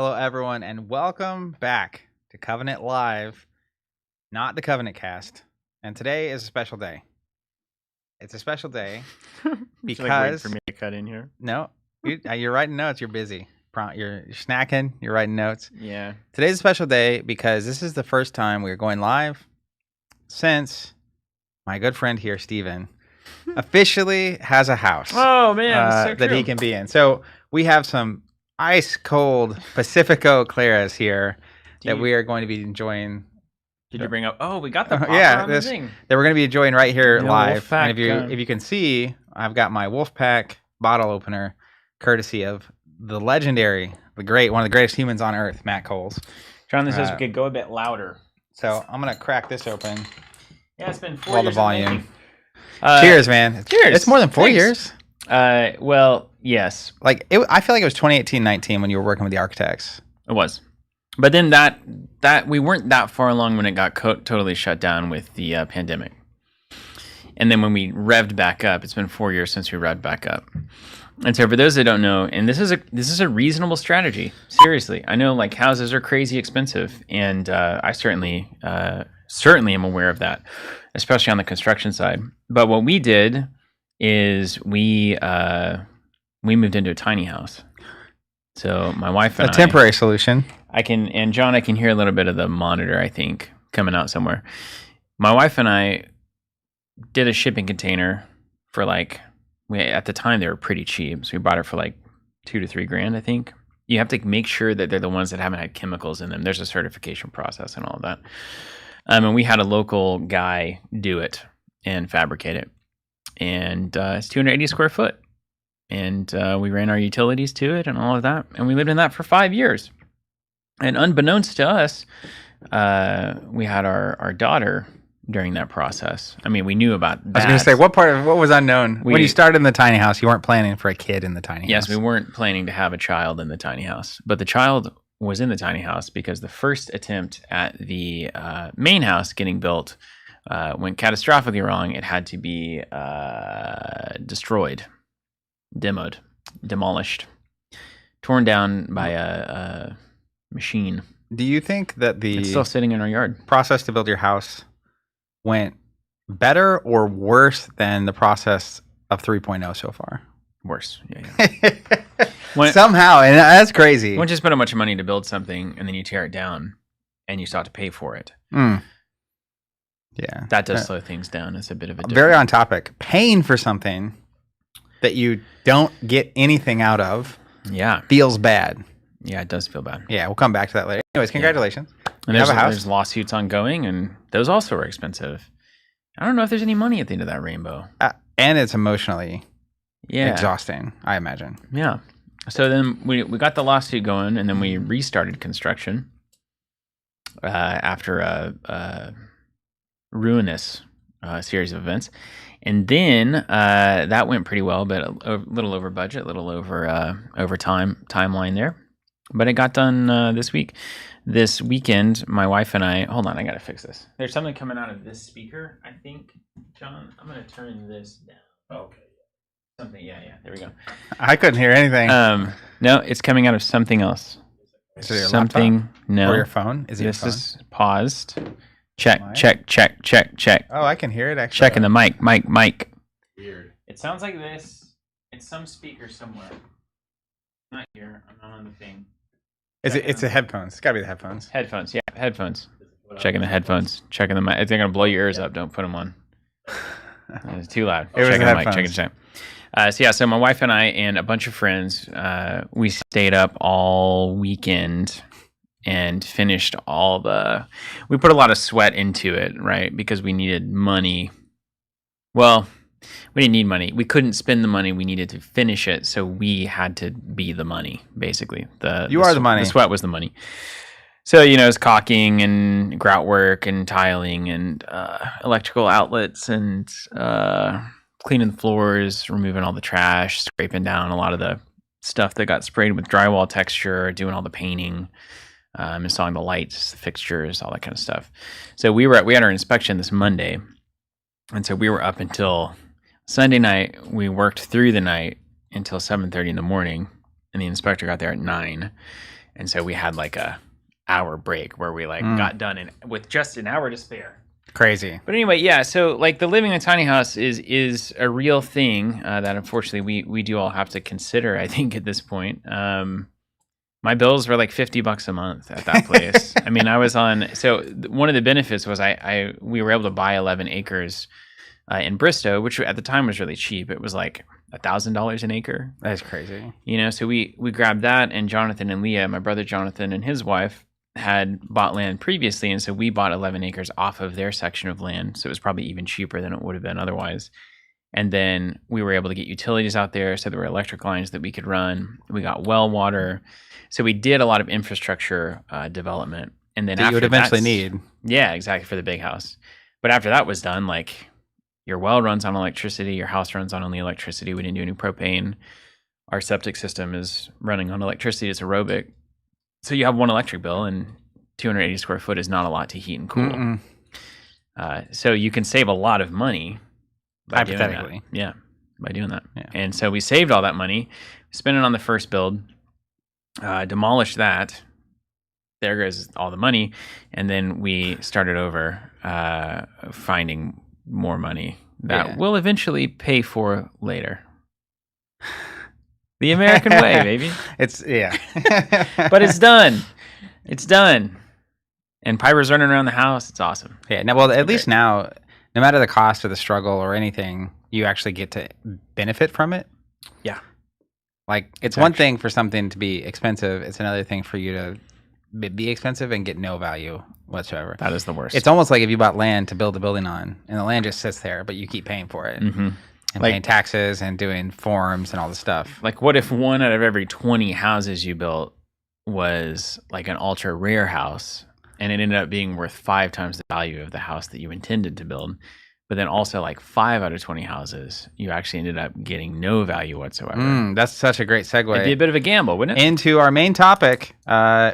Hello, everyone, and welcome back to Covenant Live, not the Covenant Cast. And today is a special day. It's a special day because like waiting for me to cut in here. No, you're writing notes. You're busy. You're snacking. You're writing notes. Yeah. Today's a special day because this is the first time we're going live since my good friend here, Steven, officially has a house. Oh man, so that he can be in. So we have some ice cold Pacifico Claras here we are going to be enjoying. Did you bring up? Oh, we got the popper on the thing that we're going to be enjoying right here live. Wolfpack, and if you can see, I've got my Wolfpack bottle opener, courtesy of the legendary, the great, one of the greatest humans on earth, Matt Coles. Jonathan says we could go a bit louder. So I'm going to crack this open. Yeah, it's been 4 years. The volume. Cheers, man. Cheers. It's more than 4 years. Well, yes. I feel like it was 2018-19 when you were working with the architects. It was. But then that we weren't that far along when it got totally shut down with the pandemic. And then when we revved back up, it's been 4 years since we revved back up. And so for those that don't know, and this is a reasonable strategy. Seriously, I know like houses are crazy expensive, and I certainly am aware of that, especially on the construction side. But what we did is we moved into a tiny house. So my wife and a temporary solution. I can hear a little bit of the monitor, I think, coming out somewhere. My wife and I did a shipping container for at the time they were pretty cheap. So we bought it for like $2,000 to $3,000, I think. You have to make sure that they're the ones that haven't had chemicals in them. There's a certification process and all of that. And we had a local guy do it and fabricate it. And it's 280 square foot. And we ran our utilities to it and all of that. And we lived in that for 5 years. And unbeknownst to us, we had our daughter during that process. I mean, we knew about that. I was going to say, what was unknown? When you started in the tiny house, you weren't planning for a kid in the tiny house. Yes, we weren't planning to have a child in the tiny house. But the child was in the tiny house because the first attempt at the main house getting built went catastrophically wrong. It had to be destroyed, demolished, torn down by a machine. Do you think that it's still sitting in our yard process to build your house went better or worse than the process of 3.0 so far? Worse. Yeah. Somehow, and that's crazy. Once you spend a bunch of money to build something and then you tear it down and you start to pay for it. Yeah. That does slow things down. It's a bit of a very on topic. Paying for something that you don't get anything out of feels bad. Yeah, it does feel bad. Yeah, we'll come back to that later. Anyways, congratulations. Yeah. And there's lawsuits ongoing, and those also are expensive. I don't know if there's any money at the end of that rainbow. And it's emotionally exhausting, I imagine. Yeah. So then we got the lawsuit going, and then we restarted construction after a ruinous series of events. And then that went pretty well, but a little over budget, a little over timeline there. But it got done this week. This weekend, my wife and I... Hold on, I got to fix this. There's something coming out of this speaker, I think. John, I'm going to turn this down. Okay. Something, yeah. There we go. I couldn't hear anything. No, it's coming out of something else. Is it your something? Laptop? No. Or your phone? Is it this your phone? Is paused. Check. Oh, I can hear it actually. Checking the mic. Weird. It sounds like this. It's some speaker somewhere. Not here. I'm not on the thing. It's the headphones. It's got to be the headphones. Headphones. Checking the headphones. Checking the mic. They're going to blow your ears up. Don't put them on. It's too loud. Checking the mic. So my wife and I and a bunch of friends, we stayed up all weekend and finished we put a lot of sweat into it, right? Because we needed money. Well, we didn't need money. We couldn't spend the money. We needed to finish it. So we had to be the money, basically. The money. The sweat was the money. So, it's caulking and grout work and tiling and electrical outlets and cleaning the floors, removing all the trash, scraping down a lot of the stuff that got sprayed with drywall texture, doing all the painting, installing the lights, the fixtures, all that kind of stuff. So we had our inspection this Monday. And so we were up until Sunday night. We worked through the night until 7:30 in the morning, and the inspector got there at 9. And so we had like a hour break where we like got done with just an hour to spare. Crazy. But anyway, yeah. So like the living in a tiny house is a real thing that unfortunately we do all have to consider. I think at this point, my bills were like $50 a month at that place. I mean, I was on. So one of the benefits was we were able to buy 11 acres in Bristow, which at the time was really cheap. It was like $1,000 an acre. That's crazy. So we grabbed that, and Jonathan and Leah, my brother Jonathan and his wife, had bought land previously, and so we bought 11 acres off of their section of land. So it was probably even cheaper than it would have been otherwise. And then we were able to get utilities out there, so there were electric lines that we could run. We got well water. So we did a lot of infrastructure development. And then that you would eventually need. Yeah, exactly, for the big house. But after that was done, like your well runs on electricity, your house runs on only electricity. We didn't do any propane. Our septic system is running on electricity. It's aerobic. So you have one electric bill, and 280 square foot is not a lot to heat and cool. So you can save a lot of money by hypothetically. Doing that. Yeah, by doing that. Yeah. And so we saved all that money, spent it on the first build, demolished that. There goes all the money, and then we started over, finding more money that we'll eventually pay for later. The American way, baby. But it's done. It's done. And Piper's running around the house. It's awesome. Yeah. Now, well, at least now, no matter the cost or the struggle or anything, you actually get to benefit from it. Yeah. Like, it's one thing for something to be expensive. It's another thing for you to be expensive and get no value whatsoever. That is the worst. It's almost like if you bought land to build a building on, and the land just sits there, but you keep paying for it. Mm-hmm. And paying taxes and doing forms and all the stuff. Like, what if one out of every 20 houses you built was like an ultra rare house, and it ended up being worth 5 times the value of the house that you intended to build? But then also, like 5 out of 20 houses, you actually ended up getting no value whatsoever. That's such a great segue. It'd be a bit of a gamble, wouldn't it? Into our main topic,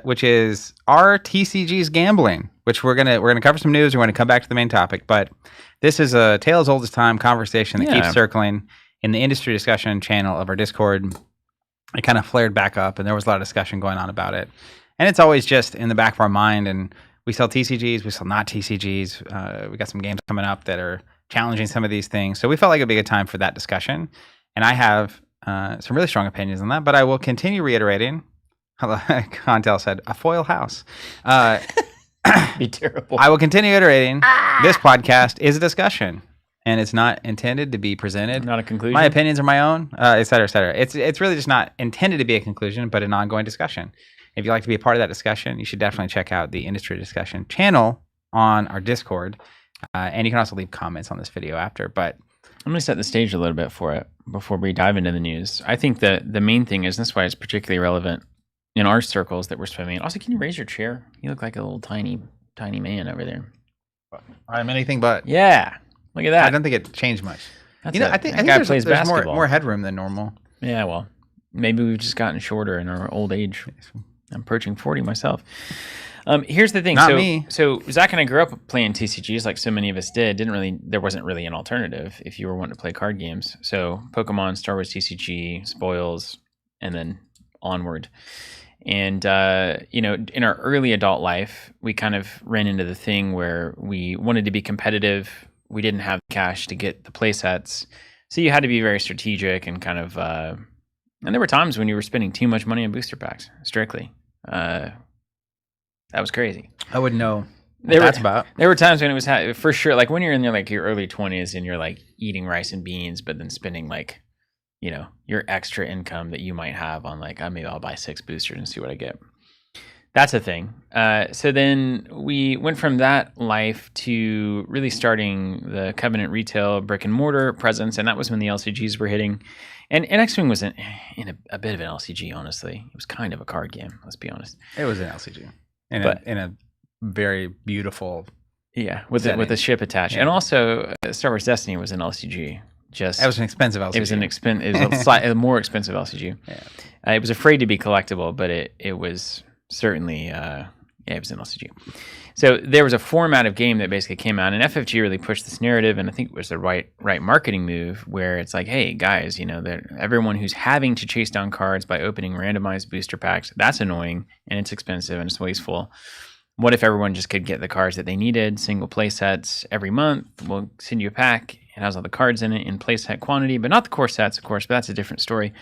which is our TCGs Gambling, which we're gonna cover some news. We're going to come back to the main topic, but this is a tale as old as time conversation that keeps circling in the industry discussion channel of our Discord. It kind of flared back up, and there was a lot of discussion going on about it. And it's always just in the back of our mind. And we sell TCGs, we sell not TCGs. We got some games coming up that are challenging some of these things. So we felt like it'd be a good time for that discussion. And I have some really strong opinions on that, but I will continue reiterating. Contel said, a foil house. Be terrible. I will continue iterating. This podcast is a discussion, and it's not intended to be presented. Not a conclusion. My opinions are my own, et cetera, et cetera. It's really just not intended to be a conclusion, but an ongoing discussion. If you'd like to be a part of that discussion, you should definitely check out the industry discussion channel on our Discord, and you can also leave comments on this video after. But I'm going to set the stage a little bit for it before we dive into the news. I think that the main thing is, and this is why it's particularly relevant in our circles that we're swimming in. Also, can you raise your chair? You look like a little tiny man over there. I'm anything but. Yeah, look at that. I don't think it changed much. That's I think there's more headroom than normal. Yeah, well, maybe we've just gotten shorter in our old age. I'm approaching 40 myself. Here's the thing. Not me. So Zach and I grew up playing TCGs like so many of us did. There wasn't really an alternative if you were wanting to play card games. So Pokemon, Star Wars TCG, Spoils, and then onward. And, in our early adult life, we kind of ran into the thing where we wanted to be competitive. We didn't have the cash to get the play sets. So you had to be very strategic and kind of, and there were times when you were spending too much money on booster packs, strictly. That was crazy. I wouldn't know what that's about. There were times when it was, for sure, like when you're in your early 20s and you're like eating rice and beans, but then spending like, your extra income that you might have on like, maybe I'll buy 6 boosters and see what I get. That's a thing. So then we went from that life to really starting the Covenant retail brick and mortar presence. And that was when the LCGs were hitting. And X-Wing was in a bit of an LCG, honestly. It was kind of a card game, let's be honest. It was an LCG. In a very beautiful with a ship attached. Yeah. And also, Star Wars Destiny was an LCG. It was an expensive LCG. It was a more expensive LCG. Yeah. It was afraid to be collectible, but it was certainly it was an LCG. So there was a format of game that basically came out, and FFG really pushed this narrative, and I think it was the right marketing move, where it's like, hey guys, everyone who's having to chase down cards by opening randomized booster packs, that's annoying and it's expensive and it's wasteful. What if everyone just could get the cards that they needed, single play sets every month? We'll send you a pack. It has all the cards in it in play set quantity, but not the core sets, of course, but that's a different story.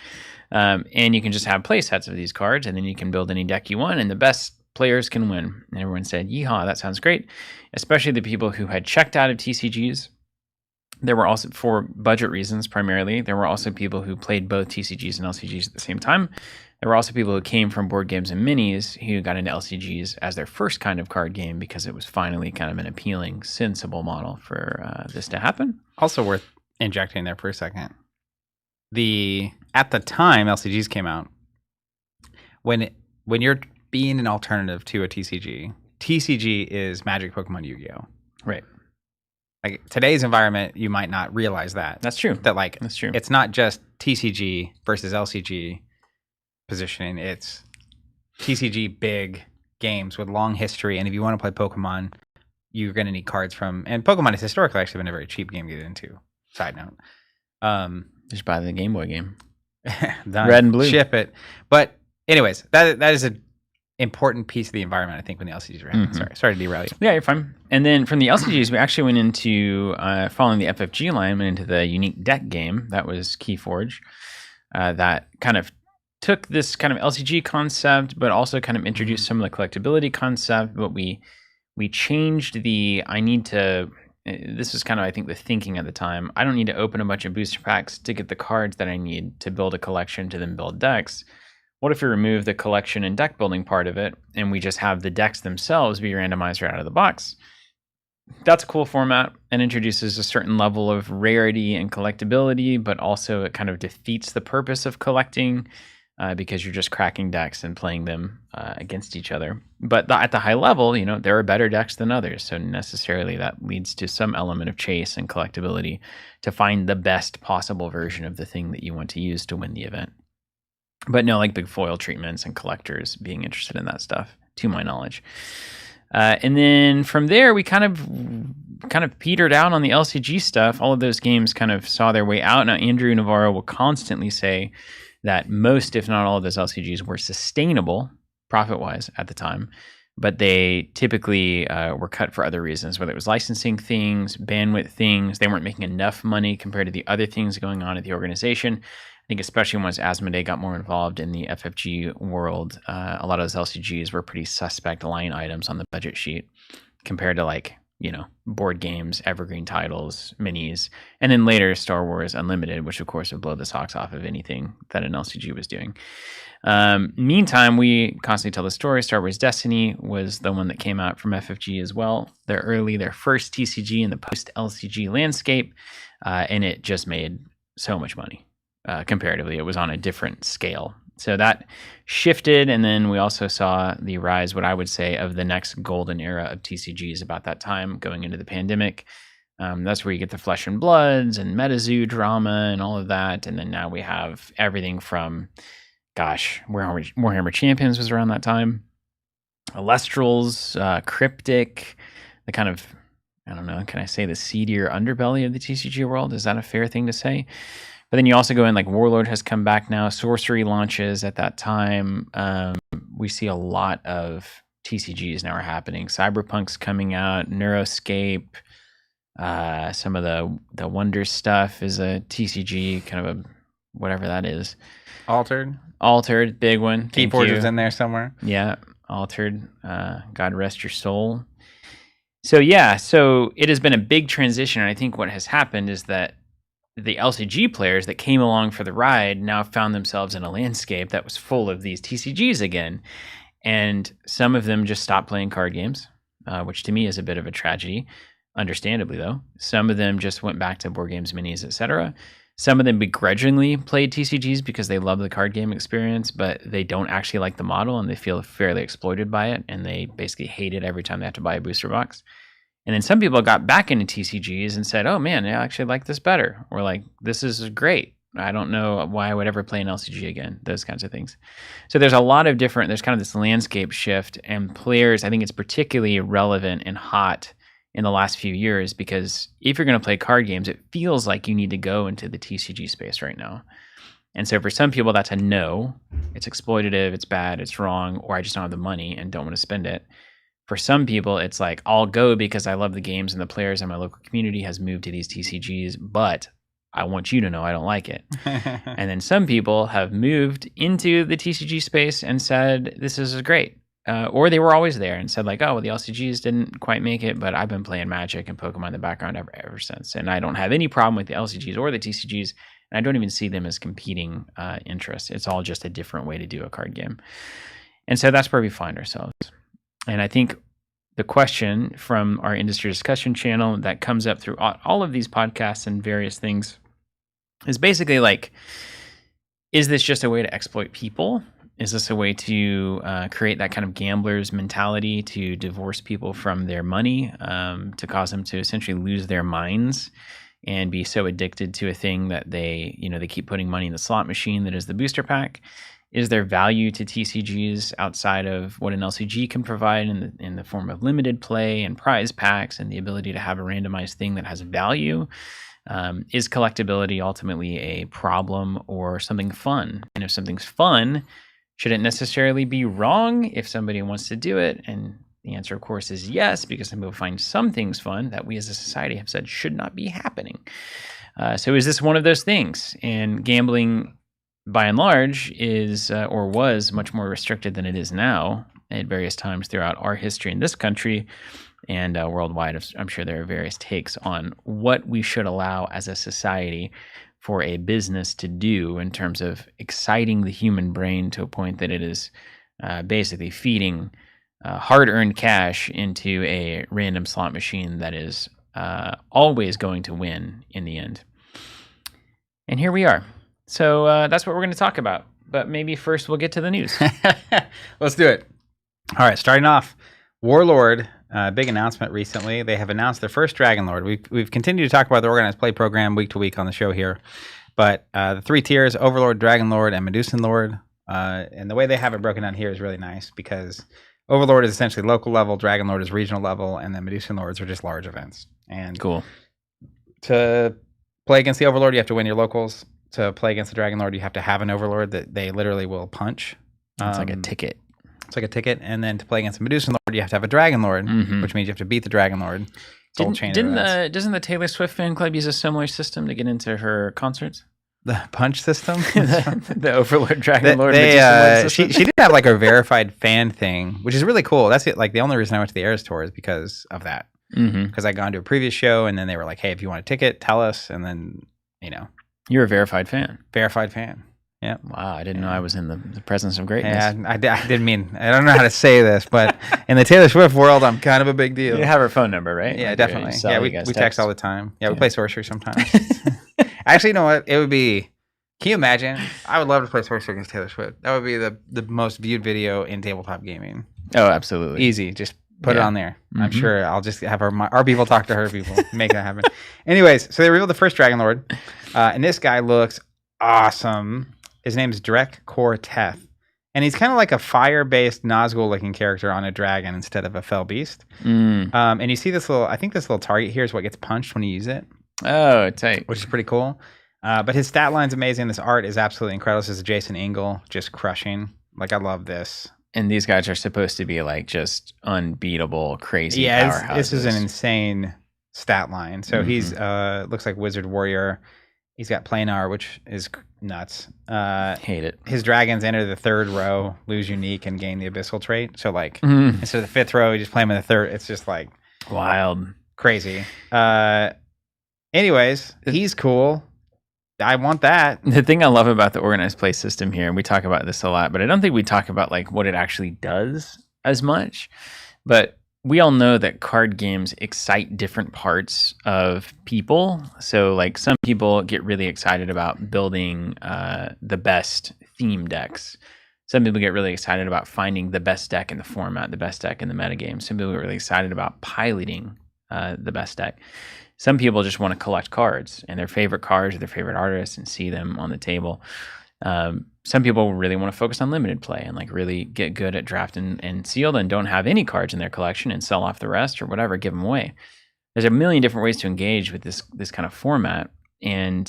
And you can just have play sets of these cards, and then you can build any deck you want, and the best players can win. And everyone said, yeehaw, that sounds great. Especially the people who had checked out of TCGs. There were also, for budget reasons primarily, there were also people who played both TCGs and LCGs at the same time. There were also people who came from board games and minis who got into LCGs as their first kind of card game because it was finally kind of an appealing, sensible model for this to happen. Also worth injecting there for a second. At the time LCGs came out, when you're being an alternative to a TCG is Magic, Pokemon, Yu-Gi-Oh! Right. Like today's environment, you might not realize that. That's true. That's true. It's not just TCG versus LCG positioning. It's TCG big games with long history, and if you want to play Pokemon, you're going to need cards from. And Pokemon has historically actually been a very cheap game to get into. Side note. Just buy the Game Boy game. Red and blue. Ship it. But anyways, that is an important piece of the environment, I think, when the LCGs were happening. Sorry to derail you. Yeah, you're fine. And then from the LCGs, we actually went into, following the FFG line, went into the unique deck game. That was Keyforge. That kind of took this kind of LCG concept, but also kind of introduced some of the collectability concept. But we changed this was kind of, I think, the thinking at the time. I don't need to open a bunch of booster packs to get the cards that I need to build a collection to then build decks. What if we remove the collection and deck building part of it, and we just have the decks themselves be randomized right out of the box? That's a cool format and introduces a certain level of rarity and collectability, but also it kind of defeats the purpose of collecting because you're just cracking decks and playing them against each other. But at the high level, there are better decks than others. So necessarily that leads to some element of chase and collectability to find the best possible version of the thing that you want to use to win the event. But no, like big foil treatments and collectors being interested in that stuff, to my knowledge. And then from there, we kind of petered out on the LCG stuff. All of those games kind of saw their way out. Now, Andrew Navarro will constantly say that most, if not all, of those LCGs were sustainable profit-wise at the time, but they typically were cut for other reasons, whether it was licensing things, bandwidth things. They weren't making enough money compared to the other things going on at the organization. I think especially once Asmodee got more involved in the FFG world, a lot of those LCGs were pretty suspect line items on the budget sheet compared to board games, evergreen titles, minis, and then later Star Wars Unlimited, which of course would blow the socks off of anything that an LCG was doing. Meantime, we constantly tell the story. Star Wars Destiny was the one that came out from FFG as well. Their first TCG in the post-LCG landscape, and it just made so much money. Comparatively, it was on a different scale. So that shifted, and then we also saw the rise, what I would say, of the next golden era of TCGs about that time, going into the pandemic. That's where you get the Flesh and Bloods and MetaZoo drama and all of that. And then now we have everything from, Warhammer Champions was around that time. Alestrals, Cryptic, the kind of, I don't know, can I say the seedier underbelly of the TCG world? Is that a fair thing to say? But then you also go in, like Warlord has come back now. Sorcery launches at that time. We see a lot of TCGs now are happening. Cyberpunk's coming out. Neuroscape. Some of the Wonder stuff is a TCG, kind of a whatever that is. Altered, big one. Keyforger's in there somewhere. Yeah, Altered. God rest your soul. So yeah, so it has been a big transition. And I think what has happened is that the LCG players that came along for the ride now found themselves in a landscape that was full of these TCGs again. And some of them just stopped playing card games, which to me is a bit of a tragedy, understandably though. Some of them just went back to board games, minis, etc. Some of them begrudgingly played TCGs because they love the card game experience, but they don't actually like the model and they feel fairly exploited by it. And they basically hate it every time they have to buy a booster box. And then some people got back into TCGs and said, oh man, I actually like this better. Or like, this is great. I don't know why I would ever play an LCG again, those kinds of things. So there's a lot of different, there's kind of this landscape shift, and players, I think it's particularly relevant and hot in the last few years, because if you're going to play card games, it feels like you need to go into the TCG space right now. And so for some people, that's a no. It's exploitative, it's bad, it's wrong, or I just don't have the money and don't want to spend it. For some people, it's like, I'll go because I love the games and the players and my local community has moved to these TCGs, but I want you to know I don't like it. And then some people have moved into the TCG space and said, this is great. Or they were always there and said like, oh, well, the LCGs didn't quite make it, but I've been playing Magic and Pokemon in the background ever since. And I don't have any problem with the LCGs or the TCGs. And I don't even see them as competing interests. It's all just a different way to do a card game. And so that's where we find ourselves. And I think the question from our industry discussion channel that comes up through all of these podcasts and various things is basically like, is this just a way to exploit people? Is this a way to create that kind of gambler's mentality to divorce people from their money, to cause them to essentially lose their minds and be so addicted to a thing that they keep putting money in the slot machine that is the booster pack? Is there value to TCGs outside of what an LCG can provide in the form of limited play and prize packs and the ability to have a randomized thing that has value? Is collectability ultimately a problem or something fun? And if something's fun, should it necessarily be wrong if somebody wants to do it? And the answer, of course, is yes, because some people find some things fun that we as a society have said should not be happening. So is this one of those things? And gambling, by and large, is or was much more restricted than it is now at various times throughout our history in this country and worldwide. I'm sure there are various takes on what we should allow as a society for a business to do in terms of exciting the human brain to a point that it is basically feeding hard-earned cash into a random slot machine that is always going to win in the end. And here we are. So that's what we're going to talk about. But maybe first we'll get to the news. Let's do it. All right, starting off, Warlord, big announcement recently. They have announced their first Dragon Lord. We've continued to talk about the organized play program week to week on the show here. But the three tiers, Overlord, Dragon Lord, and Medusan Lord. And the way they have it broken down here is really nice because Overlord is essentially local level, Dragon Lord is regional level, and then Medusan Lords are just large events. And cool. To play against the Overlord, you have to win your locals. To play against the Dragon Lord, you have to have an Overlord that they literally will punch. It's like a ticket. It's like a ticket. And then to play against the Medusan Lord, you have to have a Dragon Lord, which means you have to beat the Dragon Lord. Doesn't the Taylor Swift fan club use a similar system to get into her concerts? The punch system? the Overlord, Dragon Lord, Medusan Lord system? She did have like a verified fan thing, which is really cool. That's it. Like the only reason I went to the Eras Tour is because of that. Because I'd gone to a previous show and then they were like, hey, if you want a ticket, tell us. And then, You're a verified fan. Verified fan. Yeah. Wow, I didn't know I was in the presence of greatness. Yeah, I didn't mean, I don't know how to say this, but in the Taylor Swift world, I'm kind of a big deal. You have her phone number, right? Yeah, Like, definitely. Yeah, we text all the time. Yeah, we play sorcery sometimes. Actually, you know what? It would be, can you imagine? I would love to play sorcery against Taylor Swift. That would be the most viewed video in tabletop gaming. Oh, absolutely. Easy. Just put it on there. I'm sure I'll just have our people talk to her people, make that happen. Anyways, so they revealed the first Dragon Lord, and this guy looks awesome. His name is Drek Korteth, and he's kind of like a fire-based Nazgul-looking character on a dragon instead of a fell beast. And you see this little target here is what gets punched when you use it. Oh, tight. Which is pretty cool. But his stat line's amazing. This art is absolutely incredible. This is Jason Engel just crushing. Like, I love this. And these guys are supposed to be like just unbeatable, crazy powerhouses. This is an insane stat line. So he's looks like Wizard Warrior. He's got planar, which is nuts. Hate it. His dragons enter the third row, lose unique, and gain the abyssal trait. So like instead of the fifth row, you just play him in the third. It's just like wild, crazy. Anyways, he's cool. I want that. The thing I love about the organized play system here, and we talk about this a lot, but I don't think we talk about like what it actually does as much. But we all know that card games excite different parts of people. So like some people get really excited about building the best theme decks. Some people get really excited about finding the best deck in the format, the best deck in the metagame. Some people get really excited about piloting the best deck. Some people just want to collect cards and their favorite cards or their favorite artists and see them on the table. Some people really want to focus on limited play and like really get good at draft and sealed and don't have any cards in their collection and sell off the rest or whatever, give them away. There's a million different ways to engage with this kind of format. And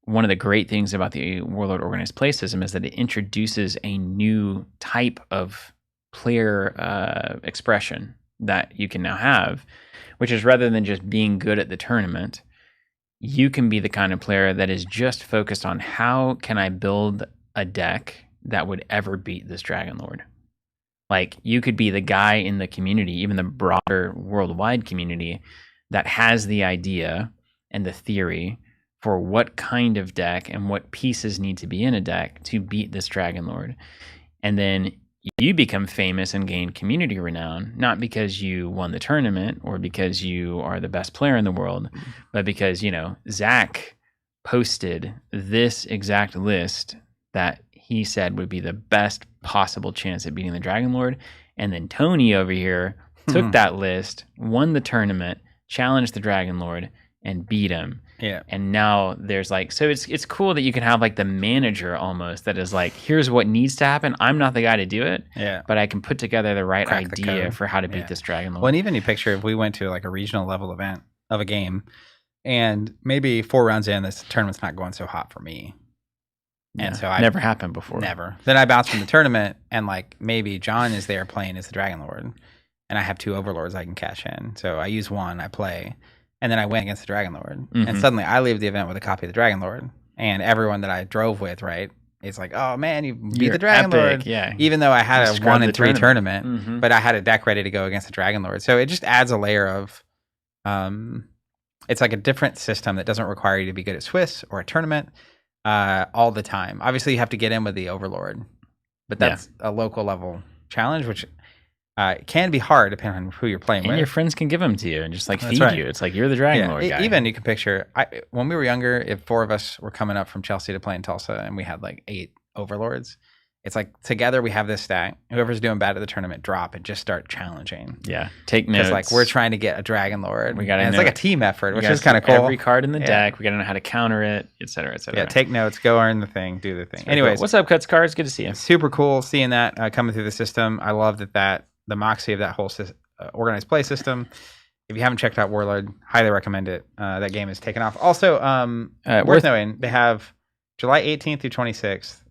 one of the great things about the Warlord organized play system is that it introduces a new type of player expression that you can now have, which is rather than just being good at the tournament, you can be the kind of player that is just focused on how can I build a deck that would ever beat this Dragon Lord. Like you could be the guy in the community, even the broader worldwide community, that has the idea and the theory for what kind of deck and what pieces need to be in a deck to beat this Dragon Lord. And then you become famous and gain community renown, not because you won the tournament or because you are the best player in the world, but because, Zach posted this exact list that he said would be the best possible chance at beating the Dragon Lord. And then Tony over here took that list, won the tournament, challenged the Dragon Lord, and beat him. Yeah. And now there's so it's cool that you can have like the manager almost that is like, here's what needs to happen. I'm not the guy to do it. Yeah. But I can put together the right idea for how to beat this Dragon Lord. Well, and even you picture if we went to like a regional level event of a game and maybe 4 rounds in, this tournament's not going so hot for me. Yeah. And so I never happened before. Never. Then I bounce from the tournament and like maybe John is there playing as the Dragon Lord and I have 2 Overlords I can cash in. So I use one, I play. And then I win against the Dragon Lord. Mm-hmm. And suddenly I leave the event with a copy of the Dragon Lord. And everyone that I drove with, right, it's like, oh man, you beat the Dragon Lord. Yeah. Even though I had a 1 in 3 tournament, but I had a deck ready to go against the Dragon Lord. So it just adds a layer of, it's like a different system that doesn't require you to be good at Swiss or a tournament all the time. Obviously you have to get in with the Overlord, but that's a local level challenge, which it can be hard depending on who you're playing with. And your friends can give them to you and just like feed you. It's like you're the Dragon Lord guy. Even you can picture, when we were younger, if 4 of us were coming up from Chelsea to play in Tulsa and we had like 8 Overlords, it's like together we have this stack. Whoever's doing bad at the tournament, drop and just start challenging. Yeah, take notes. Because like we're trying to get a Dragon Lord. We got to. It's like a team effort, which is kind of cool. Every card in the deck. We got to know how to counter it, et cetera, et cetera. Yeah, take notes, go earn the thing, do the thing. Anyways, cool. What's up, Cuts Cards? Good to see you. Super cool seeing that coming through the system. I love that the moxie of that whole organized play system. If you haven't checked out Warlord, highly recommend it. That game is taken off. Also, worth knowing, they have July 18th through 26th.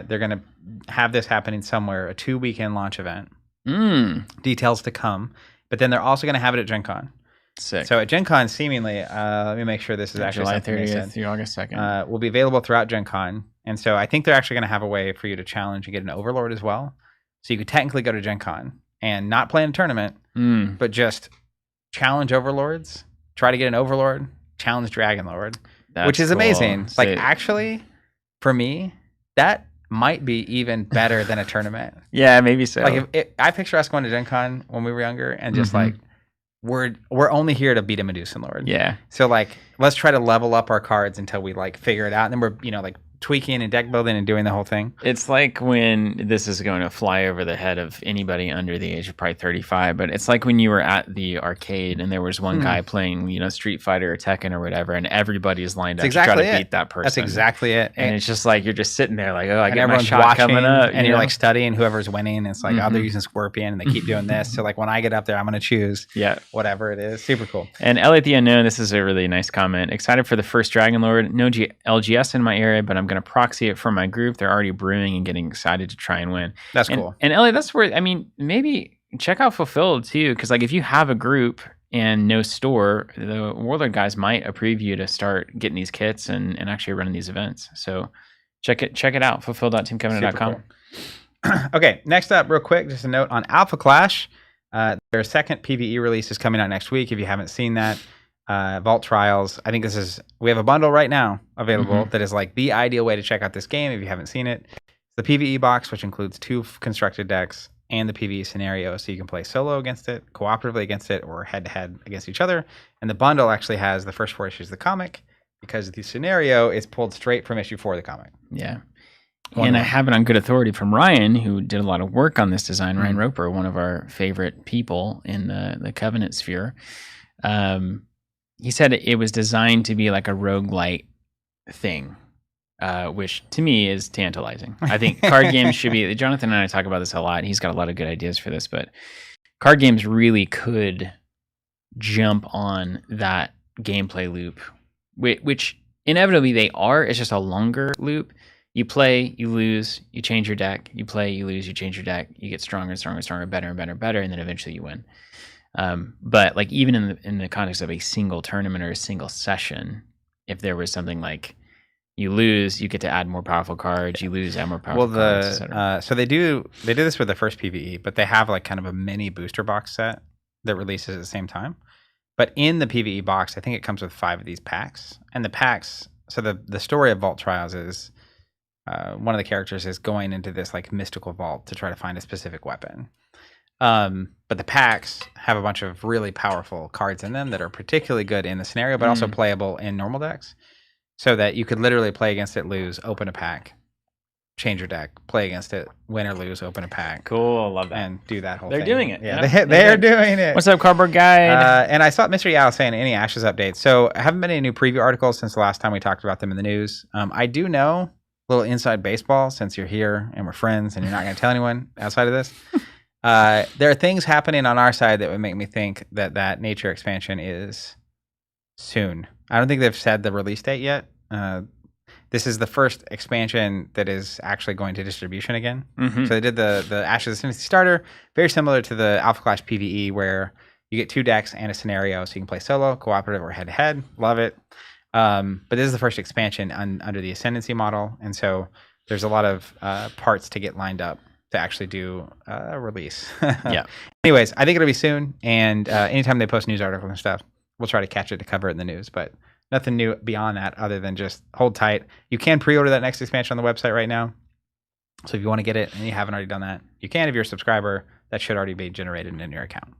They're going to have this happening somewhere, a 2-weekend launch event. Details to come. But then they're also going to have it at Gen Con. Sick. So at Gen Con, seemingly, let me make sure this is actually July 30th through August 2nd. Will be available throughout Gen Con. And so I think they're actually going to have a way for you to challenge and get an Overlord as well. So you could technically go to Gen Con and not play in a tournament, but just challenge Overlords, try to get an Overlord, challenge Dragon Lord, which is amazing. Like actually, for me, that might be even better than a tournament. Yeah, maybe so. Like I picture us going to Gen Con when we were younger and just like, we're only here to beat a Medusan Lord. Yeah. So like, let's try to level up our cards until we like figure it out. And then we're, like tweaking and deck building and doing the whole thing. It's like when this is going to fly over the head of anybody under the age of probably 35, but it's like when you were at the arcade and there was one guy playing, Street Fighter or Tekken or whatever, and everybody's lined up to try to beat that person. That's exactly it. And it's just like you're just sitting there like, oh, I get my everyone's shot watching, coming up. And you're like studying whoever's winning. It's like, oh, they're using Scorpion and they keep doing this. So like when I get up there, I'm going to choose whatever it is. Super cool. And Elliot the Unknown, this is a really nice comment. Excited for the first Dragon Lord. No LGS in my area, but I'm going to proxy it for my group. They're already brewing and getting excited to try and win. That's cool. And Elliot, that's where, maybe check out Fulfilled too, because like if you have a group and no store, the Warlord guys might approve you to start getting these kits and actually running these events. So check it out, fulfilled.teamcovenant.com. Cool. Okay, next up, real quick, just a note on Alpha Clash. Their second PvE release is coming out next week. If you haven't seen that, Vault Trials. I think we have a bundle right now available that is like the ideal way to check out this game if you haven't seen it. The PvE box, which includes 2 constructed decks and the PvE scenario, so you can play solo against it, cooperatively against it, or head-to-head against each other. And the bundle actually has the first 4 issues of the comic because the scenario is pulled straight from issue 4 of the comic. Yeah. And I have it on good authority from Ryan, who did a lot of work on this design. Ryan Roper, one of our favorite people in the Covenant sphere. he said it was designed to be like a roguelite thing, which to me is tantalizing. I think card games should be. Jonathan and I talk about this a lot. He's got a lot of good ideas for this, but card games really could jump on that gameplay loop, which inevitably they are. It's just a longer loop. You play, you lose, you change your deck. You play, you lose, you change your deck. You get stronger and stronger and stronger, better and better and better, and then eventually you win. But like even in the context of a single tournament or a single session, if there was something like you lose, you get to add more powerful cards. You lose, add more powerful cards, etc. So they do this with the first PvE, but they have like kind of a mini booster box set that releases at the same time. But in the PvE box, I think it comes with 5 of these packs, and the packs. So the story of Vault Trials is. One of the characters is going into this like mystical vault to try to find a specific weapon. But the packs have a bunch of really powerful cards in them that are particularly good in the scenario, but also playable in normal decks. So that you could literally play against it, lose, open a pack, change your deck, play against it, win or lose, open a pack. Cool, love that. And do that whole thing. They're doing it. Yeah, they're doing it. What's up, Cardboard Guide? And I saw Mr. Yao saying any Ashes updates. So I haven't been any new preview articles since the last time we talked about them in the news. I do know little inside baseball, since you're here and we're friends and you're not going to tell anyone outside of this. There are things happening on our side that would make me think that nature expansion is soon. I don't think they've said the release date yet. This is the first expansion that is actually going to distribution again. So they did the Ashes Ascendancy starter, very similar to the Alpha Clash PvE, where you get 2 decks and a scenario, so you can play solo, cooperative, or head-to-head. Love it. But this is the first expansion under the Ascendancy model, and so there's a lot of parts to get lined up to actually do a release. Yeah. Anyways, I think it'll be soon, and anytime they post news articles and stuff, we'll try to catch it to cover it in the news, but nothing new beyond that other than just hold tight. You can pre-order that next expansion on the website right now, so if you want to get it and you haven't already done that, you can. If you're a subscriber, that should already be generated in your account.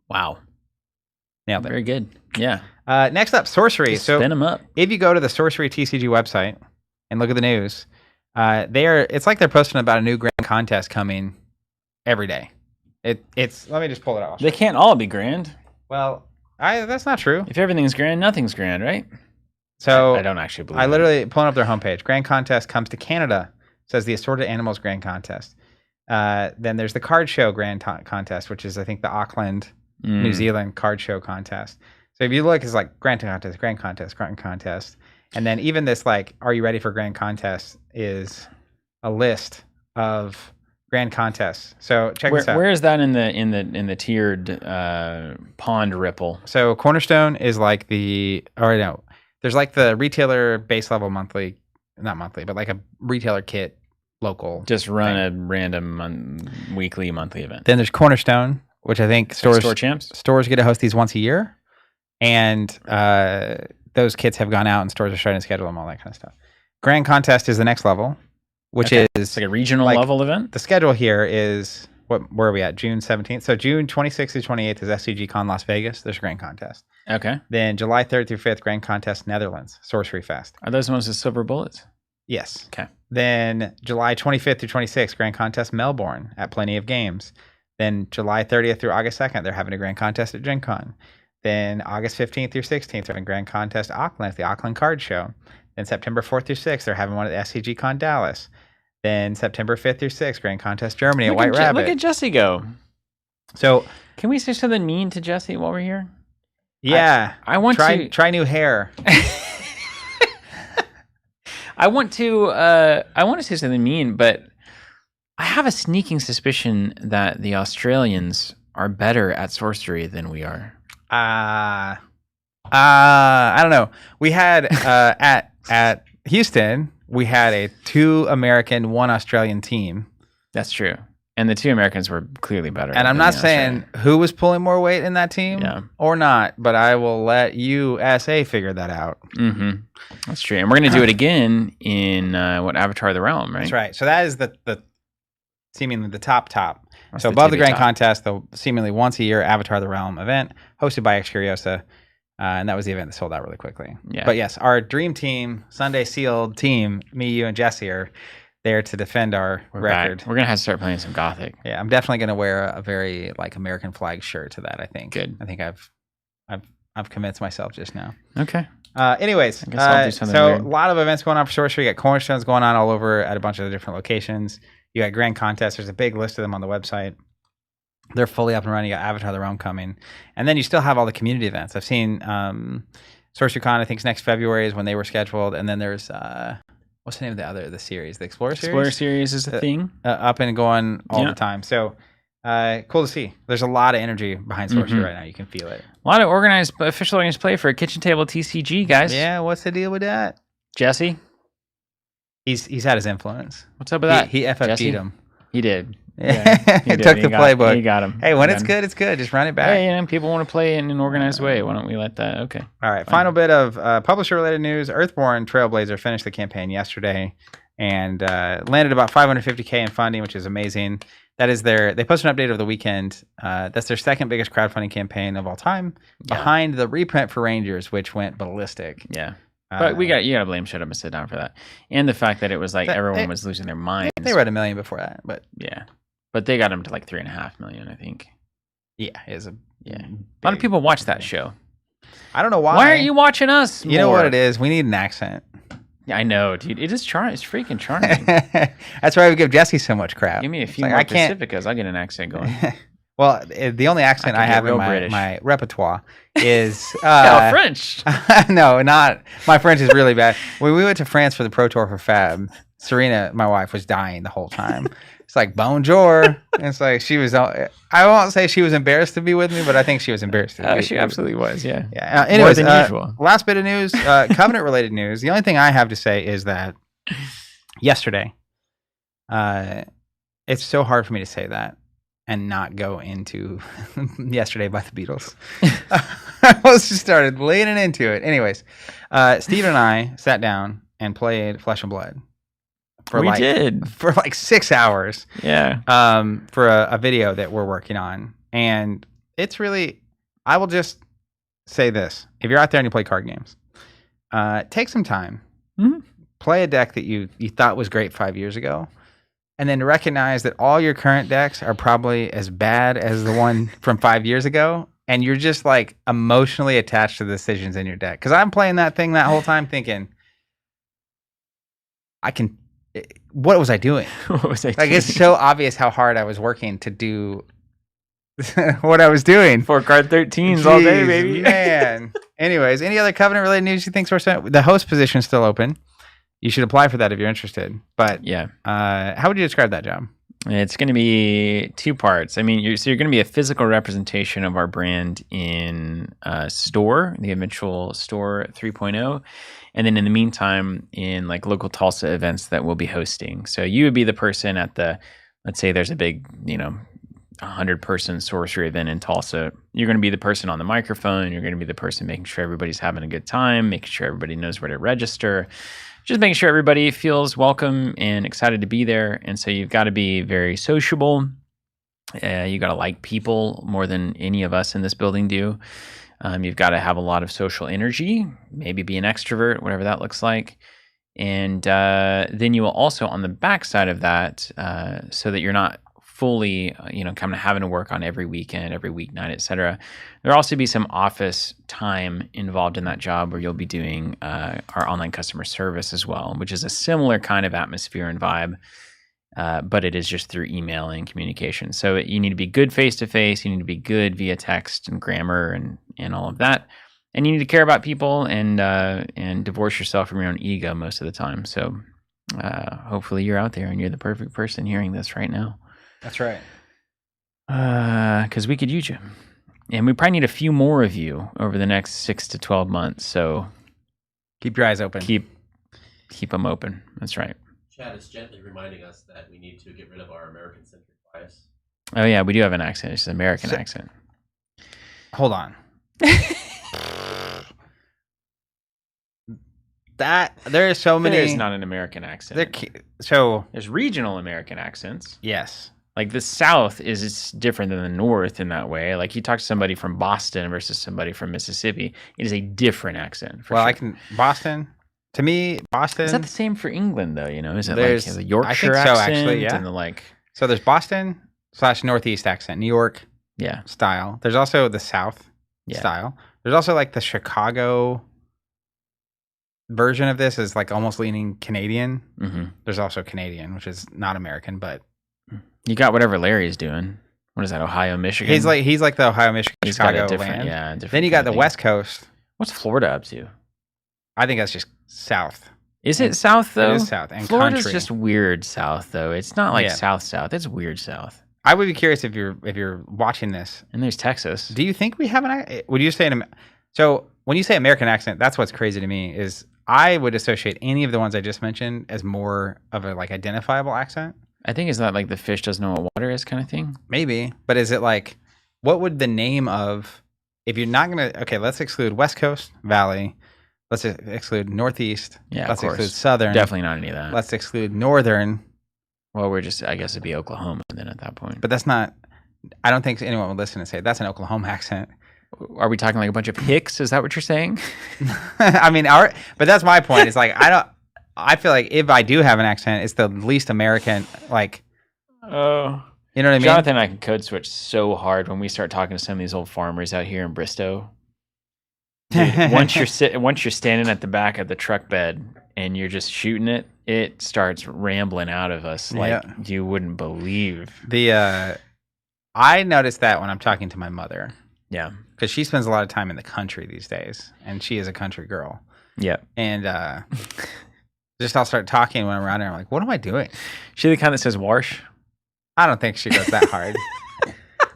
Wow. Nailed it. Very good. Yeah. Next up, Sorcery. Just spin them up. If you go to the Sorcery TCG website and look at the news, it's like they're posting about a new grand contest coming every day. It's let me just pull it out. They can't all be grand. Well, that's not true. If everything's grand, nothing's grand, right? So I don't actually believe. I literally pulling up their homepage. Grand contest comes to Canada. Says the Assorted Animals Grand Contest. Then there's the Card Show Grand Contest, which is I think the Auckland, New Zealand card show contest. So if you look, it's like Grand Contest, Grand Contest, Grand Contest. And then even this like, are you ready for Grand Contest is a list of Grand Contests. So check this out. Where is that in the tiered pond ripple? So Cornerstone is like there's like the retailer base level monthly, not monthly, but like a retailer kit local. Just run a random weekly, monthly event. Then there's Cornerstone, which I think stores get to host these once a year. And those kits have gone out and stores are starting to schedule them, all that kind of stuff. Grand Contest is the next level, which is it's like a regional level event. The schedule here is where are we at? June 17th. So June 26th to 28th is SCG Con Las Vegas. There's a Grand Contest. Okay. Then July 3rd through 5th, Grand Contest Netherlands, Sorcery Fest. Are those ones with silver bullets? Yes. Okay. Then July 25th through 26th, Grand Contest Melbourne at Plenty of Games. Then July 30th through August 2nd, they're having a Grand Contest at Gen Con. Then August 15th through 16th, they're having a Grand Contest Auckland at the Auckland Card Show. Then September 4th through 6th, they're having one at the SCG Con Dallas. Then September 5th through 6th, Grand Contest Germany at White Rabbit. Look at Jesse go. So, can we say something mean to Jesse while we're here? Yeah. I want to try new hair. I want to say something mean, but I have a sneaking suspicion that the Australians are better at sorcery than we are. I don't know. We had at Houston, we had a 2 American, 1 Australian team. That's true. And the 2 Americans were clearly better. And I'm not saying who was pulling more weight in that team or not, but I will let USA figure that out. Mm-hmm. That's true. And we're going to do it again in Avatar of the Realm, right? That's right. So that is the seemingly the top. So above the Grand Contest, the seemingly once a year Avatar of the Realm event hosted by Ex Curiosa. And that was the event that sold out really quickly. Yeah. But yes, our dream team, Sunday Sealed team, me, you, and Jesse are there to defend our record. We're going to have to start playing some Gothic. Yeah, I'm definitely going to wear a very like American flag shirt to that, I think. Good. I think I've I've convinced myself just now. Okay. Anyways, I guess I'll do something so weird. a lot of events going on for Sorcery. You got cornerstones going on all over at a bunch of the different locations. You got grand contests. There's a big list of them on the website. They're fully up and running. You got Avatar the Realm coming. And then you still have all the community events. I've seen SorceryCon, I think it's next February is when they were scheduled. And then there's, what's the name of the series? The Explorer series? Explorer series is a thing. Up and going all the time. So cool to see. There's a lot of energy behind Sorcery right now. You can feel it. A lot of official organized play for a kitchen table TCG, guys. Yeah, what's the deal with that? Jesse? He's had his influence. What's up with that? He FFG'd him. He did. Yeah, he took the playbook. He got him. Hey, when it's good, it's good. Just run it back. Hey, people want to play in an organized way. Why don't we let that? Okay. All right. Final bit of publisher-related news. Earthborn Trailblazer finished the campaign yesterday and landed about $550K in funding, which is amazing. That is they posted an update over the weekend. That's their second biggest crowdfunding campaign of all time, behind the reprint for Rangers, which went ballistic. Yeah. But you gotta blame Shut Up and Sit Down for that. And the fact that it was like everyone was losing their minds. They read $1 million before that, but yeah. But they got him to like 3.5 million, I think. Yeah, it is a lot of people watch that show. I don't know why. Why aren't you watching us? You know what it is? We need an accent. Yeah, I know, dude. It is charming. It's freaking charming. That's why we give Jesse so much crap. Give me a few more Pacificas. I'll get an accent going. Well, the only accent I have in my repertoire is French. No, not my French is really bad. When we went to France for the Pro Tour for Fab, Serena, my wife, was dying the whole time. It's like bonjour. And it's like she was. I won't say she was embarrassed to be with me, but I think she was embarrassed. She absolutely was. Yeah. Yeah. Anyways, more than usual. Last bit of news, Covenant related news. The only thing I have to say is that yesterday, it's so hard for me to say that and not go into Yesterday by the Beatles. I almost just started leaning into it. Anyways, Steven and I sat down and played Flesh and Blood. For like 6 hours. Yeah. For a video that we're working on. And it's really, I will just say this. If you're out there and you play card games, take some time. Mm-hmm. Play a deck that you thought was great 5 years ago. And then recognize that all your current decks are probably as bad as the one from 5 years ago. And you're just like emotionally attached to the decisions in your deck. Because I'm playing that thing that whole time thinking, what was I doing? What was I doing? Like, it's so obvious how hard I was working to do what I was doing. 4 card 13s all day, baby. Man. Anyways, any other Covenant related news you think the host position is still open? You should apply for that if you're interested. But yeah, how would you describe that job? It's going to be 2 parts. I mean, you're going to be a physical representation of our brand in store, the eventual store 3.0. And then in the meantime, in like local Tulsa events that we'll be hosting. So you would be the person at let's say there's a big, 100-person sorcery event in Tulsa. You're going to be the person on the microphone. You're going to be the person making sure everybody's having a good time, making sure everybody knows where to register, just making sure everybody feels welcome and excited to be there. And so you've got to be very sociable. You got to like people more than any of us in this building do. You've got to have a lot of social energy, maybe be an extrovert, whatever that looks like. And then you will also, on the backside of that, so that you're not fully, kind of having to work on every weekend, every weeknight, et cetera. There'll also be some office time involved in that job where you'll be doing our online customer service as well, which is a similar kind of atmosphere and vibe. But it is just through email and communication. So you need to be good face-to-face. You need to be good via text and grammar and all of that. And you need to care about people and divorce yourself from your own ego most of the time. So hopefully you're out there and you're the perfect person hearing this right now. That's right. Because we could use you. And we probably need a few more of you over the next 6 to 12 months. So keep your eyes open. Keep them open. That's right. Chad is gently reminding us that we need to get rid of our American-centric bias. Oh, yeah, we do have an accent. It's an American accent. Hold on. There are so many... There is not an American accent. There's regional American accents. Yes. Like the South is different than the North in that way. Like you talk to somebody from Boston versus somebody from Mississippi, it is a different accent. Well, sure. Boston... To me, Boston... Is that the same for England, though? Is it like the Yorkshire accent? I think so, actually, yeah. And So there's Boston/Northeast accent, New York style. There's also the South style. There's also like the Chicago version of this is like almost leaning Canadian. Mm-hmm. There's also Canadian, which is not American, but you got whatever Larry's doing. What is that? Ohio, Michigan. He's like the Ohio, Michigan, He's Chicago got a different, land. yeah. Different then you got the West Coast. What's Florida up to? I think that's just south. Is it south though? It is south and Florida's country. just weird south though. It's not like south. It's weird south. I would be curious if you're watching this. And there's Texas. Do you think we have would you say so when you say American accent, that's what's crazy to me is I would associate any of the ones I just mentioned as more of a like identifiable accent. I think it's not like the fish doesn't know what water is kind of thing. Maybe, but is it like what would the name of if you're not gonna let's exclude West Coast Valley, let's exclude Northeast, let's exclude Southern, definitely not any of that. Let's exclude Northern. Well, I guess it'd be Oklahoma then at that point. But that's not. I don't think anyone would listen and say that's an Oklahoma accent. Are we talking like a bunch of hicks? Is that what you're saying? I mean, but that's my point. It's like I feel like if I do have an accent, it's the least American. Like, oh, you know what I mean? Jonathan and I can code switch so hard when we start talking to some of these old farmers out here in Bristow. Dude, once you're standing at the back of the truck bed and you're just shooting it, it starts rambling out of us like you wouldn't believe. I noticed that when I'm talking to my mother. Yeah. Because she spends a lot of time in the country these days, and she is a country girl. Yeah. And just I'll start talking when I'm around her. I'm like, what am I doing? She the kind that says "warsh"? I don't think she goes that hard.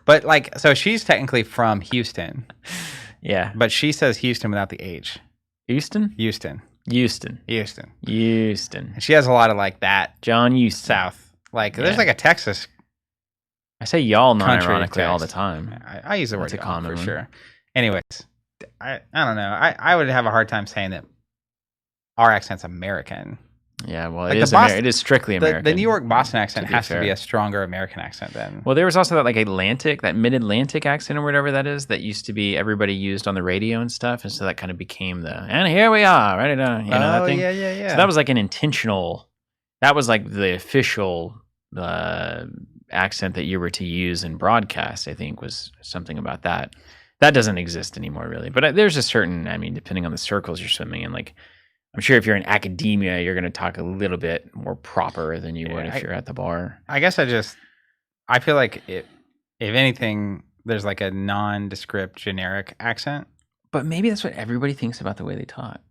But like, so she's technically from Houston. Yeah. But she says Houston without the H. Houston. And she has a lot of like that. John Houston. South. Like, there's like a Texas. I say y'all non-ironically all the time. I use the word a common for one. sure. Anyways, I don't know. I would have a hard time saying that our accent's American. Yeah, well, like it is strictly American. The New York Boston accent has to be a stronger American accent than. Well, there was also that like that mid-Atlantic accent or whatever that is that used to be everybody used on the radio and stuff, and so that kind of became and here we are, right? That thing. Yeah. So that was like an intentional. That was like the official accent that you were to use in broadcast. I think was something about that. That doesn't exist anymore, really. But there's a certain. I mean, depending on the circles you're swimming in, like. I'm sure if you're in academia, you're going to talk a little bit more proper than you would if you're at the bar. I guess I feel like if anything, there's like a nondescript generic accent. But maybe that's what everybody thinks about the way they talk.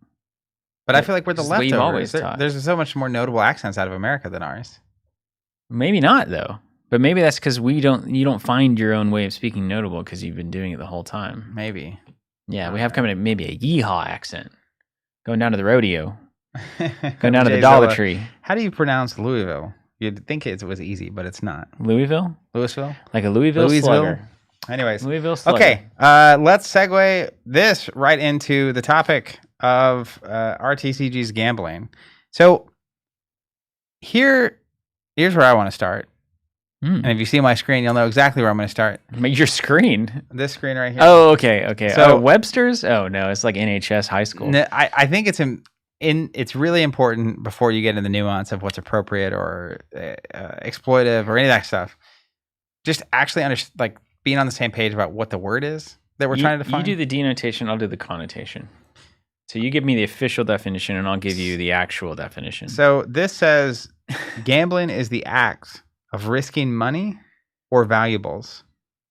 But I feel like we're the leftovers. Always taught. There's so much more notable accents out of America than ours. Maybe not though. But maybe that's because you don't find your own way of speaking notable because you've been doing it the whole time. Maybe. Yeah, we have coming in maybe a yeehaw accent. Going down to the rodeo. Going down to the Dollar Tree. How do you pronounce Louisville? You'd think it was easy, but it's not. Louisville? Like a Louisville slugger. Anyways. Louisville slugger. Okay, let's segue this right into the topic of our TCGs Gambling. So here's where I want to start. And if you see my screen, you'll know exactly where I'm going to start. Your screen? This screen right here. Oh, okay. So Webster's? Oh, no, it's like NHS high school. I think it's really important before you get into the nuance of what's appropriate or exploitive or any of that stuff. Just actually being on the same page about what the word is that we're trying to define. You do the denotation, I'll do the connotation. So you give me the official definition, and I'll give you the actual definition. So this says gambling is the act of risking money or valuables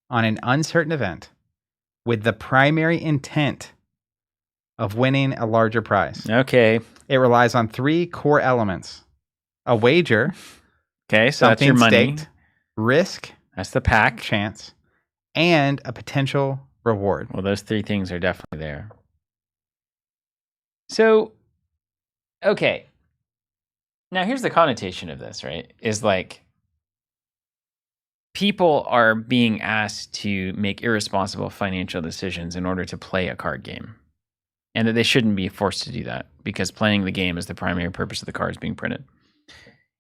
on an uncertain event with the primary intent of winning a larger prize. Okay. It relies on 3 core elements: a wager. Okay, so that's your money. Staked, risk. That's the pack. Chance. And a potential reward. Well, those 3 things are definitely there. So, okay. Now, here's the connotation of this, right? Is like, people are being asked to make irresponsible financial decisions in order to play a card game. And that they shouldn't be forced to do that because playing the game is the primary purpose of the cards being printed.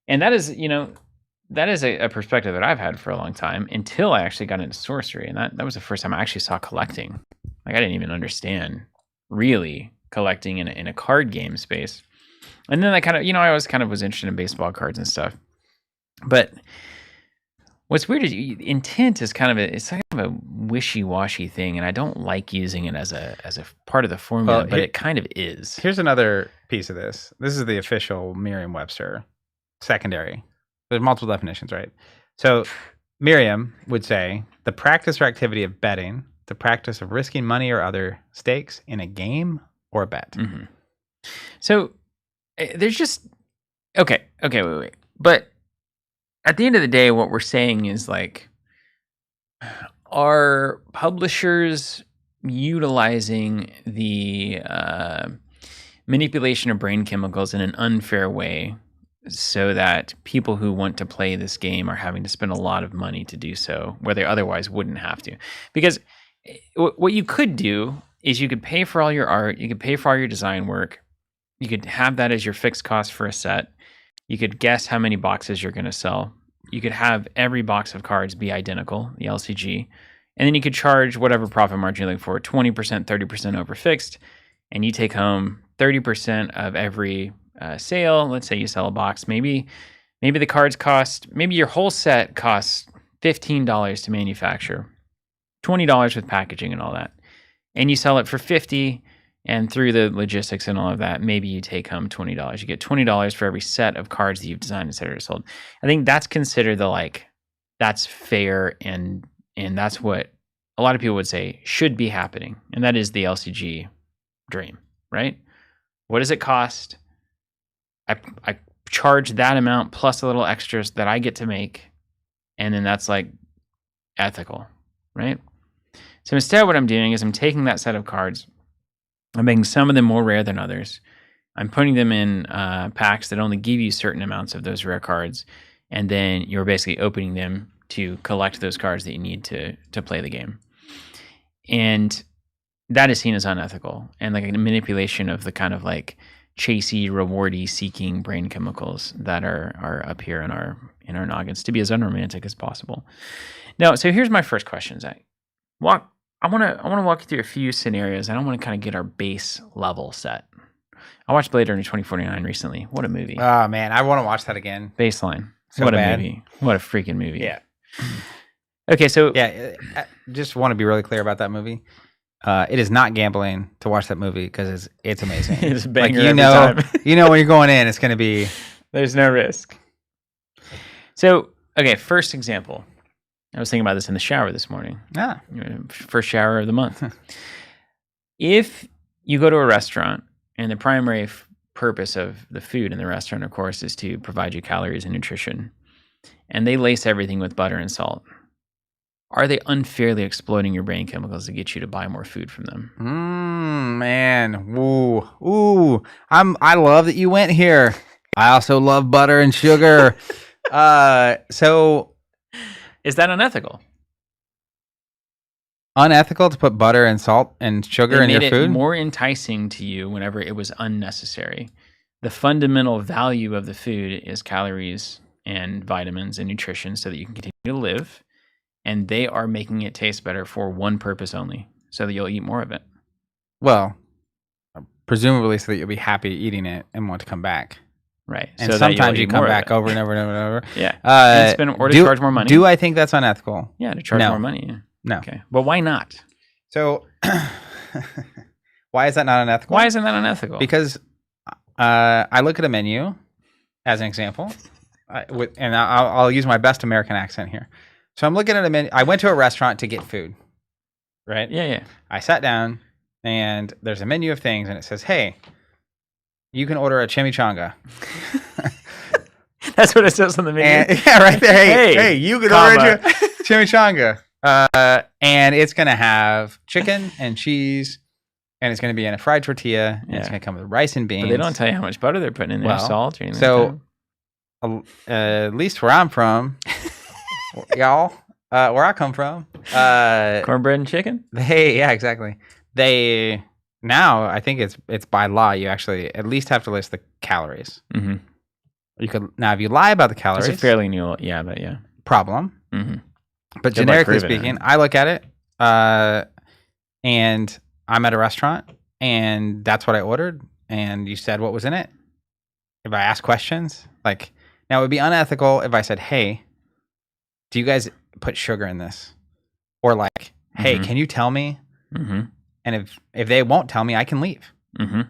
And that is, a perspective that I've had for a long time until I actually got into sorcery. And that was the first time I actually saw collecting. Like, I didn't even understand really collecting in a card game space. And then I kind of, I always kind of was interested in baseball cards and stuff. But What's weird is intent is it's kind of a wishy-washy thing, and I don't like using it as a part of the formula, but it kind of is. Here's another piece of this. This is the official Merriam-Webster secondary. There's multiple definitions, right? So Merriam would say the practice or activity of betting, the practice of risking money or other stakes in a game or a bet. Mm-hmm. So there's just okay, wait. But at the end of the day, what we're saying is like, are publishers utilizing the manipulation of brain chemicals in an unfair way so that people who want to play this game are having to spend a lot of money to do so where they otherwise wouldn't have to? Because what you could do is you could pay for all your art, you could pay for all your design work, you could have that as your fixed cost for a set, you could guess how many boxes you're going to sell, you could have every box of cards be identical, the LCG, and then you could charge whatever profit margin you're looking for, 20%, 30% over fixed, and you take home 30% of every sale. Let's say you sell a box. Maybe the cards cost, maybe your whole set costs $15 to manufacture, $20 with packaging and all that, and you sell it for $50, and through the logistics and all of that, maybe you take home $20. You get $20 for every set of cards that you've designed and are sold. I think that's considered that's fair, and that's what a lot of people would say should be happening, and that is the LCG dream, right? What does it cost? I charge that amount plus a little extras that I get to make, and then that's like ethical, right? So instead what I'm doing is I'm taking that set of cards, I'm making some of them more rare than others. I'm putting them in packs that only give you certain amounts of those rare cards, and then you're basically opening them to collect those cards that you need to play the game. And that is seen as unethical and like a manipulation of the kind of like chasey, rewardy, seeking brain chemicals that are up here in our noggins to be as unromantic as possible. Now, so here's my first question, Zach. I want to walk you through a few scenarios, and I want to kind of get our base level set. I watched Blade Runner 2049 recently. What a movie! Oh man, I want to watch that again. Baseline. So what bad. A movie! What a freaking movie! Yeah. Okay, so yeah, I just want to be really clear about that movie. It is not gambling to watch that movie because it's amazing. It's a banger every time. You know when you're going in, it's going to be. There's no risk. So okay, first example. I was thinking about this in the shower this morning. First shower of the month. If you go to a restaurant and the primary purpose of the food in the restaurant, of course, is to provide you calories and nutrition, and they lace everything with butter and salt, are they unfairly exploiting your brain chemicals to get you to buy more food from them? Man. Ooh. I love that you went here. I also love butter and sugar. So... Is that unethical? Unethical to put butter and salt and sugar in your food? They made it more enticing to you whenever it was unnecessary. The fundamental value of the food is calories and vitamins and nutrition so that you can continue to live. And they are making it taste better for one purpose only, so that you'll eat more of it. Well, presumably so that you'll be happy eating it and want to come back. Right. And so sometimes you come back over and over and over and over. Yeah. Or to charge more money. Do I think that's unethical? Yeah, to charge more money. Yeah. No. Okay. Well, why not? So, why is that not unethical? Why isn't that unethical? Because I look at a menu as an example, and I'll use my best American accent here. So I'm looking at a menu. I went to a restaurant to get food, right? Yeah. I sat down, and there's a menu of things, and it says, hey, you can order a chimichanga. That's what it says on the menu. Yeah, right there. Hey, you can order a chimichanga. And it's going to have chicken and cheese, and it's going to be in a fried tortilla, and it's going to come with rice and beans. But they don't tell you how much butter they're putting in there, salt or anything. So, at least where I'm from, y'all, where I come from. Cornbread and chicken? Yeah, exactly. Now, I think it's by law, you actually at least have to list the calories. Mm-hmm. You could now, if you lie about the calories, it's a fairly new, problem. Mm-hmm. But generically speaking, I look at it, and I'm at a restaurant, and that's what I ordered, and you said what was in it. If I ask questions, now it would be unethical if I said, "Hey, do you guys put sugar in this? Or like, hey, can you tell me? Mm-hmm. And if they won't tell me, I can leave. Mm-hmm.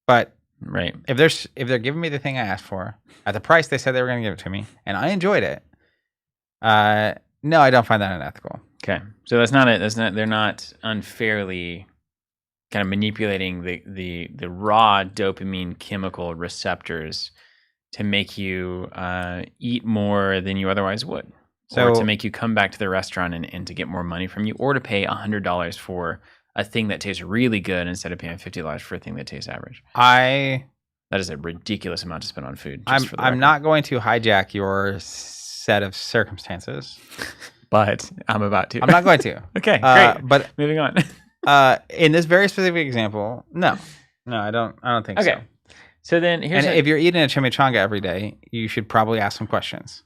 But right, if they're giving me the thing I asked for at the price they said they were going to give it to me, and I enjoyed it, no, I don't find that unethical. okay. So that's not it. That's not. They're not unfairly kind of manipulating the raw dopamine chemical receptors to make you eat more than you otherwise would, or to make you come back to the restaurant and to get more money from you, or to pay $100 for a thing that tastes really good instead of paying $50 for a thing that tastes average. That is a ridiculous amount to spend on food. I'm not going to hijack your set of circumstances, but I'm about to. I'm not going to. Okay, great. But moving on. In this very specific example, no, I don't think so. Okay. So then if you're eating a chimichanga every day, you should probably ask some questions.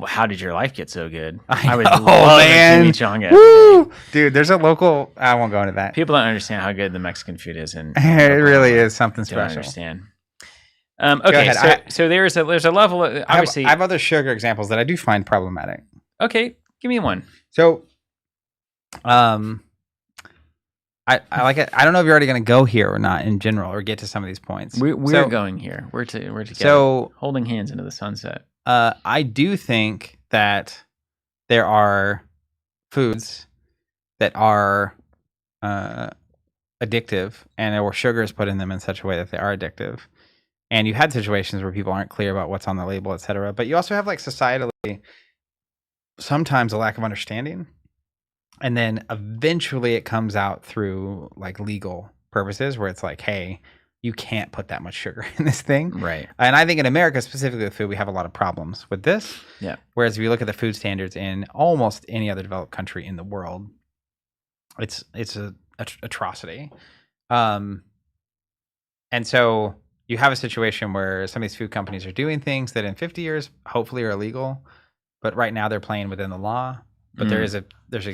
How did your life get so good? I would know, love man. a chimichanga. Woo! Dude, there's a local. I won't go into that. People don't understand how good the Mexican food is, and it really is something special. Don't understand. Okay, so there's a level of, obviously. I have other sugar examples that I do find problematic. Okay, give me one. So, I like it. I don't know if you're already going to go here or not in general, or get to some of these points. We're going here. We're together. So holding hands into the sunset. I do think that there are foods that are addictive, or sugar is put in them in such a way that they are addictive. And you had situations where people aren't clear about what's on the label, et cetera. But you also have, like, societally, sometimes a lack of understanding. And then eventually it comes out through, like, legal purposes where it's like, hey, you can't put that much sugar in this thing. Right. And I think in America, specifically with food, we have a lot of problems with this. Yeah. Whereas if you look at the food standards in almost any other developed country in the world, it's a atrocity. And so you have a situation where some of these food companies are doing things that in 50 years hopefully are illegal, but right now they're playing within the law. But there's a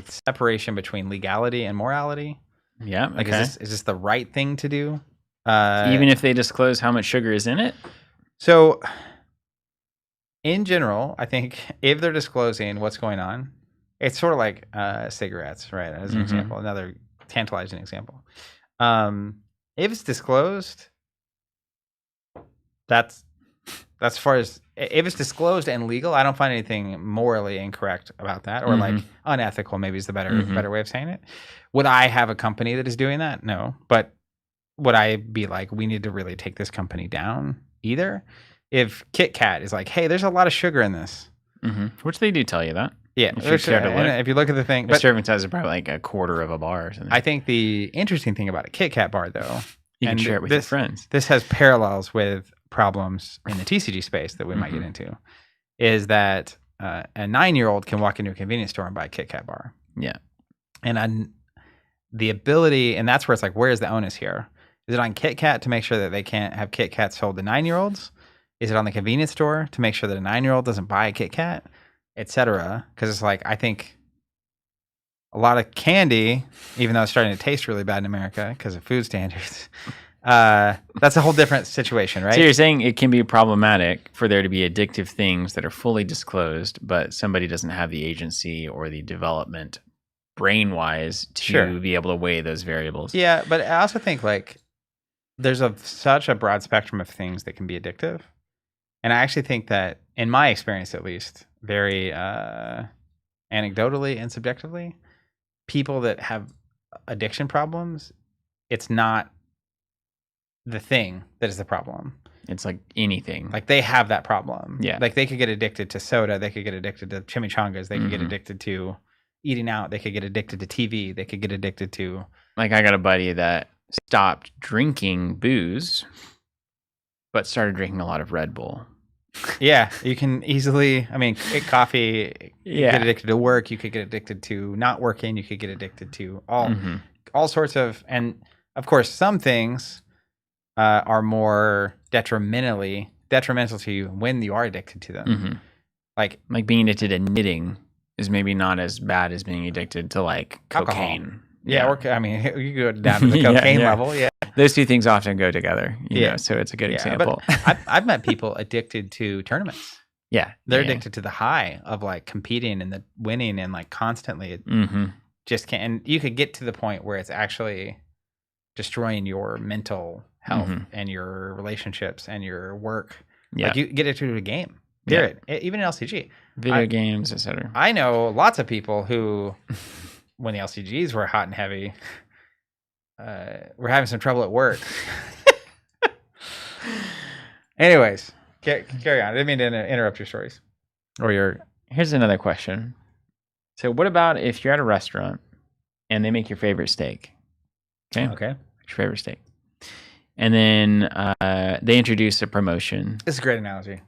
separation between legality and morality. Yeah. Like, is this the right thing to do? Even if they disclose how much sugar is in it? So in general, I think if they're disclosing what's going on, it's sort of like cigarettes, right? As an example, another tantalizing example. If it's disclosed, that's as far as if it's disclosed and legal, I don't find anything morally incorrect about that, or like unethical. Maybe is the better way of saying it. Would I have a company that is doing that? No, but would I be like, we need to really take this company down? Either. If Kit Kat is like, hey, there's a lot of sugar in this, which they do tell you that. Yeah, if you look at the thing, the serving size is probably like a quarter of a bar or something. I think the interesting thing about a Kit Kat bar, though, you can share it with your friends. This has parallels with problems in the TCG space that we might get into, is that a 9-year-old can walk into a convenience store and buy a Kit Kat bar. Yeah. And the ability, and that's where it's like, where is the onus here? Is it on Kit Kat to make sure that they can't have Kit Kats sold to 9-year-olds? Is it on the convenience store to make sure that a 9-year-old doesn't buy a Kit Kat, et cetera? Because it's like, I think a lot of candy, even though it's starting to taste really bad in America because of food standards, that's a whole different situation, right? So you're saying it can be problematic for there to be addictive things that are fully disclosed, but somebody doesn't have the agency or the development brain-wise to be able to weigh those variables. Yeah, but I also think like there's such a broad spectrum of things that can be addictive. And I actually think that, in my experience at least, very anecdotally and subjectively, people that have addiction problems, it's not the thing that is the problem. It's like anything. Like they have that problem. Yeah. Like they could get addicted to soda. They could get addicted to chimichangas. They could get addicted to eating out. They could get addicted to TV. They could get addicted to... Like I got a buddy that stopped drinking booze, but started drinking a lot of Red Bull. Yeah, you can easily, I mean, coffee, you get addicted to work, you could get addicted to not working, you could get addicted to all sorts of, and of course, some things are more detrimental to you when you are addicted to them. Like being addicted to knitting is maybe not as bad as being addicted to like cocaine. Alcohol. Yeah, or I mean, you go down to the cocaine level. Yeah, those two things often go together. You know, so it's a good example. But I've met people addicted to tournaments. Yeah. They're addicted to the high of like competing and the winning and like constantly. It just can't. And you could get to the point where it's actually destroying your mental health and your relationships and your work. Yeah. Like you get it to a game. Period. Even in LCG. Video games, etc. I know lots of people who, when the LCGs were hot and heavy, were having some trouble at work. Anyways, carry on. I didn't mean to interrupt your stories. Here's another question. So what about if you're at a restaurant and they make your favorite steak? Okay. Your favorite steak. And then they introduce a promotion. This is a great analogy.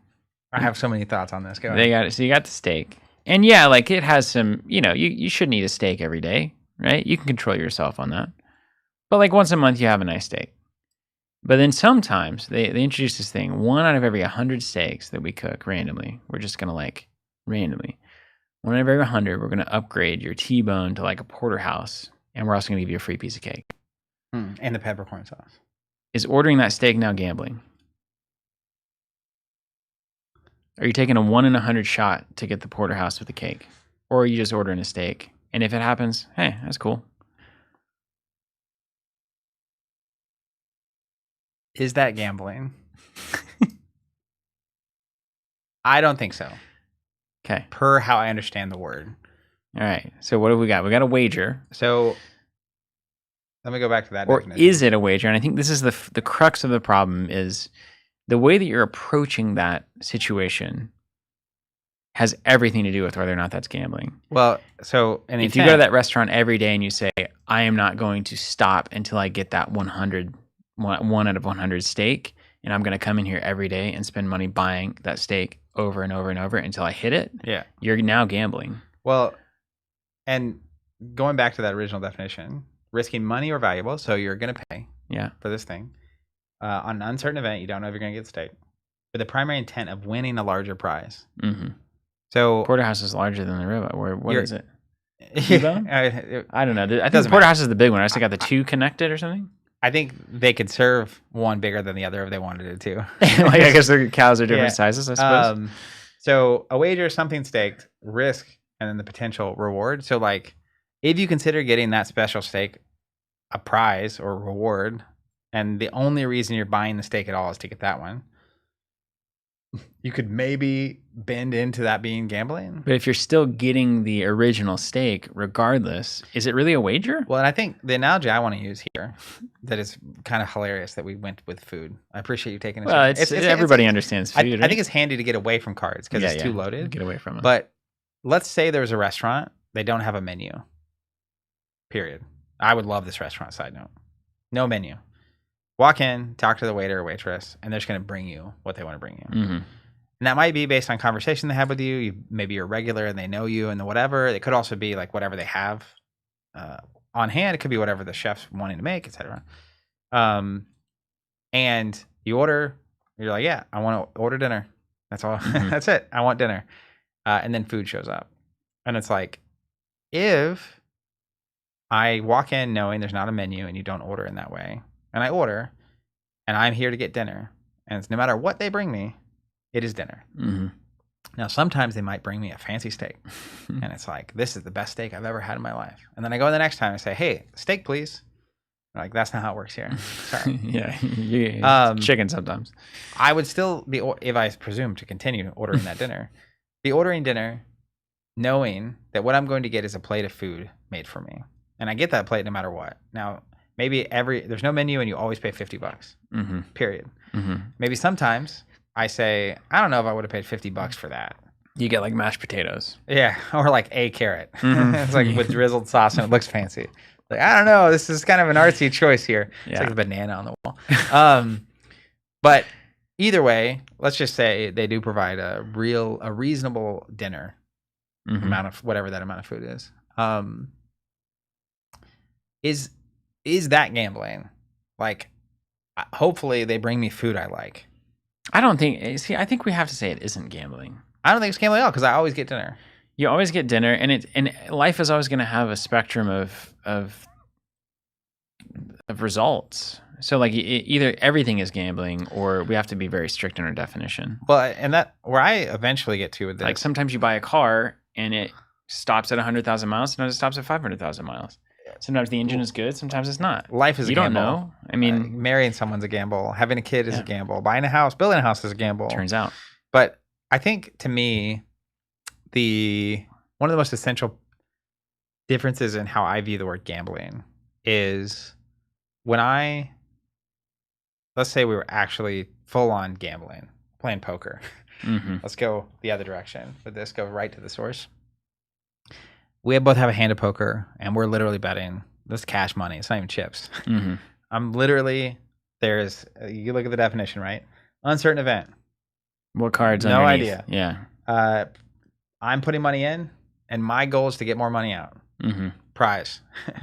I have so many thoughts on this. Go ahead. They got it. So you got the steak. And yeah, like it has some, you shouldn't eat a steak every day, right? You can control yourself on that. But like once a month, you have a nice steak. But then sometimes they introduce this thing, 1 out of every 100 steaks that we cook randomly. We're just going to randomly. 1 out of every 100, we're going to upgrade your T-bone to like a porterhouse. And we're also going to give you a free piece of cake. And the peppercorn sauce. Is ordering that steak now gambling? Are you taking a 1 in 100 shot to get the porterhouse with the cake? Or are you just ordering a steak? And if it happens, hey, that's cool. Is that gambling? I don't think so. Okay. Per how I understand the word. All right. So what have we got? We got a wager. So let me go back to that Or definition. is it a wager? And I think this is the crux of the problem is the way that you're approaching that situation has everything to do with whether or not that's gambling. Well, so if you go to that restaurant every day and you say, I am not going to stop until I get that 1 out of 100 steak, and I'm going to come in here every day and spend money buying that steak over and over and over until I hit it, you're now gambling. Well, and going back to that original definition, risking money or valuable, so you're going to pay for this thing. On an uncertain event, you don't know if you're going to get the steak, with the primary intent of winning a larger prize. So porterhouse is larger than the ribeye. What is it? T-bone? I don't know. I think the porterhouse is the big one. I just got the two connected or something. I think they could serve one bigger than the other if they wanted it to. Like I guess the cows are different sizes, I suppose. So a wager, something staked, risk, and then the potential reward. So like if you consider getting that special steak a prize or reward, and the only reason you're buying the steak at all is to get that one, you could maybe bend into that being gambling. But if you're still getting the original steak, regardless, is it really a wager? Well, and I think the analogy I want to use here that is kind of hilarious that we went with food. I appreciate you taking it. Well, everybody understands food. I think it's handy to get away from cards because it's too loaded. Get away from it. But let's say there's a restaurant. They don't have a menu. Period. I would love this restaurant, side note. No menu. Walk in, talk to the waiter or waitress, and they're just going to bring you what they want to bring you. And that might be based on conversation they have with you. Maybe you're regular and they know you and the whatever. It could also be like whatever they have on hand. It could be whatever the chef's wanting to make, etc. And you order. You're like, yeah, I want to order dinner. That's all. That's it. I want dinner. And then food shows up. And it's like, if I walk in knowing there's not a menu and you don't order in that way, and I order, and I'm here to get dinner, and it's no matter what they bring me, it is dinner. Now, sometimes they might bring me a fancy steak, and it's like, this is the best steak I've ever had in my life. And then I go the next time and say, hey, steak, please. They're like, that's not how it works here. Sorry. Chicken sometimes. I would still be, if I presume to continue ordering that dinner, be ordering dinner knowing that what I'm going to get is a plate of food made for me. And I get that plate no matter what. Now, maybe there's no menu and you always pay $50, period. Maybe sometimes I say, I don't know if I would have paid $50 for that. You get like mashed potatoes. Yeah, or like a carrot. It's like with drizzled sauce and it looks fancy. Like, I don't know, this is kind of an artsy choice here. It's like a banana on the wall. But either way, let's just say they do provide a reasonable dinner amount of whatever that amount of food is. Is that gambling? Like, hopefully they bring me food I like. I don't think. See, I think we have to say it isn't gambling. I don't think it's gambling at all because I always get dinner. You always get dinner, and life is always going to have a spectrum of of results. So like either everything is gambling, or we have to be very strict in our definition. Well, and that where I eventually get to with this, Like sometimes you buy a car and it stops at 100,000 miles, sometimes it stops at 500,000 miles. Sometimes the engine is good, sometimes it's not. Life is a gamble. You gamble. don't know. I mean, marrying someone's a gamble. Having a kid is a gamble. Buying a house, building a house is a gamble. Turns out. But I think to me, one of the most essential differences in how I view the word gambling is when let's say we were actually full on gambling, playing poker. Let's go the other direction with this, go right to the source. We both have a hand of poker and we're literally betting. This cash money. It's not even chips. I'm literally, you look at the definition, right? Uncertain event. What cards? No underneath? idea. Yeah. I'm putting money in and my goal is to get more money out. Prize.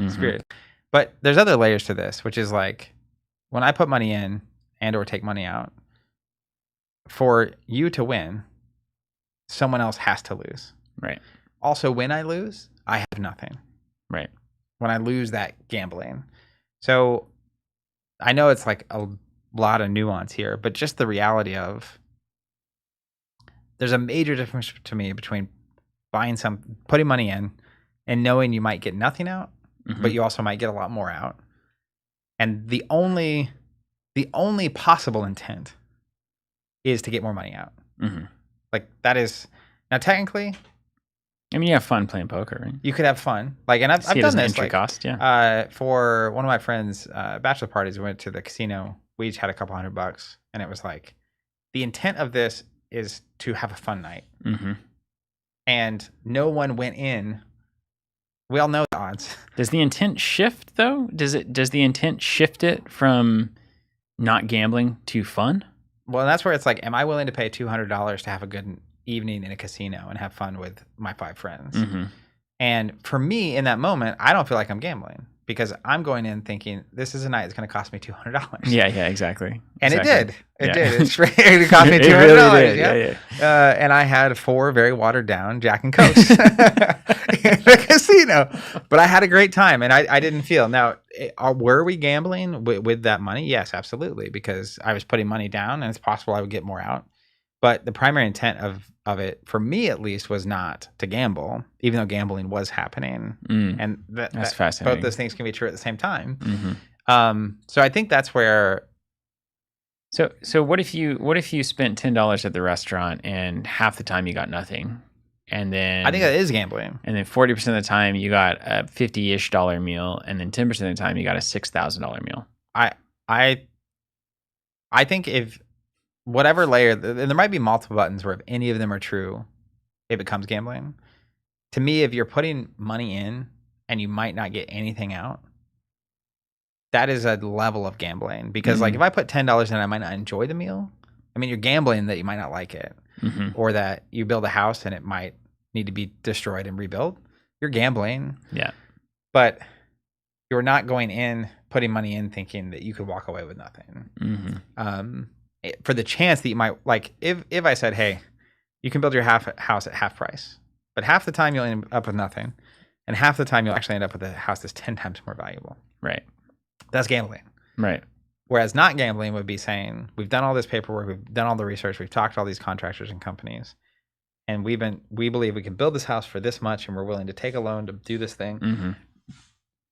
Spirit. But there's other layers to this, which is like when I put money in and or take money out, for you to win, someone else has to lose. Right. Also, when I lose, I have nothing. Right. When I lose that gambling. So I know it's like a lot of nuance here, but just the reality of there's a major difference to me between putting money in and knowing you might get nothing out, but you also might get a lot more out. And the only possible intent is to get more money out. Like that is now technically. I mean, you have fun playing poker, right? You could have fun. Like, and I've done this. Entry cost, yeah. For one of my friends' bachelor parties, we went to the casino. We each had a couple $100, and it was like, the intent of this is to have a fun night. And no one went in. We all know the odds. Does the intent shift though? Does the intent shift it from not gambling to fun? Well, that's where it's like, am I willing to pay $200 to have a good evening in a casino and have fun with my 5 friends? And for me, in that moment, I don't feel like I'm gambling because I'm going in thinking this is a night that's going to cost me $200. Yeah, exactly. And exactly. it did. It did. It cost me $200. Really did. Yeah. And I had 4 very watered down Jack and Cokes in the casino, but I had a great time, and I didn't feel. Now, were we gambling with that money? Yes, absolutely, because I was putting money down, and it's possible I would get more out. But the primary intent of it, for me at least, was not to gamble, even though gambling was happening. And that's fascinating. Both those things can be true at the same time. So I think that's where. So what if you spent $10 at the restaurant and half the time you got nothing, and then I think that is gambling. And then 40% of the time you got a $50-ish meal, and then 10% of the time you got a $6,000 meal. I think if whatever layer, and there might be multiple buttons where if any of them are true, it becomes gambling. To me, if you're putting money in and you might not get anything out, that is a level of gambling. Because like if I put $10 in, I might not enjoy the meal. I mean, you're gambling that you might not like it, or that you build a house and it might need to be destroyed and rebuilt. You're gambling. Yeah. But you're not going in, putting money in, thinking that you could walk away with nothing. For the chance that you might, like, if I said, hey, you can build your house at half price, but half the time you'll end up with nothing, and half the time you'll actually end up with a house that's 10 times more valuable. Right. That's gambling. Right. Whereas not gambling would be saying, we've done all this paperwork, we've done all the research, we've talked to all these contractors and companies, and we believe we can build this house for this much, and we're willing to take a loan to do this thing.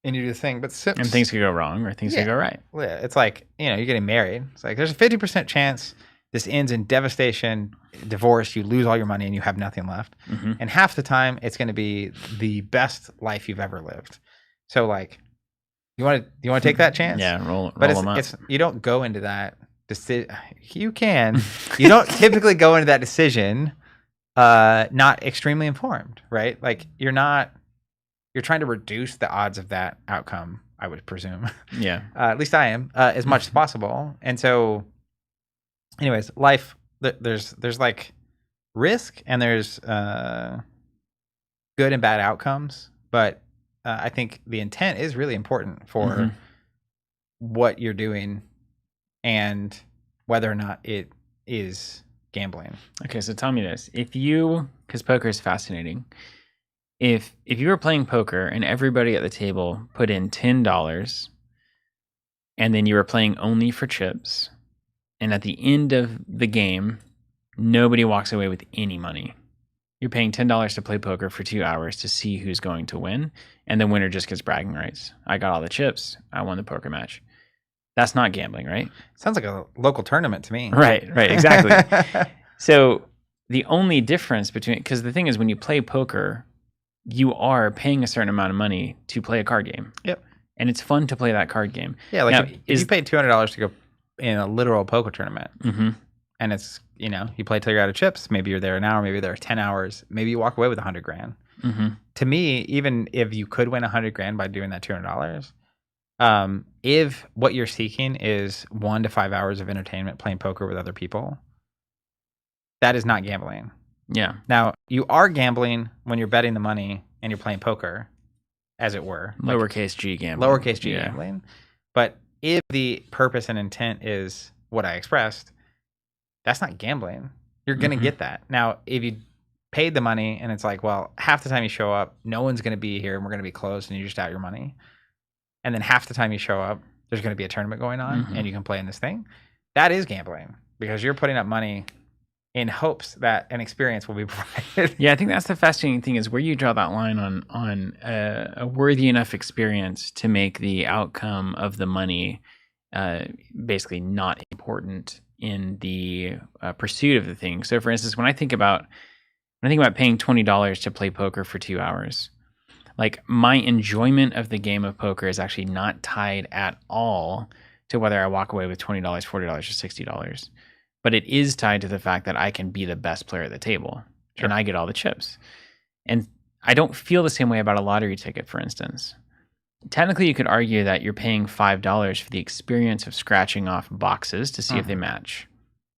And you do the thing, but and things could go wrong or things could go right. Yeah, it's like, you're getting married. It's like there's a 50% chance this ends in devastation, divorce, you lose all your money and you have nothing left. And half the time it's going to be the best life you've ever lived. So like, you want to take that chance? Yeah, roll but them up. You don't go into that decision. You can. You don't typically go into that decision not extremely informed, right? Like you're trying to reduce the odds of that outcome, I would presume. Yeah. At least I am, as much as possible. And so, anyways, life, there's like risk and there's good and bad outcomes. But I think the intent is really important for what you're doing and whether or not it is gambling. Okay, so tell me this. Because poker is fascinating. If you were playing poker and everybody at the table put in $10 and then you were playing only for chips, and at the end of the game, nobody walks away with any money. You're paying $10 to play poker for 2 hours to see who's going to win, and the winner just gets bragging rights. I got all the chips. I won the poker match. That's not gambling, right? Sounds like a local tournament to me. Right, exactly. So the only difference between, because the thing is, when you play poker, you are paying a certain amount of money to play a card game. Yep. And it's fun to play that card game. Yeah, like now, if you paid $200 to go in a literal poker tournament, mm-hmm. and it's, you play till you're out of chips, maybe you're there an hour, maybe you're there 10 hours, maybe you walk away with $100,000. Mm-hmm. To me, even if you could win $100,000 by doing that $200, if what you're seeking is 1 to 5 hours of entertainment playing poker with other people, that is not gambling. Yeah. Now, you are gambling when you're betting the money and you're playing poker, as it were. Lowercase g gambling. Lowercase g gambling. But if the purpose and intent is what I expressed, that's not gambling. You're going to get that. Now, if you paid the money and it's like, well, half the time you show up, no one's going to be here and we're going to be closed and you just out your money. And then half the time you show up, there's going to be a tournament going on and you can play in this thing. That is gambling because you're putting up money in hopes that an experience will be provided. Yeah, I think that's the fascinating thing is where you draw that line on a worthy enough experience to make the outcome of the money basically not important in the pursuit of the thing. So, for instance, when I think about paying $20 to play poker for 2 hours, like my enjoyment of the game of poker is actually not tied at all to whether I walk away with $20, $40, or $60. But it is tied to the fact that I can be the best player at the table and I get all the chips. And I don't feel the same way about a lottery ticket, for instance. Technically, you could argue that you're paying $5 for the experience of scratching off boxes to see if they match.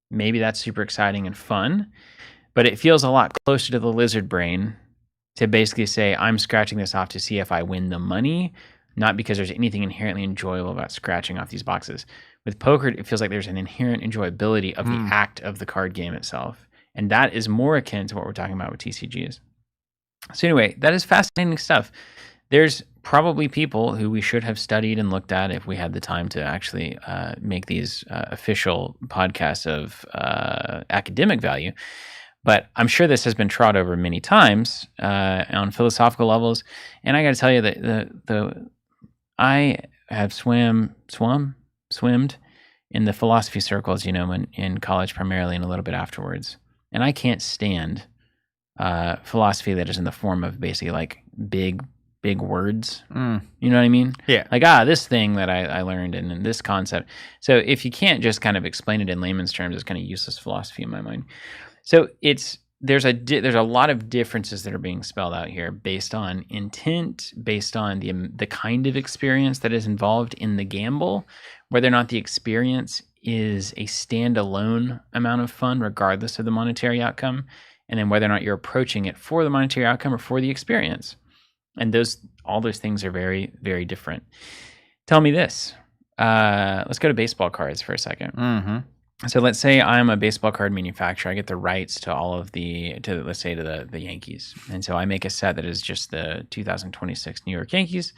Maybe that's super exciting and fun, but it feels a lot closer to the lizard brain to basically say, I'm scratching this off to see if I win the money, not because there's anything inherently enjoyable about scratching off these boxes. With poker, it feels like there's an inherent enjoyability of the act of the card game itself. And that is more akin to what we're talking about with TCGs. So anyway, that is fascinating stuff. There's probably people who we should have studied and looked at if we had the time to actually make these official podcasts of academic value. But I'm sure this has been trod over many times on philosophical levels. And I got to tell you that I have swimmed in the philosophy circles, in college primarily and a little bit afterwards. And I can't stand philosophy that is in the form of basically like big words. You know what I mean? Yeah. Like, this thing that I learned and this concept. So if you can't just kind of explain it in layman's terms, it's kind of useless philosophy in my mind. So there's a lot of differences that are being spelled out here based on intent, based on the kind of experience that is involved in the gamble, whether or not the experience is a standalone amount of fun, regardless of the monetary outcome, and then whether or not you're approaching it for the monetary outcome or for the experience. And all those things are very, very different. Tell me this. Let's go to baseball cards for a second. Mm-hmm. So let's say I'm a baseball card manufacturer. I get the rights to let's say to the Yankees. And so I make a set that is just the 2026 New York Yankees.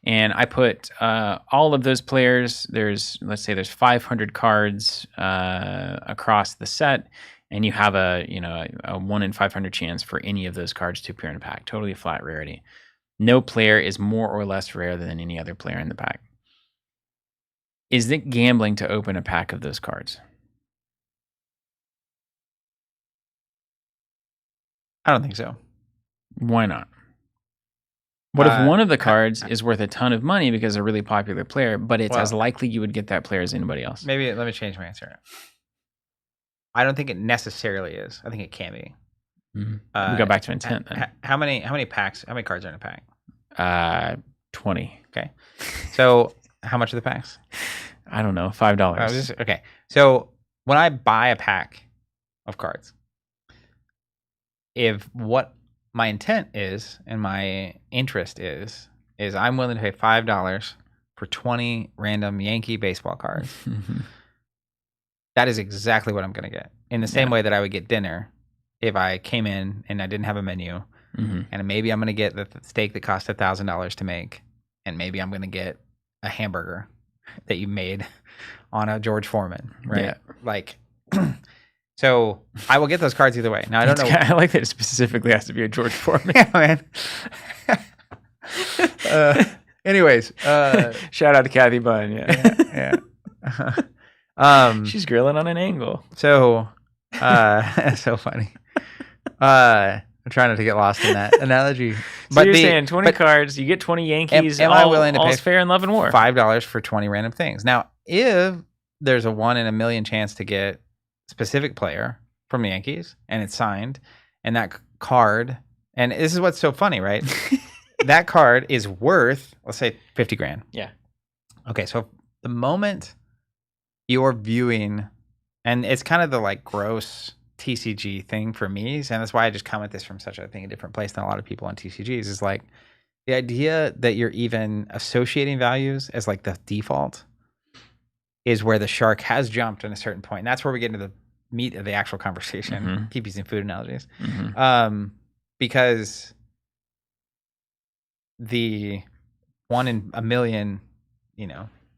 And I put all of those players, let's say there's 500 cards across the set. And you have a 1 in 500 chance for any of those cards to appear in a pack. Totally flat rarity. No player is more or less rare than any other player in the pack. Is it gambling to open a pack of those cards? I don't think so. Why not? What if one of the cards is worth a ton of money because they're a really popular player, but it's as likely you would get that player as anybody else? Maybe let me change my answer. I don't think it necessarily is. I think it can be. Mm-hmm. We go back to intent then. How many cards are in a pack? 20. Okay. So how much are the packs? I don't know, $5. Okay. So when I buy a pack of cards, if what my intent is and my interest is I'm willing to pay $5 for 20 random Yankee baseball cards, that is exactly what I'm going to get. In the same way that I would get dinner if I came in and I didn't have a menu, and maybe I'm going to get the steak that cost $1,000 to make, and maybe I'm going to get a hamburger. that you made on a George Foreman, right? Yeah. Like, so I will get those cards either way. Now I don't know. I like that it specifically has to be a George Foreman. Yeah, man. Anyways, shout out to Kathy Bunn. yeah. She's grilling on an angle. So, so funny. I'm trying not to get lost in that analogy. So but you're saying 20 cards, you get 20 Yankees. Am I willing to pay fair in love and war? $5 for 20 random things? Now, if there's a 1 in a million chance to get specific player from the Yankees and it's signed, and that card, and this is what's so funny, right? That card is worth, let's say, 50 grand. Yeah. Okay, so the moment you're viewing, and it's kind of the like gross TCG thing for me, and that's why I just come at this from such a different place than a lot of people on TCGs, is like the idea that you're even associating values as like the default is where the shark has jumped at a certain point. And that's where we get into the meat of the actual conversation. Mm-hmm. Keep using food analogies. Mm-hmm. Because the 1 in a million,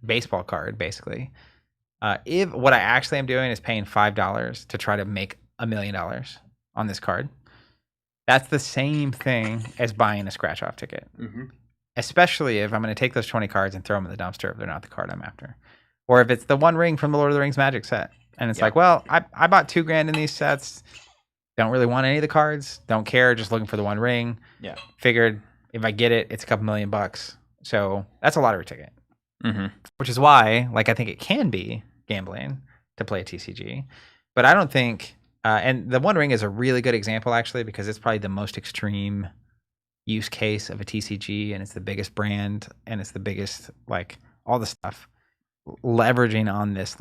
baseball card, basically, if what I actually am doing is paying $5 to try to make $1 million on this card, that's the same thing as buying a scratch off ticket. Mm-hmm. Especially if I'm going to take those 20 cards and throw them in the dumpster if they're not the card I'm after. Or if it's the one ring from the Lord of the Rings Magic set. And it's like, well, I bought $2,000 in these sets. Don't really want any of the cards. Don't care. Just looking for the one ring. Yeah. Figured if I get it, it's a couple $1 million. So that's a lottery ticket. Mm-hmm. Which is why, I think it can be gambling to play a TCG. But I don't think, and the One Ring is a really good example, actually, because it's probably the most extreme use case of a TCG, and it's the biggest brand, and it's the biggest, all the stuff. Leveraging on this,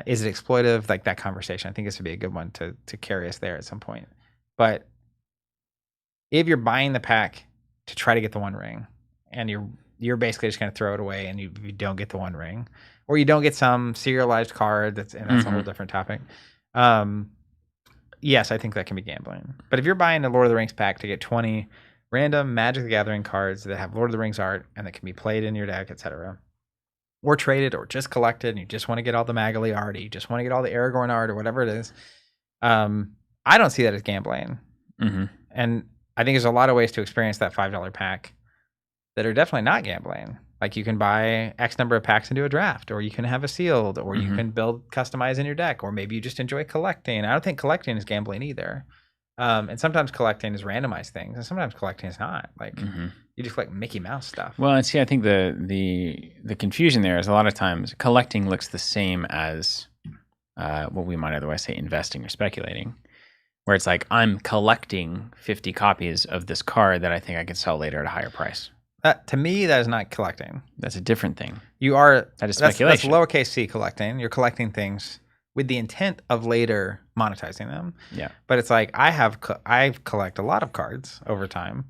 is it exploitive? That conversation. I think this would be a good one to carry us there at some point. But if you're buying the pack to try to get the One Ring, and you're basically just going to throw it away, and you don't get the One Ring, or you don't get some serialized card, that's a whole different topic. Yes, I think that can be gambling. But if you're buying a Lord of the Rings pack to get 20 random Magic the Gathering cards that have Lord of the Rings art and that can be played in your deck, etc., or traded, or just collected, and you just want to get all the Magali art, or you just want to get all the Aragorn art, or whatever it is, I don't see that as gambling. Mm-hmm. And I think there's a lot of ways to experience that $5 pack that are definitely not gambling. Like, you can buy X number of packs into a draft, or you can have a sealed, or you can customize in your deck, or maybe you just enjoy collecting. I don't think collecting is gambling either. And sometimes collecting is randomized things, and sometimes collecting is not. You just collect Mickey Mouse stuff. Well, and see, I think the confusion there is a lot of times collecting looks the same as what we might otherwise say investing or speculating, where it's like, I'm collecting 50 copies of this card that I think I can sell later at a higher price. To me, that is not collecting. That's a different thing. That is speculation. That's lowercase c collecting. You're collecting things with the intent of later monetizing them. Yeah. But it's like, I collect a lot of cards over time,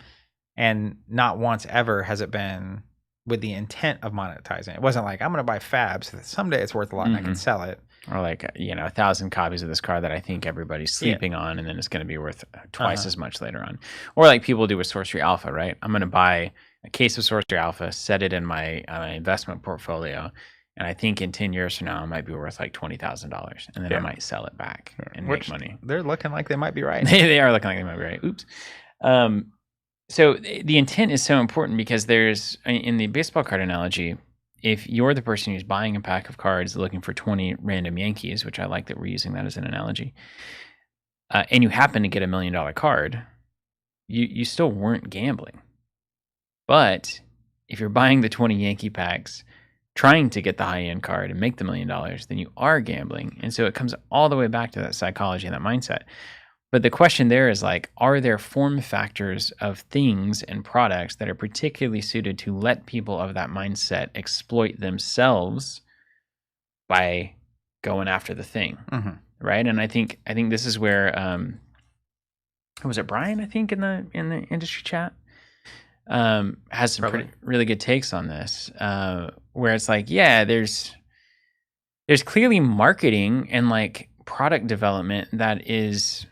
and not once ever has it been with the intent of monetizing. It wasn't like, I'm going to buy Fab so that someday it's worth a lot and I can sell it. Or 1,000 copies of this card that I think everybody's sleeping on, and then it's going to be worth twice as much later on. Or like people do with Sorcery Alpha, right? I'm going to buy a case of Sorcery Alpha, set it in my investment portfolio, and I think in 10 years from now, it might be worth like $20,000, and then I might sell it back and make money. They're looking like they might be right. They are looking like they might be right. Oops. So the intent is so important, because there's, in the baseball card analogy, if you're the person who's buying a pack of cards looking for 20 random Yankees, which I like that we're using that as an analogy, and you happen to get $1 million card, you still weren't gambling. But if you're buying the 20 Yankee packs, trying to get the high-end card and make the $1 million, then you are gambling. And so it comes all the way back to that psychology and that mindset. But the question there is are there form factors of things and products that are particularly suited to let people of that mindset exploit themselves by going after the thing, right? And I think this is where was it Brian? I think in the industry chat has some really good takes on this, where it's like, there's clearly marketing and product development that is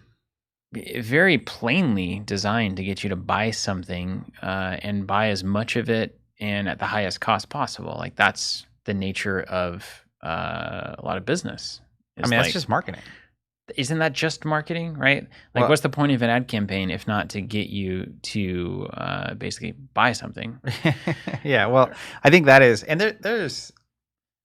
very plainly designed to get you to buy something and buy as much of it and at the highest cost possible. Like that's the nature of a lot of business. I mean, that's just marketing. Isn't that just marketing, right? Like, Well, what's the point of an ad campaign if not to get you to basically buy something? Yeah, well, I think that is, and there's,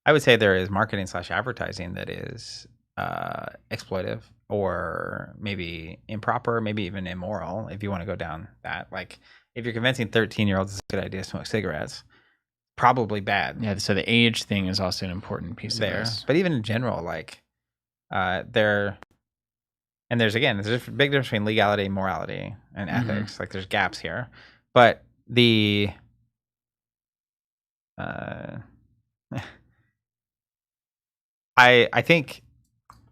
I would say there is marketing / advertising that is exploitive or maybe improper, maybe even immoral if you want to go down that. Like, if you're convincing 13-year-olds it's a good idea to smoke cigarettes, probably bad. Yeah, so the age thing is also an important piece of this. But even in general, like, there's a big difference between legality, morality, and ethics. Like, there's gaps here, but the I think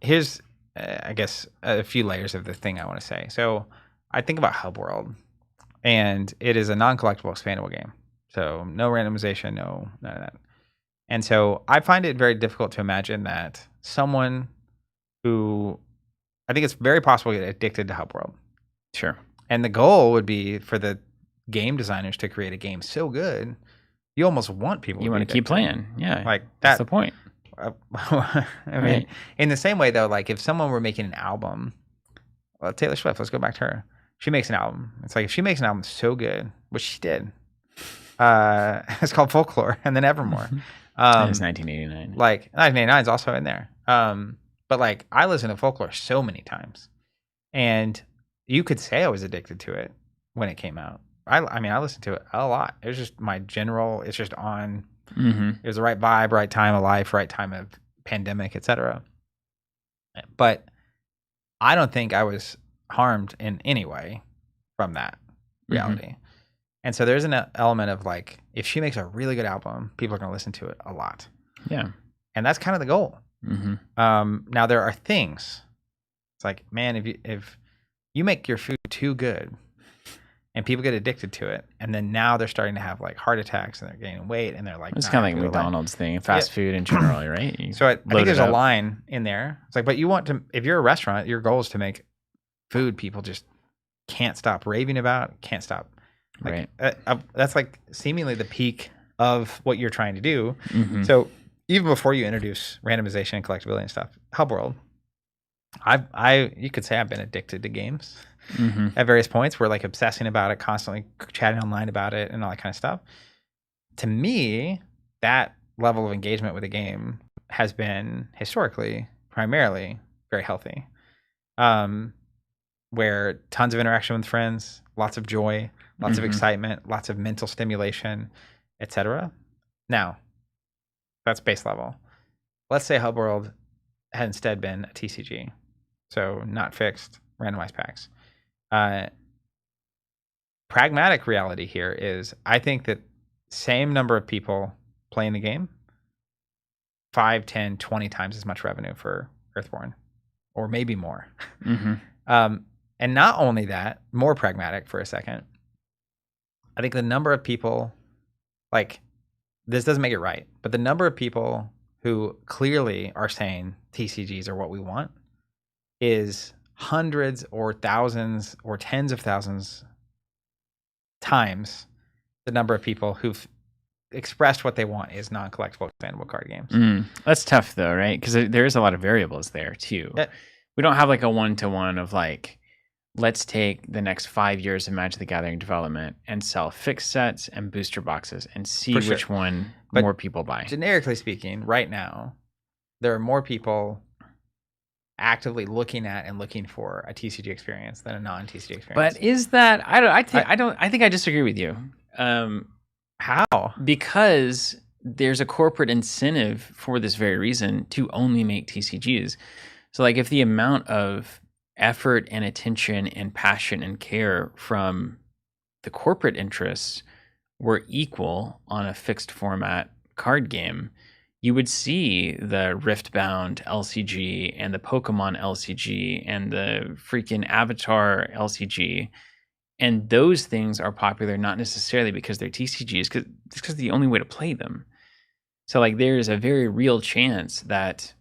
here's I guess a few layers of the thing I want to say. So I think about Hub World, and it is a non-collectible expandable game. So no randomization, none of that. And so I find it very difficult to imagine that someone who, I think it's very possible to get addicted to Hub World. Sure. And the goal would be for the game designers to create a game so good, you almost want people you want to keep playing. Yeah. Like that's the point. I mean, in the same way though, like if someone were making an album, well, Taylor Swift, let's go back to her. She makes an album. It's like if she makes an album so good, which she did, it's called Folklore and then Evermore. It's 1989. Like 1989 is also in there. But like I listened to Folklore so many times, and you could say I was addicted to it when it came out. I mean, I listened to it a lot. It was just my general. It's just on. It was the right vibe, right time of life, right time of pandemic, etc. But I don't think I was harmed in any way from that reality. And so there's an element of like, if she makes a really good album, people are going to listen to it a lot. Yeah. And that's kind of the goal. Now there are things. It's like, man, if you make your food too good and people get addicted to it, and then now they're starting to have like heart attacks and they're gaining weight and they're like, it's kind of like McDonald's thing, fast food in general, right? So I think there's a line in there. It's like, but you want to, if you're a restaurant, your goal is to make food people just can't stop raving about, can't stop. Like, right. That's like seemingly the peak of what you're trying to do. So even before you introduce randomization and collectability and stuff, Hub World, you could say I've been addicted to games at various points. We're like obsessing about it, constantly chatting online about it and all that kind of stuff. To me, that level of engagement with a game has been historically primarily very healthy. Where tons of interaction with friends, lots of joy, lots of excitement, lots of mental stimulation, etc. Now, that's base level. Let's say Hub World had instead been a TCG, so not fixed, randomized packs. Pragmatic reality here is, I think that same number of people playing the game, 5, 10, 20 times as much revenue for Earthborn, or maybe more. And not only that, more pragmatic for a second, I think the number of people, like, this doesn't make it right, but the number of people who clearly are saying TCGs are what we want is hundreds or thousands or tens of thousands times the number of people who've expressed what they want is non-collectible expandable card games. That's tough though, right? Because there is a lot of variables there too. We don't have like a one-to-one of like, let's take the next 5 years of Magic the Gathering development and sell fixed sets and booster boxes and see which one more people buy. Generically speaking, right now, there are more people actively looking at and looking for a TCG experience than a non-TCG experience. But is that, I think I disagree with you. How? Because there's a corporate incentive for this very reason to only make TCGs. So like if the amount of effort and attention and passion and care from the corporate interests were equal on a fixed format card game, you would see the Riftbound LCG and the Pokemon LCG and the freaking Avatar LCG. And those things are popular not necessarily because they're TCGs, because it's the only way to play them. So like there's a very real chance that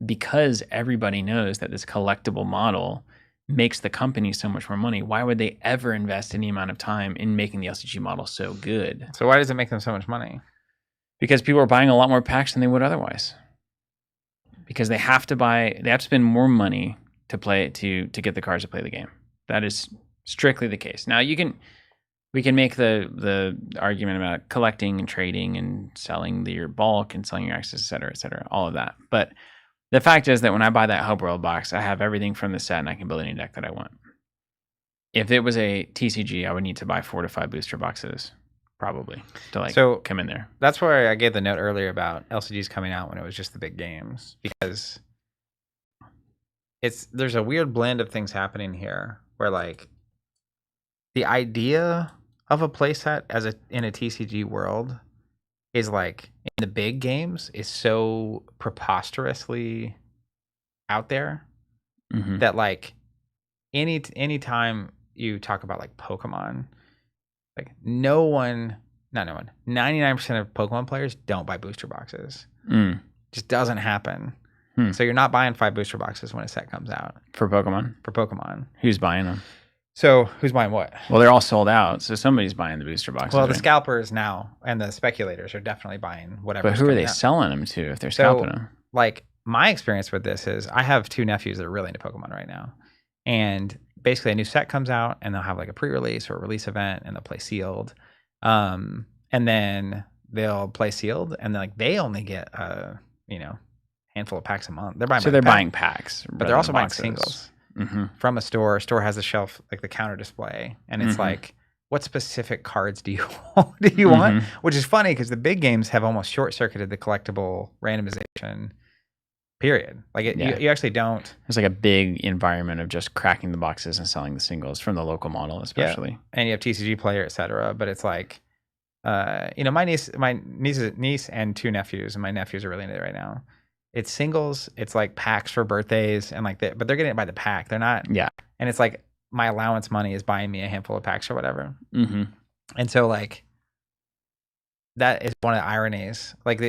because everybody knows that this collectible model makes the company so much more money, why would they ever invest any amount of time in making the LCG model so good? So why does it make them so much money? Because people are buying a lot more packs than they would otherwise. Because they have to spend more money to get the cards to play the game. That is strictly the case. Now we can make the argument about collecting and trading and selling your bulk and selling your access, et cetera, all of that. But the fact is that when I buy that Hope World box, I have everything from the set and I can build any deck that I want. If it was a TCG, I would need to buy 4 to 5 booster boxes, probably, to come in there. That's why I gave the note earlier about LCGs coming out when it was just the big games, because there's a weird blend of things happening here where like the idea of a playset in a TCG world is like in the big games is so preposterously out there that like any time you talk about like Pokemon, like 99% of Pokemon players don't buy booster boxes. Just doesn't happen. So you're not buying 5 booster boxes when a set comes out For Pokemon. Who's buying them? So who's buying what? Well, they're all sold out, so somebody's buying the booster boxes. Well, the right? scalpers now and the speculators are definitely buying whatever. But who are they selling them to if they're scalping them? Like my experience with this is I have 2 nephews that are really into Pokemon right now. And basically a new set comes out and they'll have like a pre-release or a release event and they'll play sealed. And then they'll play sealed and then like they only get handful of packs a month. They're buying packs, but they're also buying singles. From a store. A store has a shelf, like the counter display, and it's like, what specific cards do you want? Which is funny because the big games have almost short-circuited the collectible randomization period. Like you actually don't. There's like a big environment of just cracking the boxes and selling the singles from the local model, especially. Yeah. And you have TCG Player, etc. But it's like, my niece and 2 nephews, and my nephews are really into it right now. It's singles, it's like packs for birthdays and like that, but they're getting it by the pack. They're not. Yeah. And it's like my allowance money is buying me a handful of packs or whatever. And so like that is one of the ironies. Like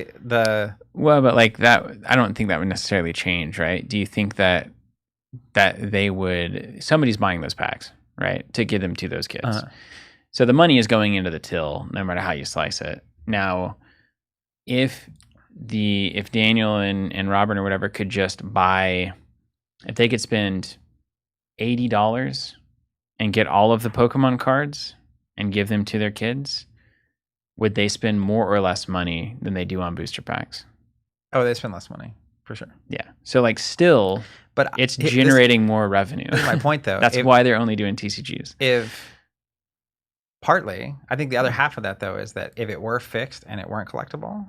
well, but like that, I don't think that would necessarily change, right? Do you think that somebody's buying those packs, right, to give them to those kids? So the money is going into the till, no matter how you slice it. Now, if Daniel and Robin or whatever could just buy, if they could spend $80 and get all of the Pokemon cards and give them to their kids, would they spend more or less money than they do on booster packs? Oh, they spend less money for sure. Yeah. So like still, but it's generating more revenue. This is my point though. That's why they're only doing TCGs. Partly, I think the other half of that though is that if it were fixed and it weren't collectible,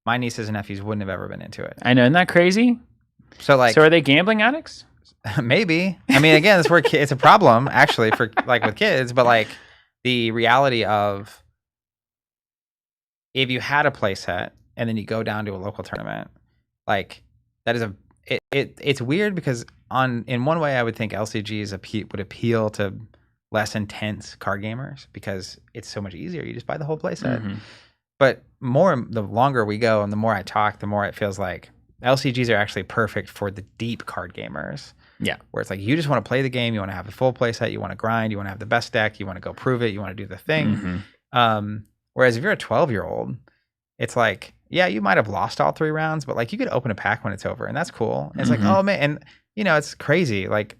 my nieces and nephews wouldn't have ever been into it. I know, isn't that crazy? So are they gambling addicts? Maybe. I mean, again, it's where it's a problem actually for like with kids, but like the reality of if you had a play set and then you go down to a local tournament, like that is it's weird because in one way I would think LCGs would appeal to less intense card gamers because it's so much easier. You just buy the whole play set. But the longer we go and the more I talk, the more it feels like LCGs are actually perfect for the deep card gamers. Yeah. Where it's like you just want to play the game, you want to have a full play set, you want to grind, you want to have the best deck, you want to go prove it, you want to do the thing. Whereas if you're a 12-year-old, it's like, yeah, you might have lost all 3 rounds, but like you could open a pack when it's over and that's cool. And it's like, oh man, and it's crazy. Like,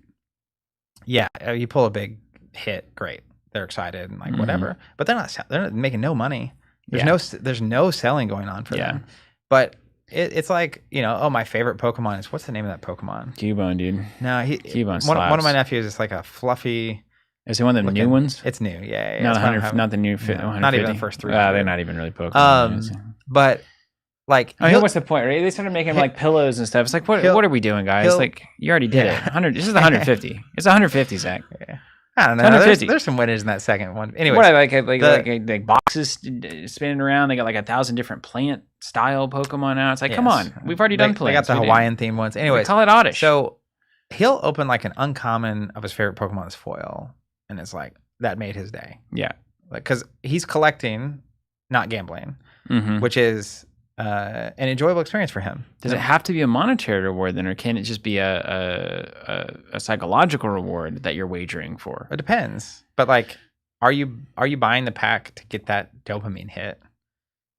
yeah, you pull a big hit, great. They're excited and like whatever, but they're not making no money. There's no selling going on for them. But it's like, my favorite Pokemon is, what's the name of that Pokemon? Cubone, dude. No, Cubone slaps. One of my nephews is like a fluffy. Is it one of the new ones? It's new, yeah. Not 100, not the new 150. Not even the first 3. They're not even really Pokemon. But like, what's the point, right? They started making like pillows and stuff. It's like, what are we doing, guys? Like, you already did it. 100. This is the 150. It's 150, Zach. Yeah. I don't know. There's some winners in that second one. Anyway, what like boxes spinning around. They got like 1,000 different plant style Pokemon out. It's like, come on, we've already done plants. They got the Hawaiian themed ones. Anyway, call it oddish. So he'll open like an uncommon of his favorite Pokemon's foil, and it's like that made his day. Yeah, like because he's collecting, not gambling, mm-hmm. which is an enjoyable experience for him. Does it have to be a monetary reward then, or can it just be a psychological reward that you're wagering for? It depends. But like, are you buying the pack to get that dopamine hit?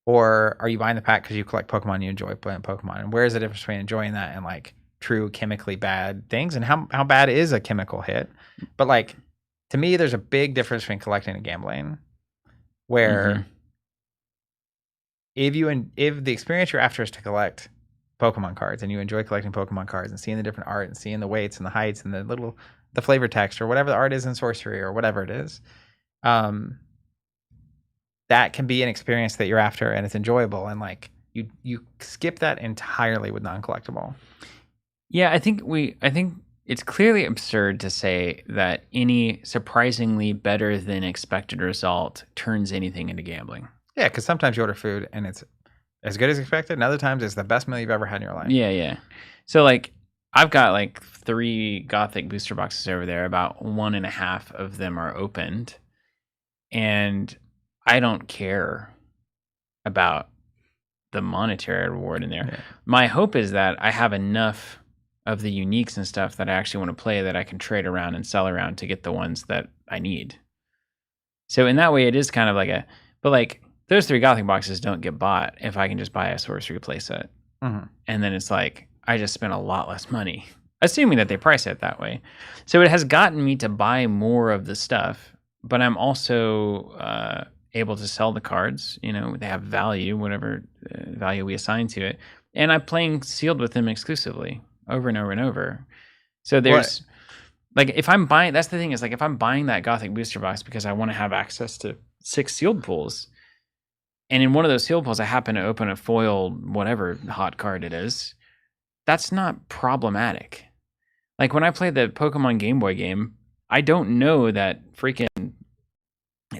Or are you buying the pack because you collect Pokemon and you enjoy playing Pokemon? And where's the difference between enjoying that and like true chemically bad things? And how bad is a chemical hit? But like, to me, there's a big difference between collecting and gambling. Where if the experience you're after is to collect Pokemon cards and you enjoy collecting Pokemon cards and seeing the different art and seeing the weights and the heights and the flavor text or whatever the art is in Sorcery or whatever it is, that can be an experience that you're after and it's enjoyable, and like you skip that entirely with non-collectible. Yeah, I think it's clearly absurd to say that any surprisingly better than expected result turns anything into gambling. Yeah, because sometimes you order food and it's as good as expected, and other times it's the best meal you've ever had in your life. Yeah. So like, I've got like 3 Gothic booster boxes over there. About 1.5 of them are opened, and I don't care about the monetary reward in there. Yeah. My hope is that I have enough of the uniques and stuff that I actually want to play that I can trade around and sell around to get the ones that I need. So in that way, it is kind of like but like those 3 Gothic boxes don't get bought if I can just buy a Sorcery playset. Mm-hmm. And then it's like, I just spent a lot less money, assuming that they price it that way. So it has gotten me to buy more of the stuff, but I'm also able to sell the cards. You know, they have value, whatever value we assign to it. And I'm playing sealed with them exclusively over and over and over. So there's like, if I'm buying, that's the thing is like, if I'm buying that Gothic booster box because I want to have access to 6 sealed pools, and in one of those sealed pools, I happen to open a foil, whatever hot card it is, that's not problematic. Like when I play the Pokemon Game Boy game, I don't know that freaking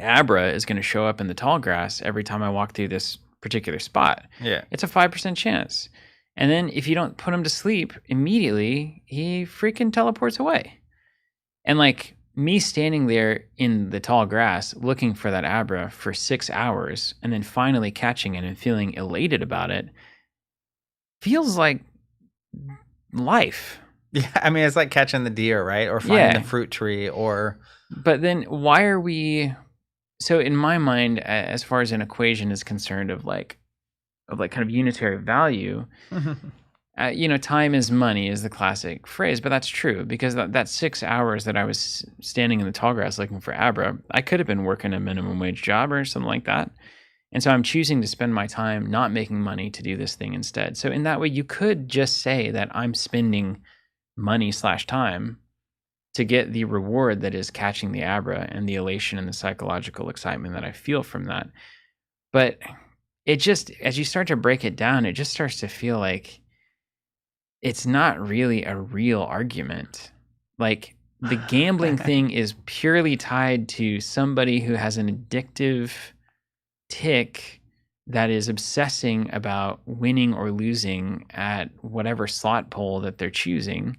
Abra is going to show up in the tall grass every time I walk through this particular spot. Yeah. It's a 5% chance. And then if you don't put him to sleep immediately, he freaking teleports away. And like me standing there in the tall grass looking for that Abra for 6 hours and then finally catching it and feeling elated about it feels like life. Yeah, I mean, it's like catching the deer, right? Or finding the fruit tree or... But then why are we... So in my mind, as far as an equation is concerned of kind of unitary value, time is money is the classic phrase, but that's true because that 6 hours that I was standing in the tall grass looking for Abra, I could have been working a minimum wage job or something like that. And so I'm choosing to spend my time not making money to do this thing instead. So in that way, you could just say that I'm spending money/time to get the reward that is catching the Abra and the elation and the psychological excitement that I feel from that. But it just, as you start to break it down, it just starts to feel like it's not really a real argument. Like the gambling thing is purely tied to somebody who has an addictive tick that is obsessing about winning or losing at whatever slot pool that they're choosing.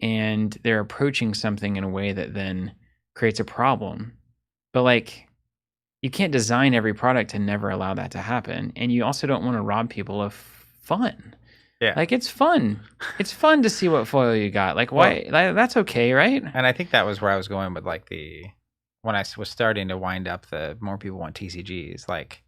And they're approaching something in a way that then creates a problem. But like, you can't design every product to never allow that to happen. And you also don't want to rob people of fun. Yeah. Like, it's fun. It's fun to see what foil you got. Like, why? That's okay, right? And I think that was where I was going with like when I was starting to wind up the more people want TCGs, like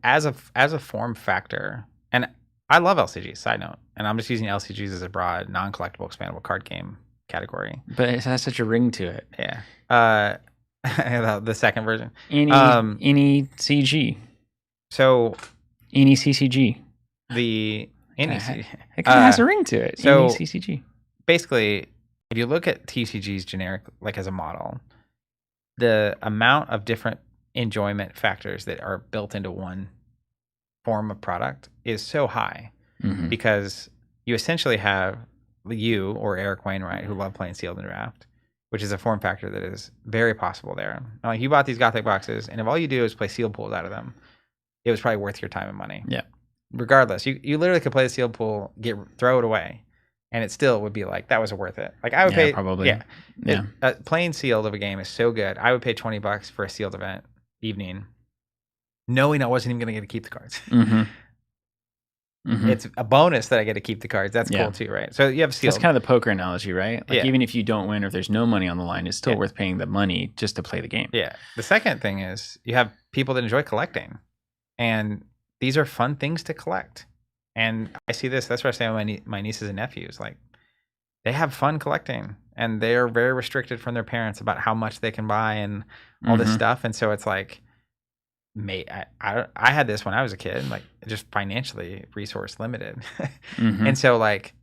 as a form factor, and I love LCGs, side note, and I'm just using LCGs as a broad, non-collectible, expandable card game category. But it has such a ring to it. Yeah. The second version. Any CG. So. Any CCG. It kind of has a ring to it. So any CCG. Basically, if you look at TCGs generic, like as a model, the amount of different enjoyment factors that are built into one form of product is so high because you essentially have you or Eric Wainwright who love playing sealed and draft, which is a form factor that is very possible there. Now, like you bought these Gothic boxes, and if all you do is play sealed pools out of them, it was probably worth your time and money. Yeah. Regardless, you literally could play the sealed pool, throw it away, and it still would be like that was worth it. Like I would pay probably. Yeah. Playing sealed of a game is so good. I would pay $20 for a sealed event evening, knowing I wasn't even going to get to keep the cards. it's a bonus that I get to keep the cards. That's cool too, right? So you have sealed. That's kind of the poker analogy, right? Like even if you don't win or if there's no money on the line, it's still worth paying the money just to play the game. Yeah. The second thing is you have people that enjoy collecting, and these are fun things to collect. And I see this. That's what I say with my nieces and nephews. Like, they have fun collecting, and they're very restricted from their parents about how much they can buy and all this stuff. And so it's like, mate, I had this when I was a kid, like just financially resource limited. And so like,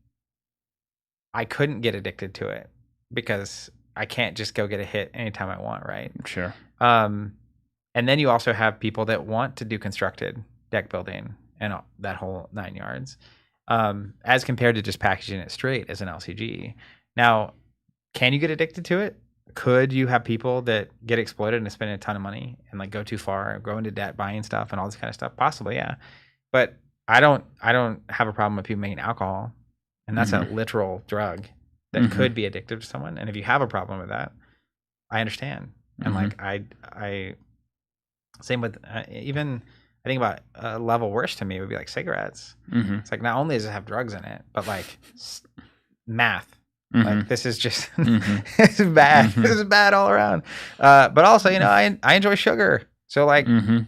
I couldn't get addicted to it because I can't just go get a hit anytime I want. Right. Sure. And then you also have people that want to do constructed deck building and that whole 9 yards, as compared to just packaging it straight as an LCG. Now, can you get addicted to it? Could you have people that get exploited and spend a ton of money and like go too far, go into debt, buying stuff and all this kind of stuff? Possibly, yeah. But I don't have a problem with people making alcohol, and that's a literal drug that could be addictive to someone. And if you have a problem with that, I understand. And like I same with even I think about a level worse to me would be like cigarettes. It's like, not only does it have drugs in it, but like math. Like, this is just this is bad. This is bad all around. But also, you know, I enjoy sugar. So like, you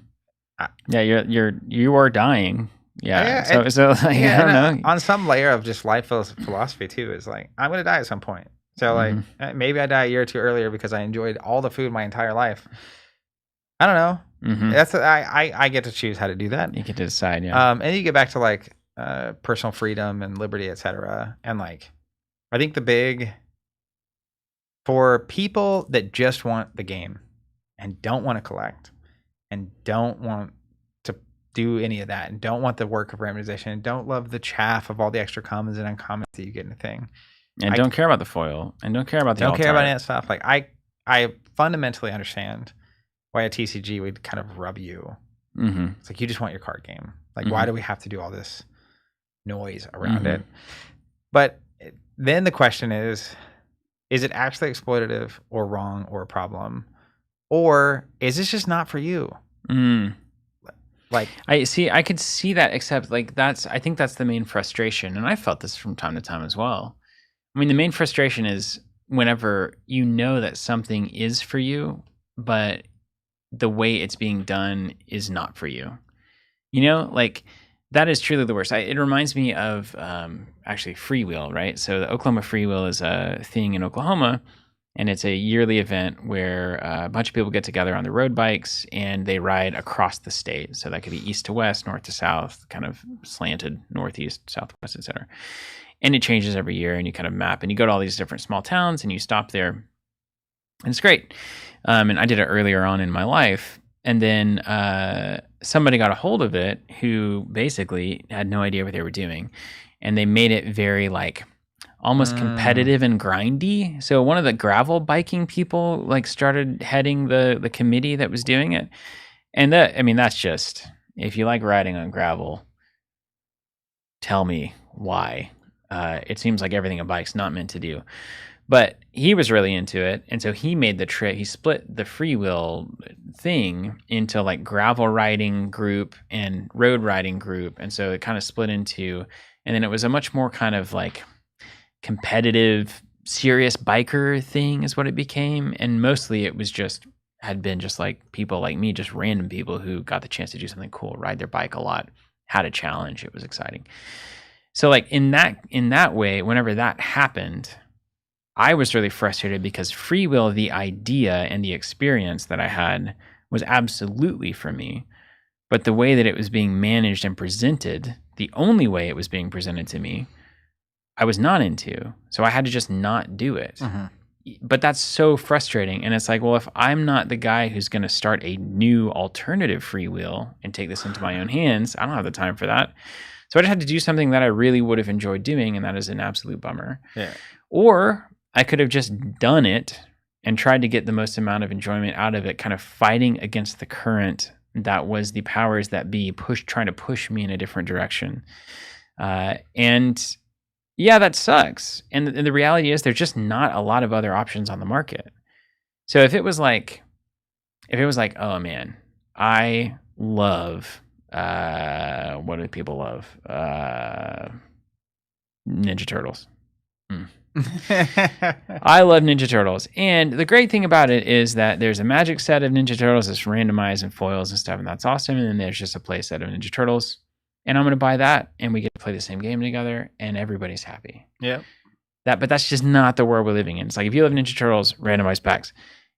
are dying. Yeah. So like, I don't know. On some layer of just life philosophy too, is like, I'm gonna die at some point. So like, maybe I die a year or two earlier because I enjoyed all the food my entire life. I don't know. That's I get to choose how to do that. You get to decide. Yeah. And you get back to like personal freedom and liberty, etc. And like, I think the big, for people that just want the game and don't want to collect and don't want to do any of that and don't want the work of randomization and don't love the chaff of all the extra commons and uncommons that you get in a thing. And don't care about the foil and don't care about the don't care about any of that stuff. Like, I fundamentally understand why a TCG would kind of rub you. It's like, you just want your card game. Like, why do we have to do all this noise around it? But then the question is it actually exploitative or wrong or a problem? Or is this just not for you? Like, I could see that, except like I think that's the main frustration. And I felt this from time to time as well. I mean, the main frustration is whenever you know that something is for you, but the way it's being done is not for you. You know, like, that is truly the worst. It reminds me of actually Freewheel, right? So the Oklahoma Freewheel is a thing in Oklahoma, and it's a yearly event where a bunch of people get together on their road bikes and they ride across the state. So that could be east to west, north to south, kind of slanted northeast, southwest, etc. And it changes every year, and you kind of map, and you go to all these different small towns and you stop there, and it's great. And I did it earlier on in my life. And then somebody got a hold of it who basically had no idea what they were doing. And they made it very like almost competitive and grindy. So one of the gravel biking people like started heading the committee that was doing it. And that's just, if you like riding on gravel, tell me why. It seems like everything a bike's not meant to do. But he was really into it, and so he made the trip. He split the Freewheel thing into like gravel riding group and road riding group, and so it kind of split into, and then it was a much more kind of like competitive, serious biker thing is what it became. And mostly it was had been just like people like me, just random people who got the chance to do something cool, ride their bike a lot, had a challenge. It was exciting. So like in that way, whenever that happened, I was really frustrated because Freewheel, the idea and the experience that I had, was absolutely for me. But the way that it was being managed and presented, the only way it was being presented to me, I was not into. So I had to just not do it. But that's so frustrating. And it's like, well, if I'm not the guy who's going to start a new alternative Freewheel and take this into my own hands, I don't have the time for that. So I just had to do something that I really would have enjoyed doing, and that is an absolute bummer. Yeah. Or I could have just done it and tried to get the most amount of enjoyment out of it, kind of fighting against the current that was the powers that be trying to push me in a different direction. And yeah, that sucks. And the reality is there's just not a lot of other options on the market. So if it was like, oh man, I love What do people love? Ninja Turtles. I love Ninja Turtles. And the great thing about it is that there's a magic set of Ninja Turtles that's randomized and foils and stuff, and that's awesome. And then there's just a play set of Ninja Turtles. And I'm going to buy that, and we get to play the same game together, and everybody's happy. Yeah. But that's just not the world we're living in. It's like if you love Ninja Turtles, randomized packs.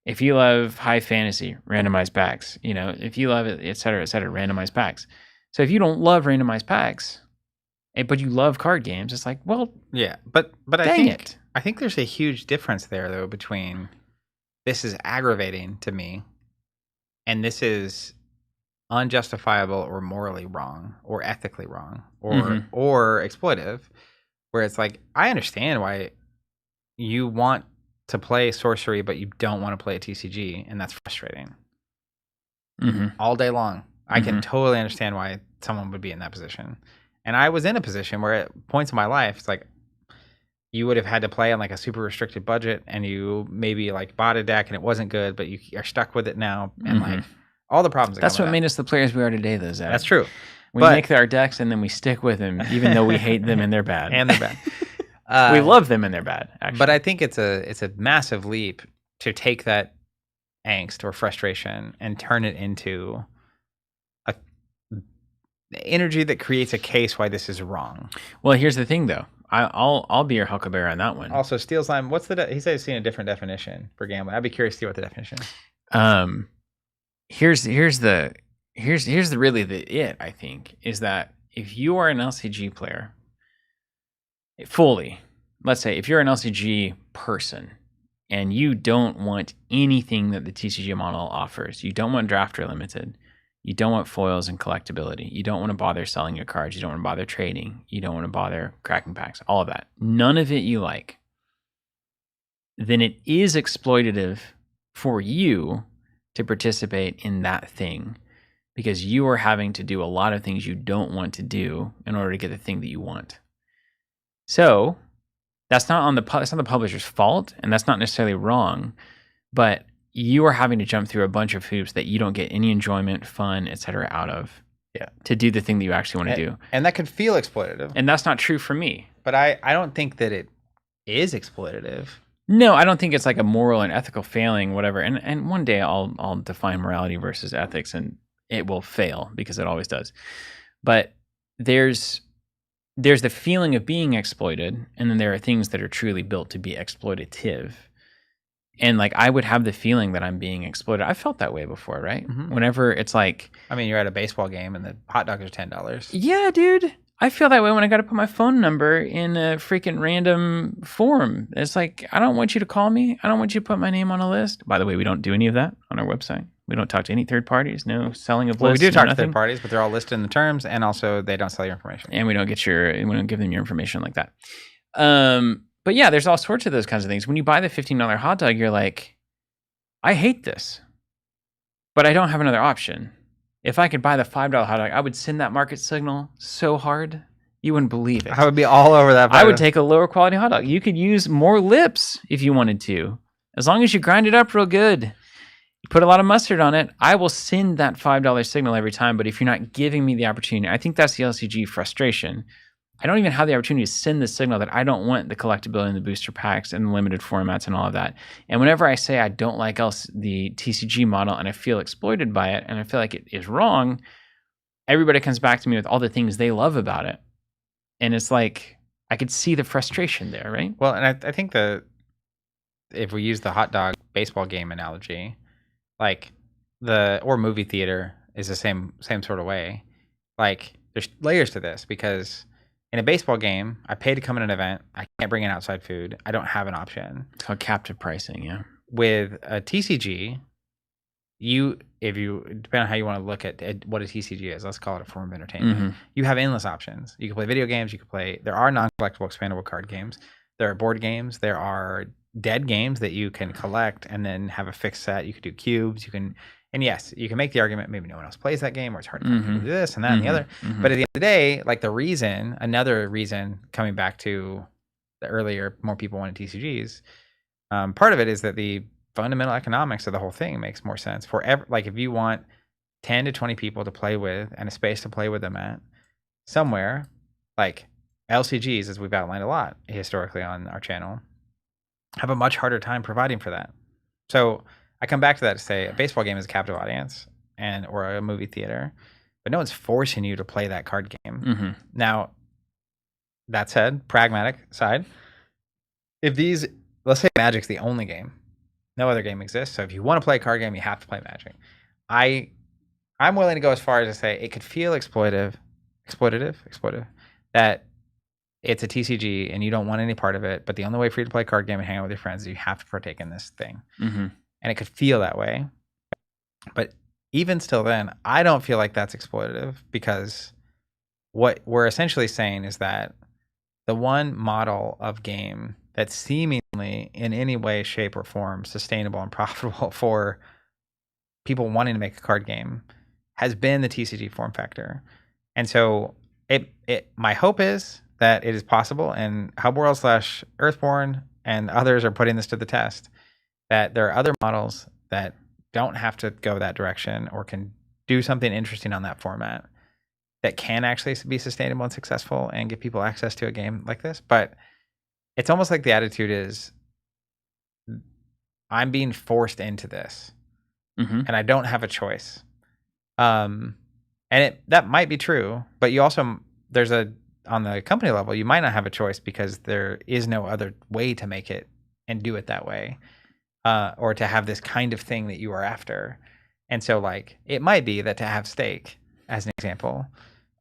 If you love high fantasy, randomized packs. You know, if you love it, et cetera, randomized packs. So if you don't love randomized packs, but you love card games, it's like, well, yeah. But I think there's a huge difference there, though, between this is aggravating to me, and this is unjustifiable or morally wrong or ethically wrong or exploitive, where it's like, I understand why you want to play sorcery, but you don't want to play a TCG, and that's frustrating. All day long. I can totally understand why someone would be in that position. And I was in a position where at points in my life, it's like you would have had to play on like a super restricted budget, and you maybe like bought a deck and it wasn't good, but you are stuck with it now, and like all the problems. That's what made us the players we are today, though, Zach. That's true. We make our decks and then we stick with them, even though we hate them and they're bad. And they're bad. We love them and they're bad, actually. But I think it's a massive leap to take that angst or frustration and turn it into a energy that creates a case why this is wrong. Well, here's the thing, though. I'll be your huckleberry on that one. Also, Steel Slime. What's he said he's seen a different definition for gambling. I'd be curious to see what the definition is. Here's really it, I think, is that if you are an LCG player fully, let's say if you're an LCG person and you don't want anything that the TCG model offers, you don't want draft or limited, you don't want foils and collectability, you don't want to bother selling your cards, you don't want to bother trading, you don't want to bother cracking packs, all of that, none of it you like, then it is exploitative for you to participate in that thing, because you are having to do a lot of things you don't want to do in order to get the thing that you want. So that's not the publisher's fault, and that's not necessarily wrong, but you are having to jump through a bunch of hoops that you don't get any enjoyment, fun, etc. out of to do the thing that you actually want to do. And that could feel exploitative. And that's not true for me. But I don't think that it is exploitative. No, I don't think it's like a moral and ethical failing, whatever. And one day I'll define morality versus ethics, and it will fail because it always does. But there's the feeling of being exploited, and then there are things that are truly built to be exploitative. And like I would have the feeling that I'm being exploited. I felt that way before, right? Whenever it's like, I mean, you're at a baseball game and the hot dogs are $10. Yeah, dude. I feel that way when I got to put my phone number in a freaking random form. It's like, I don't want you to call me. I don't want you to put my name on a list. By the way, we don't do any of that on our website. We don't talk to any third parties. No selling of lists. Well, we do talk to third parties, but they're all listed in the terms, and also they don't sell your information. And we don't give them your information like that. But yeah, there's all sorts of those kinds of things. When you buy the $15 hot dog, you're like, I hate this, but I don't have another option. If I could buy the $5 hot dog, I would send that market signal so hard, you wouldn't believe it. I would be all over that. I would take a lower quality hot dog. You could use more lips if you wanted to. As long as you grind it up real good, you put a lot of mustard on it, I will send that $5 signal every time. But if you're not giving me the opportunity, I think that's the LCG frustration. I don't even have the opportunity to send the signal that I don't want the collectibility and the booster packs and the limited formats and all of that. And whenever I say I don't like the TCG model and I feel exploited by it and I feel like it is wrong, everybody comes back to me with all the things they love about it. And it's like, I could see the frustration there, right? Well, and I think if we use the hot dog baseball game analogy, like or movie theater is the same sort of way. Like there's layers to this, because in a baseball game, I pay to come in an event. I can't bring in outside food. I don't have an option. It's called captive pricing, yeah. With a TCG, if you depending on how you want to look at what a TCG is, let's call it a form of entertainment. You have endless options. You can play video games. There are non-collectible expandable card games. There are board games. There are dead games that you can collect and then have a fixed set. You can do cubes. And yes, you can make the argument maybe no one else plays that game, or it's hard to find people to do this and that and the other. But at the end of the day, like another reason, coming back to the earlier, more people wanted TCGs, part of it is that the fundamental economics of the whole thing makes more sense. If you want 10 to 20 people to play with and a space to play with them at somewhere, like LCGs, as we've outlined a lot historically on our channel, have a much harder time providing for that. So I come back to that to say a baseball game is a captive audience or a movie theater, but no one's forcing you to play that card game. Mm-hmm. Now, that said, pragmatic side, if these, let's say Magic's the only game, no other game exists. So if you want to play a card game, you have to play Magic. I'm willing to go as far as to say it could feel exploitative, that it's a TCG and you don't want any part of it, but the only way for you to play a card game and hang out with your friends is you have to partake in this thing. Mm-hmm. And it could feel that way. But even still then, I don't feel like that's exploitative, because what we're essentially saying is that the one model of game that's seemingly in any way, shape, or form sustainable and profitable for people wanting to make a card game has been the TCG form factor. And so my hope is that it is possible, and Hubworld / Earthborn and others are putting this to the test, that there are other models that don't have to go that direction or can do something interesting on that format that can actually be sustainable and successful and give people access to a game like this. But it's almost like the attitude is, I'm being forced into this, and I don't have a choice. And that might be true, but you also, on the company level, you might not have a choice because there is no other way to make it and do it that way, or to have this kind of thing that you are after. And so, like, it might be that to have stake, as an example,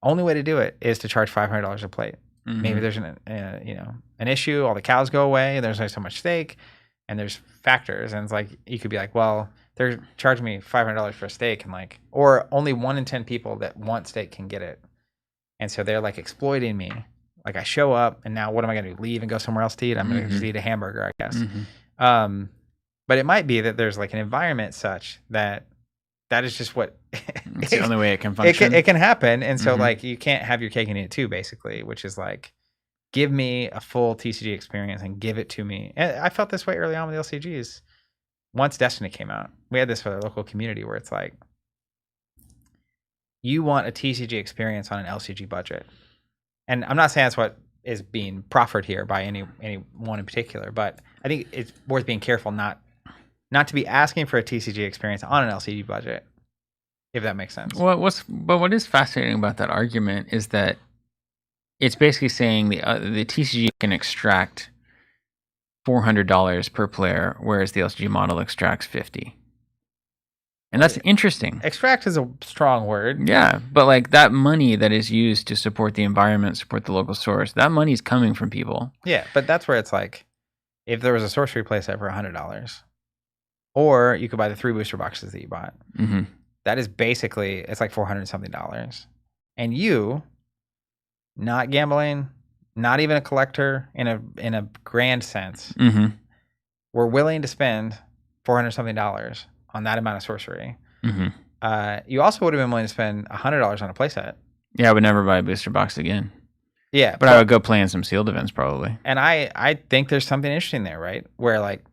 only way to do it is to charge $500 a plate. Mm-hmm. Maybe there's an issue, all the cows go away, and there's only so much stake, and there's factors, and it's like you could be like, well, they're charging me $500 for a steak, and like, or only 1 in 10 people that want steak can get it, and so they're like exploiting me. Like, I show up, and now what am I going to do? Leave and go somewhere else to eat? I'm going to just eat a hamburger, I guess. Mm-hmm. But it might be that there's like an environment such that is just what it's the only way it can function. It can happen, and so like you can't have your cake and eat it too, basically, which is like, give me a full TCG experience and give it to me. And I felt this way early on with LCGs. Once Destiny came out, we had this for the local community where it's like, you want a TCG experience on an LCG budget. And I'm not saying that's what is being proffered here by anyone in particular, but I think it's worth being careful not to be asking for a TCG experience on an LCG budget, if that makes sense. Well, what is fascinating about that argument is that it's basically saying the TCG can extract $400 per player, whereas the LCG model extracts $50. And that's interesting. Extract is a strong word. Yeah, but like that money that is used to support the environment, support the local source, that money is coming from people. Yeah, but that's where it's like, if there was a sorcery playset for $100, or you could buy the 3 booster boxes that you bought, that is basically, it's like $400 something. And you, not gambling, not even a collector in a grand sense, were willing to spend $400 something on that amount of sorcery. You also would have been willing to spend $100 on a playset. Yeah, I would never buy a booster box again. Yeah, but I would go play in some sealed events probably. And I think there's something interesting there, right? Where like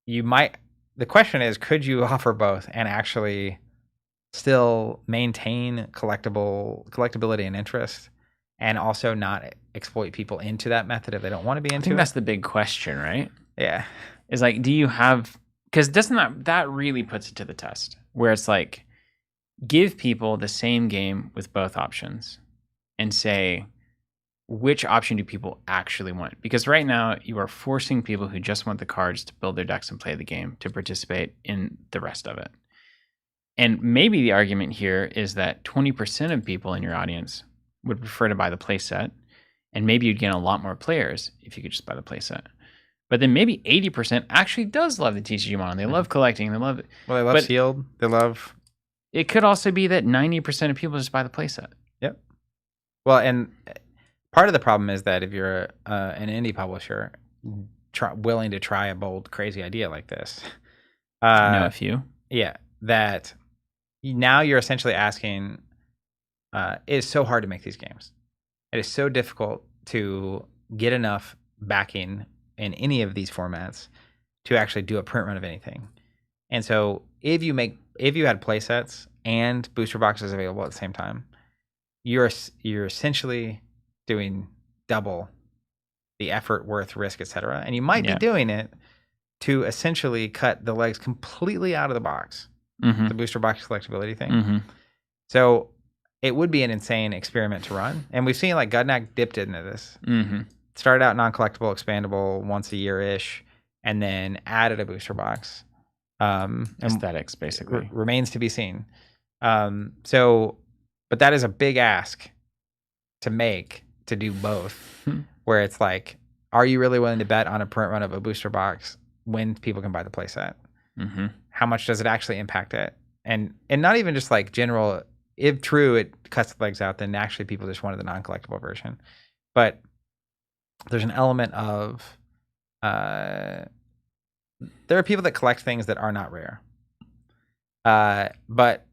you might. The question is, could you offer both and actually still maintain collectability and interest, and also not exploit people into that method if they don't want to be into it? I think that's the big question, right? Yeah. Is like, do you have, because doesn't that really puts it to the test, where it's like, give people the same game with both options and say, which option do people actually want? Because right now you are forcing people who just want the cards to build their decks and play the game to participate in the rest of it. And maybe the argument here is that 20% of people in your audience would prefer to buy the playset, and maybe you'd gain a lot more players if you could just buy the playset. But then maybe 80% actually does love the TCG model. They love collecting. They love it. Well, they love sealed. They love. It could also be that 90% of people just buy the playset. Yep. Well, and part of the problem is that if you're an indie publisher willing to try a bold, crazy idea like this, I know a few. Yeah, that now you're essentially asking, it is so hard to make these games. It is so difficult to get enough backing in any of these formats to actually do a print run of anything. And so if you had play sets and booster boxes available at the same time, you're essentially doing double the effort, worth, risk, etc. And you might be doing it to essentially cut the legs completely out of the box, the booster box collectability thing. So it would be an insane experiment to run. And we've seen like Gudnak dipped into this. Started out non-collectible, expandable once a year-ish, and then added a booster box. Aesthetics, basically. Remains to be seen. But that is a big ask to make to do both, where it's like, are you really willing to bet on a print run of a booster box when people can buy the playset? How much does it actually impact it? And not even just like general, if true, it cuts the legs out, then actually people just wanted the non-collectible version. But there's an element of, there are people that collect things that are not rare. But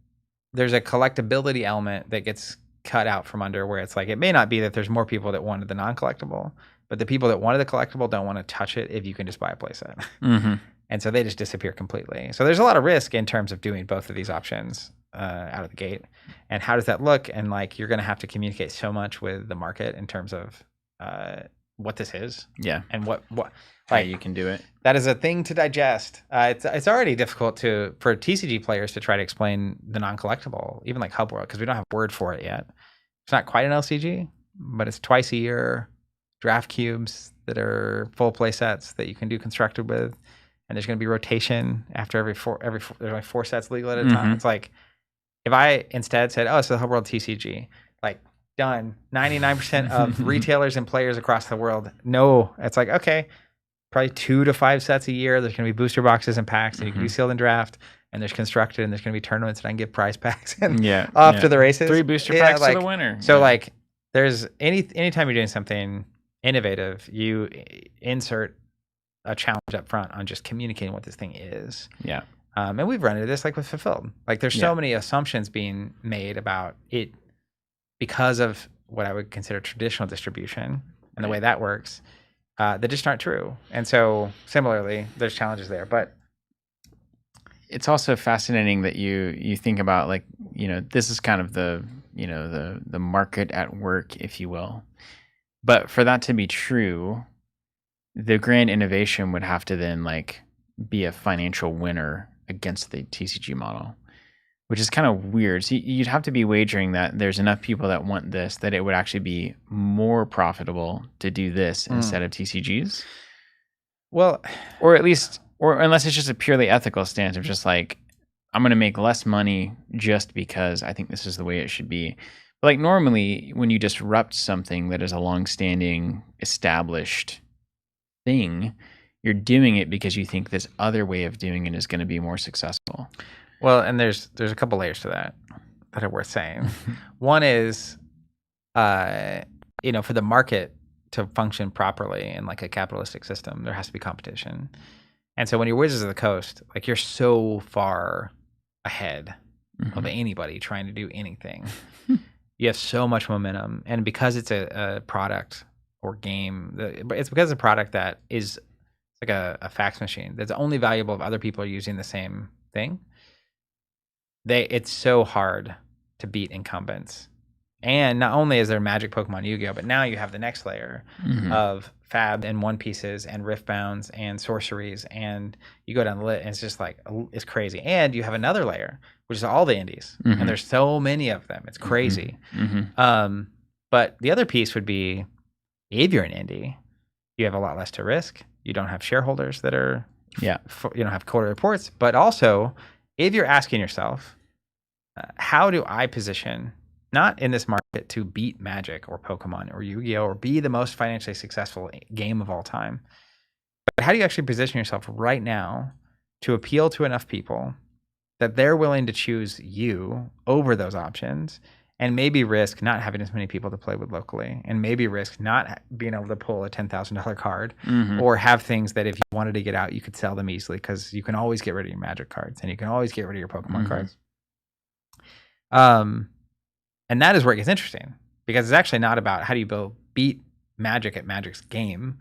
there's a collectability element that gets cut out from under, where it's like, it may not be that there's more people that wanted the non-collectible, but the people that wanted the collectible don't want to touch it if you can just buy a playset. And so they just disappear completely. So there's a lot of risk in terms of doing both of these options out of the gate. And how does that look? And like, you're going to have to communicate so much with the market in terms of what this is. And what how you can do it. That is a thing to digest. It's already difficult for TCG players to try to explain the non-collectible, even like Hub World, because we don't have a word for it yet. It's not quite an LCG, but it's twice a year draft cubes that are full play sets that you can do constructed with. And there's going to be rotation after every four, there's like 4 sets legal at a time. It's like, if I instead said, oh, it's the Hub World TCG, like, done. 99% of retailers and players across the world know. It's like, okay, probably 2 to 5 sets a year. There's going to be booster boxes and packs, and you can do sealed and draft, and there's constructed, and there's going to be tournaments, and I can get prize packs and off to the races. 3 booster packs to the winner. So like, there's anytime you're doing something innovative, you insert a challenge up front on just communicating what this thing is. And we've run into this like with Fulfilled. Like, there's so many assumptions being made about it because of what I would consider traditional distribution and the way that works, that just aren't true. And so similarly, there's challenges there. But it's also fascinating that you think about, like, this is kind of the market at work, if you will. But for that to be true, the grand innovation would have to then like be a financial winner against the TCG model, which is kind of weird. So you'd have to be wagering that there's enough people that want this that it would actually be more profitable to do this instead of TCGs. Well, or at least, or unless it's just a purely ethical stance of just like, I'm going to make less money just because I think this is the way it should be. But like, normally when you disrupt something that is a long-standing established thing, you're doing it because you think this other way of doing it is going to be more successful. Well, and there's a couple layers to that are worth saying. One is, for the market to function properly in like a capitalistic system, there has to be competition. And so when you're Wizards of the Coast, like, you're so far ahead of anybody trying to do anything. You have so much momentum, and because it's a product or game, it's because it's a product that is like a fax machine that's only valuable if other people are using the same thing. It's so hard to beat incumbents. And not only is there Magic, Pokemon, Yu-Gi-Oh, but now you have the next layer of Fab and One Pieces and Riftbounds and Sorceries, and you go down the list, and it's just like, it's crazy. And you have another layer, which is all the indies, and there's so many of them. It's crazy. But the other piece would be, if you're an indie, you have a lot less to risk. You don't have shareholders that are, you don't have quarterly reports. But also, if you're asking yourself, how do I position, not in this market to beat Magic or Pokemon or Yu-Gi-Oh or be the most financially successful game of all time, but how do you actually position yourself right now to appeal to enough people that they're willing to choose you over those options, and maybe risk not having as many people to play with locally, and maybe risk not being able to pull a $10,000 card, or have things that if you wanted to get out, you could sell them easily, because you can always get rid of your Magic cards and you can always get rid of your Pokemon cards. And that is where it gets interesting, because it's actually not about how do you beat Magic at Magic's game,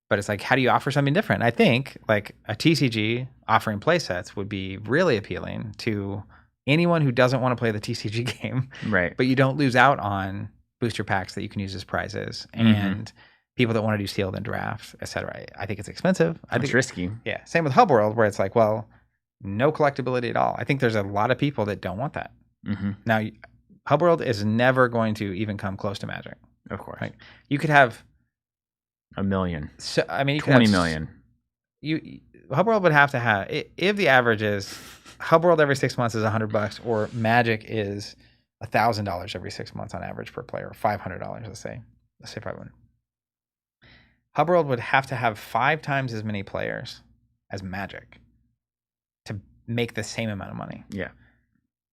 but it's like, how do you offer something different? I think like a TCG offering play sets would be really appealing to anyone who doesn't want to play the TCG game, Right. but you don't lose out on booster packs that you can use as prizes and people that want to do sealed and draft, etc. I think it's expensive. I think It's risky. Yeah. Same with Hub World, where it's like, well, no collectability at all. I think there's a lot of people that don't want that. Now, Hub World is never going to even come close to Magic. Of course. Right? You could have 1 million. So, I mean, you 20 could have, million. Hub World would have to have, if the average is Hub World every 6 months is $100, or Magic is $1,000 every 6 months on average per player, or $500. Let's say 500. Hub World would have to have 5 times as many players as Magic to make the same amount of money. Yeah.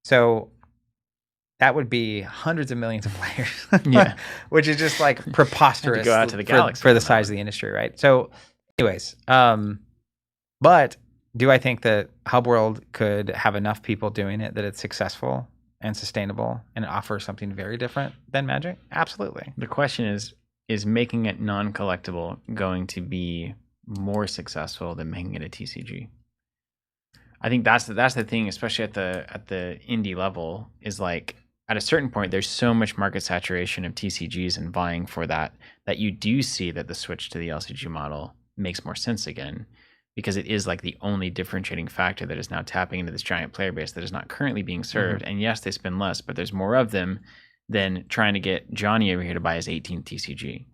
So that would be hundreds of millions of players. Yeah. Which is just like preposterous go out to the galaxy for the size of the industry, right? So anyways, but do I think that Hub World could have enough people doing it that it's successful and sustainable and it offers something very different than Magic? Absolutely. The question is making it non-collectible going to be more successful than making it a TCG? I think that's the thing, especially at the indie level, is like at a certain point there's so much market saturation of TCGs and vying for that you do see that the switch to the LCG model makes more sense again, because it is like the only differentiating factor that is now tapping into this giant player base that is not currently being served. And yes, they spend less, but there's more of them than trying to get Johnny over here to buy his 18th TCG.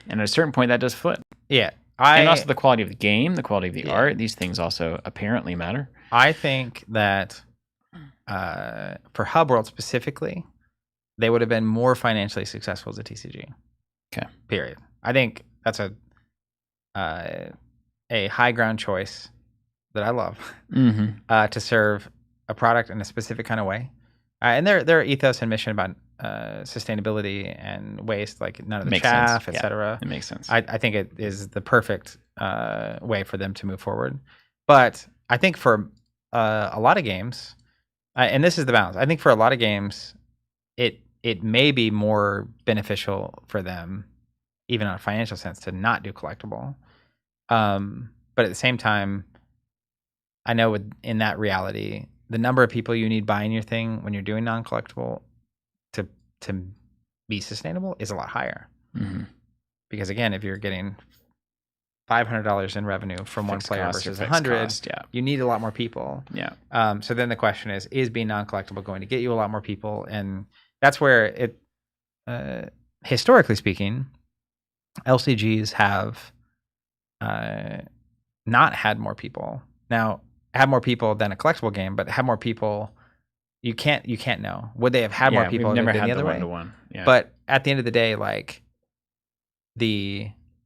And at a certain point that does flip. Yeah. And also the quality of the game, the quality of the art, these things also apparently matter. I think that for Hub World specifically, they would have been more financially successful as a TCG. Okay. Period. I think that's a high ground choice that I love to serve a product in a specific kind of way. And their ethos and mission about sustainability and waste, like none of the chaff, etc. It makes sense. I think it is the perfect way for them to move forward. But I think for a lot of games, and this is the balance, I think for a lot of games, it may be more beneficial for them, even on a financial sense, to not do collectible. But at the same time, I know in that reality, the number of people you need buying your thing when you're doing non-collectible to be sustainable is a lot higher. Because again, if you're getting $500 in revenue from one player versus 100, you need a lot more people. Yeah. So then the question is being non-collectible going to get you a lot more people? And that's where it, historically speaking, LCGs have not had more people. Now, have more people than a collectible game, but have more people. You can't know. Would they have had more people? We've never had the other way? one-to-one. Yeah. But at the end of the day, like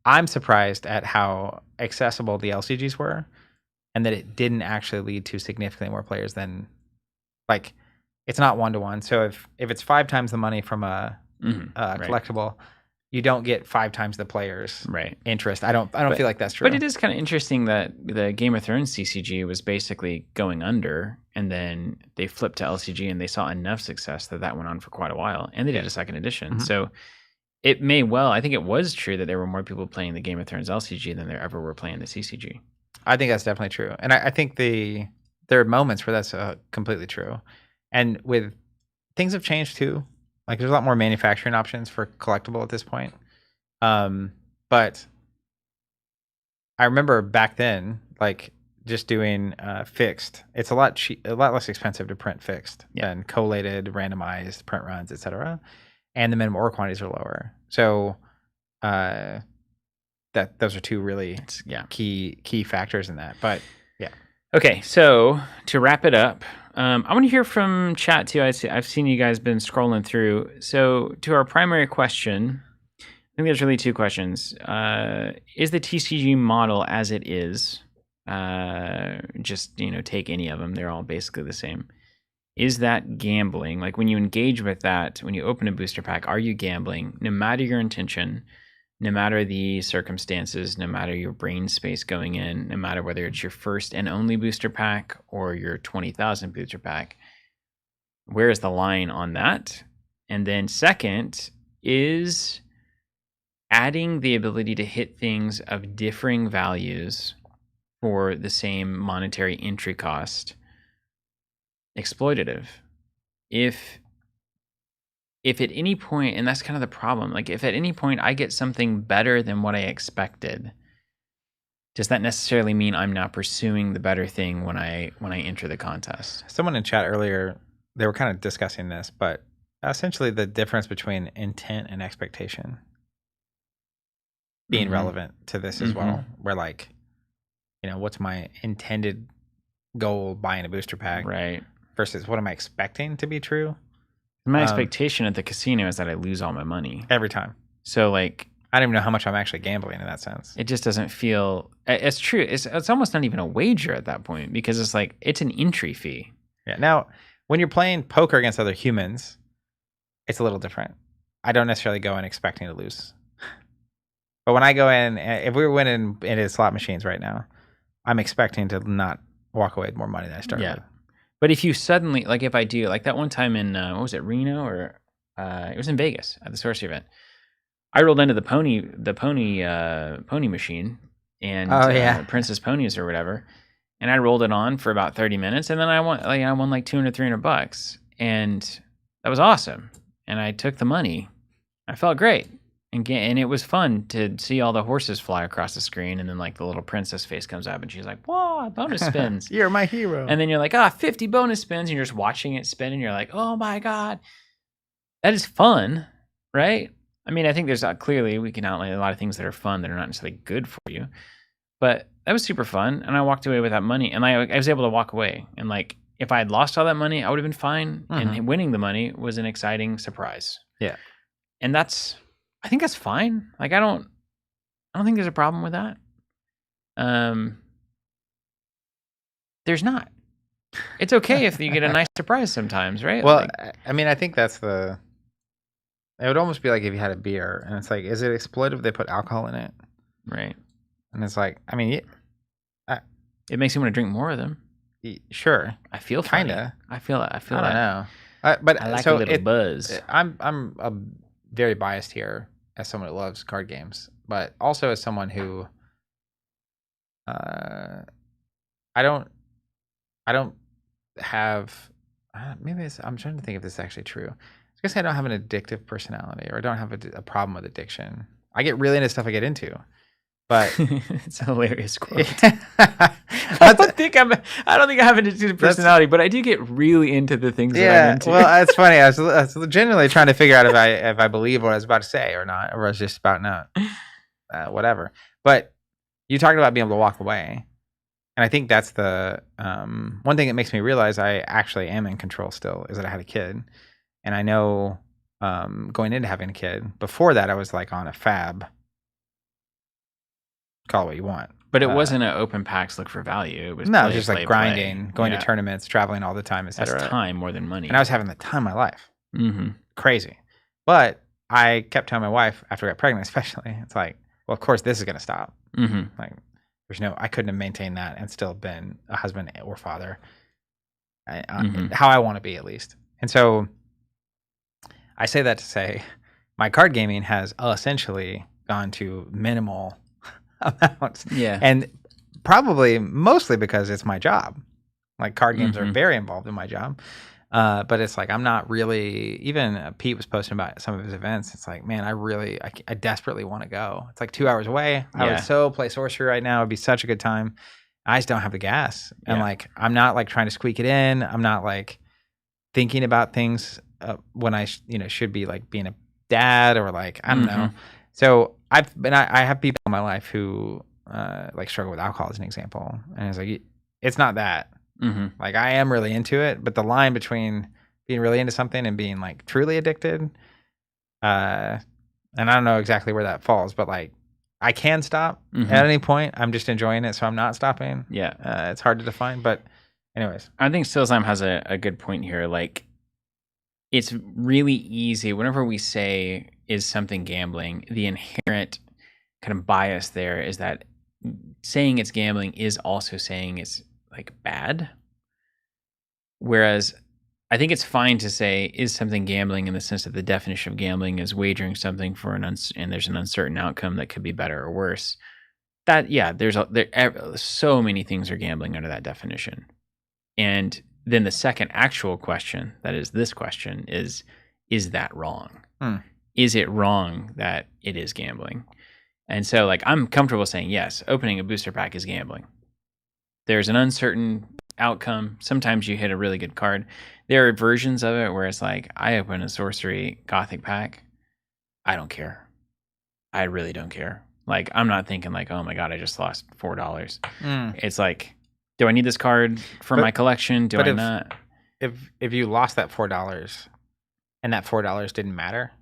I'm surprised at how accessible the LCGs were, and that it didn't actually lead to significantly more players than, like, it's not 1-to-1. So if it's 5 times the money from a collectible, you don't get 5 times the players' interest. I don't feel like that's true. But it is kind of interesting that the Game of Thrones CCG was basically going under, and then they flipped to LCG, and they saw enough success that went on for quite a while, and they did a second edition. So it may I think it was true that there were more people playing the Game of Thrones LCG than there ever were playing the CCG. I think that's definitely true, and I think there are moments where that's completely true, and with things have changed too. Like there's a lot more manufacturing options for collectible at this point. But I remember back then, like just doing fixed. It's a lot less expensive to print fixed than collated, randomized print runs, etc. And the minimum order quantities are lower. So those are two really key factors in that. But yeah. Okay, so to wrap it up, I want to hear from chat too. I've seen you guys been scrolling through. So to our primary question, I think there's really 2 questions. Is the TCG model as it is, just take any of them, they're all basically the same. Is that gambling? Like when you engage with that, when you open a booster pack, are you gambling? No matter your intention, no matter the circumstances, no matter your brain space going in, no matter whether it's your first and only booster pack or your 20,000 booster pack, where is the line on that? And then second, is adding the ability to hit things of differing values for the same monetary entry cost exploitative. If at any point, and that's kind of the problem, like if at any point I get something better than what I expected, does that necessarily mean I'm now pursuing the better thing when I enter the contest? Someone in chat earlier, they were kind of discussing this, but essentially the difference between intent and expectation being relevant to this as well. Where like, what's my intended goal buying a booster pack, right? Versus what am I expecting to be true? My expectation at the casino is that I lose all my money every time. So like, I don't even know how much I'm actually gambling in that sense. It just doesn't feel. It's true. It's almost not even a wager at that point because it's like it's an entry fee. Yeah. Now, when you're playing poker against other humans, it's a little different. I don't necessarily go in expecting to lose. But when I go in, if we were winning into slot machines right now, I'm expecting to not walk away with more money than I started with. But if you suddenly, like if I do, like that one time in, what was it, Reno or it was in Vegas at the Sorcery event. I rolled into the pony machine and Princess Ponies or whatever. And I rolled it on for about 30 minutes. And then I won like $200, $300. And that was awesome. And I took the money. I felt great. And it was fun to see all the horses fly across the screen. And then like the little princess face comes up and she's like, whoa, bonus spins. You're my hero. And then you're like, 50 bonus spins. And you're just watching it spin. And you're like, oh my God. That is fun, right? I mean, I think there's clearly we can outline a lot of things that are fun that are not necessarily good for you. But that was super fun. And I walked away with that money. And I was able to walk away. And like, if I had lost all that money, I would have been fine. And winning the money was an exciting surprise. Yeah. And I think that's fine. Like I don't think there's a problem with that. There's not. It's okay if you get a nice surprise sometimes, right? Well, I mean, I think that's it would almost be like if you had a beer and it's like, is it exploitive if they put alcohol in it? Right. And it's like, I mean, it makes you want to drink more of them. Sure. I feel kind of. I feel I don't know. But I like so a little buzz. I'm very biased here as someone who loves card games, but also as someone who I don't have I'm trying to think if this is actually true. I guess I don't have an addictive personality, or I don't have a problem with addiction. I get really into stuff I get into, but it's a hilarious quote. I don't think I have an addictive personality, but I do get really into the things that I'm into. Well, it's funny. I was genuinely trying to figure out if I believe what I was about to say or not, or I was just about not whatever. But you talked about being able to walk away. And I think that's the one thing that makes me realize I actually am in control still is that I had a kid. And I know going into having a kid, before that I was like on a fab. Call it what you want. But it wasn't an open packs look for value. It was it was just like grinding, going to tournaments, traveling all the time, etc. That's time more than money. And I was having the time of my life. Crazy. But I kept telling my wife after I got pregnant, especially, it's like, well, of course this is going to stop. Like, I couldn't have maintained that and still been a husband or father, how I want to be at least. And so I say that to say my card gaming has essentially gone to minimal amounts. Yeah. And probably mostly because it's my job. Like card games are very involved in my job. But it's like, I'm not really, even Pete was posting about some of his events. It's like, man, I desperately want to go. It's like 2 hours away. I would so play sorcery right now. It'd be such a good time. I just don't have the gas. And like, I'm not like trying to squeak it in. I'm not like thinking about things when I, should be like being a dad or like, I don't know. So I have people in my life who like struggle with alcohol as an example. And it's like, it's not that. Like I am really into it, but the line between being really into something and being like truly addicted, and I don't know exactly where that falls, but like I can stop at any point. I'm just enjoying it, so I'm not stopping. Yeah, it's hard to define, but anyways, I think Stillsime has a good point here. Like, it's really easy whenever we say is something gambling, the inherent kind of bias there is that saying it's gambling is also saying it's like bad. Whereas I think it's fine to say is something gambling in the sense that the definition of gambling is wagering something for and there's an uncertain outcome that could be better or worse. That there's so many things are gambling under that definition. And then the second actual question, that is this question, is that wrong? Is it wrong that it is gambling? And so, like, I'm comfortable saying, yes, opening a booster pack is gambling. There's an uncertain outcome. Sometimes you hit a really good card. There are versions of it where it's like, I open a sorcery Gothic pack. I don't care. I really don't care. Like, I'm not thinking like, oh my God, I just lost $4. It's like, do I need this card for my collection? Do I not? If you lost that $4 and that $4 didn't matter,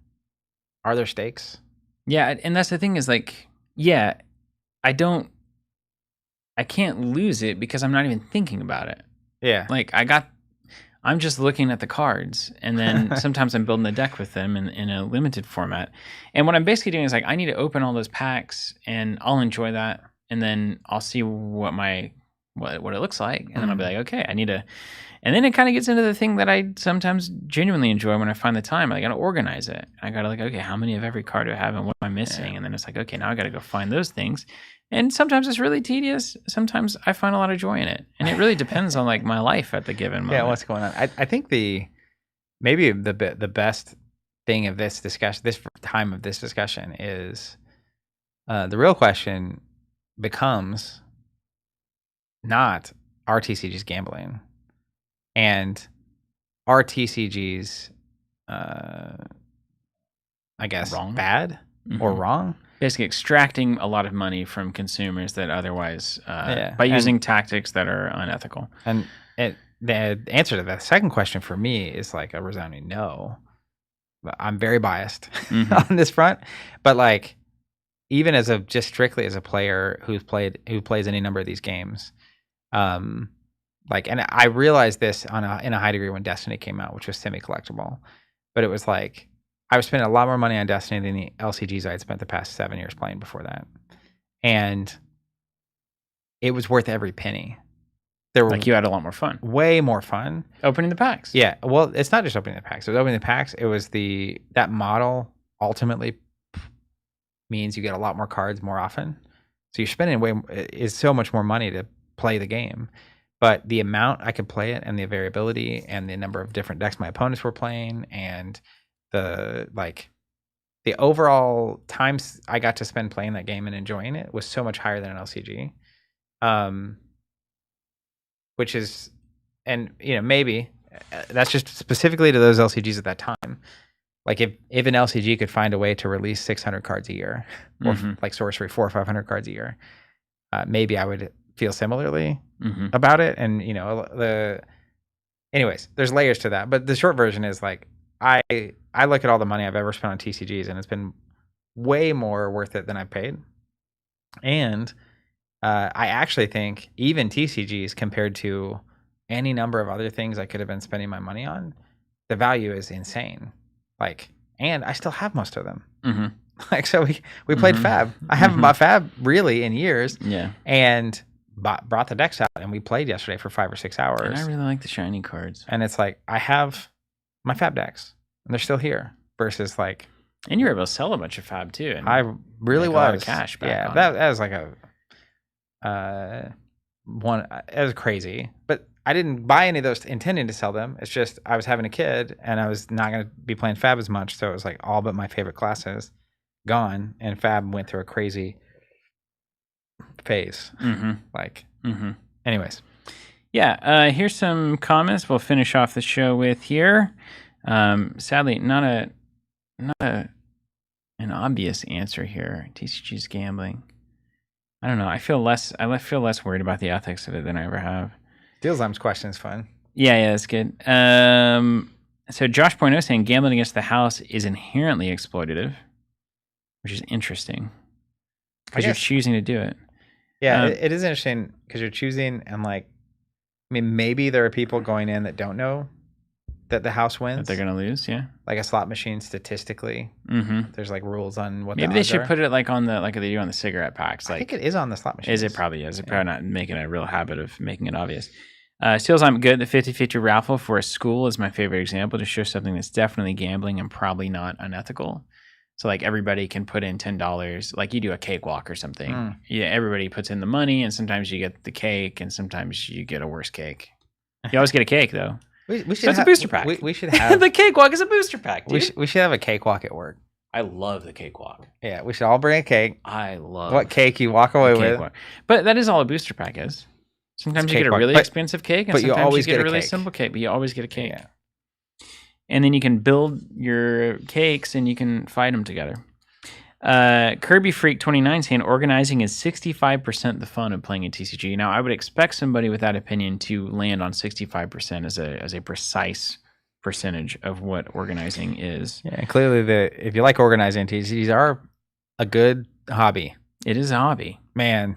are there stakes? Yeah, and that's the thing is like, yeah, I can't lose it because I'm not even thinking about it. Yeah. Like I'm just looking at the cards, and then sometimes I'm building a deck with them in a limited format. And what I'm basically doing is like, I need to open all those packs, and I'll enjoy that, and then I'll see what it looks like, and then I'll be like, okay, I need to. And then it kind of gets into the thing that I sometimes genuinely enjoy when I find the time. I got to organize it. I got to like, okay, how many of every card do I have, and what am I missing? Yeah. And then it's like, okay, now I got to go find those things. And sometimes it's really tedious. Sometimes I find a lot of joy in it, and it really depends on like my life at the given moment. Yeah, what's going on? I think maybe the best thing of this discussion, this time of this discussion, is the real question becomes not are TCGs gambling, and are TCGs, I guess, wrong? bad or wrong? Basically extracting a lot of money from consumers that otherwise, by using tactics that are unethical. And the answer to the second question for me is like a resounding no. I'm very biased on this front, but like, even as just strictly as a player who plays any number of these games, like, and I realized this in a high degree when Destiny came out, which was semi-collectible, but it was like, I was spending a lot more money on Destiny than the LCGs I had spent the past 7 years playing before that. And it was worth every penny. Like, you had a lot more fun. Way more fun. Opening the packs. Yeah. Well, it's not just opening the packs. It was opening the packs. It was that model ultimately means you get a lot more cards more often. So you're spending is so much more money to play the game. But the amount I could play it, and the variability, and the number of different decks my opponents were playing, and the overall times I got to spend playing that game and enjoying it was so much higher than an LCG. Which is, and maybe that's just specifically to those LCGs at that time. Like, if an LCG could find a way to release 600 cards a year, or like Sorcery 400 or 500 cards a year, maybe I would feel similarly about it. And anyways, there's layers to that. But the short version is like, I look at all the money I've ever spent on TCGs, and it's been way more worth it than I've paid. And I actually think even TCGs, compared to any number of other things I could have been spending my money on, the value is insane. Like, and I still have most of them. Like, so we played Fab. I haven't bought Fab really in years. Yeah. And brought the decks out, and we played yesterday for 5 or 6 hours. And I really like the shiny cards. And it's like, I have my Fab decks, and they're still here. Versus like, and you were able to sell a bunch of Fab too. And I really was. A lot of cash back. Yeah, on that was like one. It was crazy, but I didn't buy any of those intending to sell them. It's just I was having a kid, and I was not going to be playing Fab as much, so it was like all but my favorite classes gone, and Fab went through a crazy phase. Anyways, yeah. Here's some comments we'll finish off the show with here. Sadly, not an obvious answer here. TCG's gambling. I don't know. I feel less worried about the ethics of it than I ever have. Steelzheim's question is fun. Yeah, that's good. So Josh Point saying gambling against the house is inherently exploitative, which is interesting because you're choosing to do it. Yeah, it is interesting because you're choosing, and like, I mean, maybe there are people going in that don't know that the house wins. That they're going to lose, yeah. Like a slot machine, statistically, there's like rules on what. Maybe they should put it like on the they do on the cigarette packs. Like, I think it is on the slot machine. Is it probably is? It's probably not making a real habit of making it obvious. Steelzheim good. The 50-50 raffle for a school is my favorite example to show something that's definitely gambling and probably not unethical. So like everybody can put in $10, like you do a cakewalk or something. Yeah, everybody puts in the money, and sometimes you get the cake, and sometimes you get a worse cake. You always get a cake though. We should So it's a booster pack. We should have the cakewalk is a booster pack, dude. we should have a cakewalk at work. I love the cakewalk. Yeah, we should all bring a cake. I love what cake you walk away with. Cakewalk. But that is all a booster pack is. Sometimes you get a really expensive cake, and sometimes you always get a really simple cake. But you always get a cake. Yeah. And then you can build your cakes, and you can fight them together. Kirby Freak 29 saying organizing is 65% the fun of playing a TCG. Now, I would expect somebody with that opinion to land on 65% as a precise percentage of what organizing is. Yeah, clearly if you like organizing, TCGs are a good hobby. It is a hobby. Man.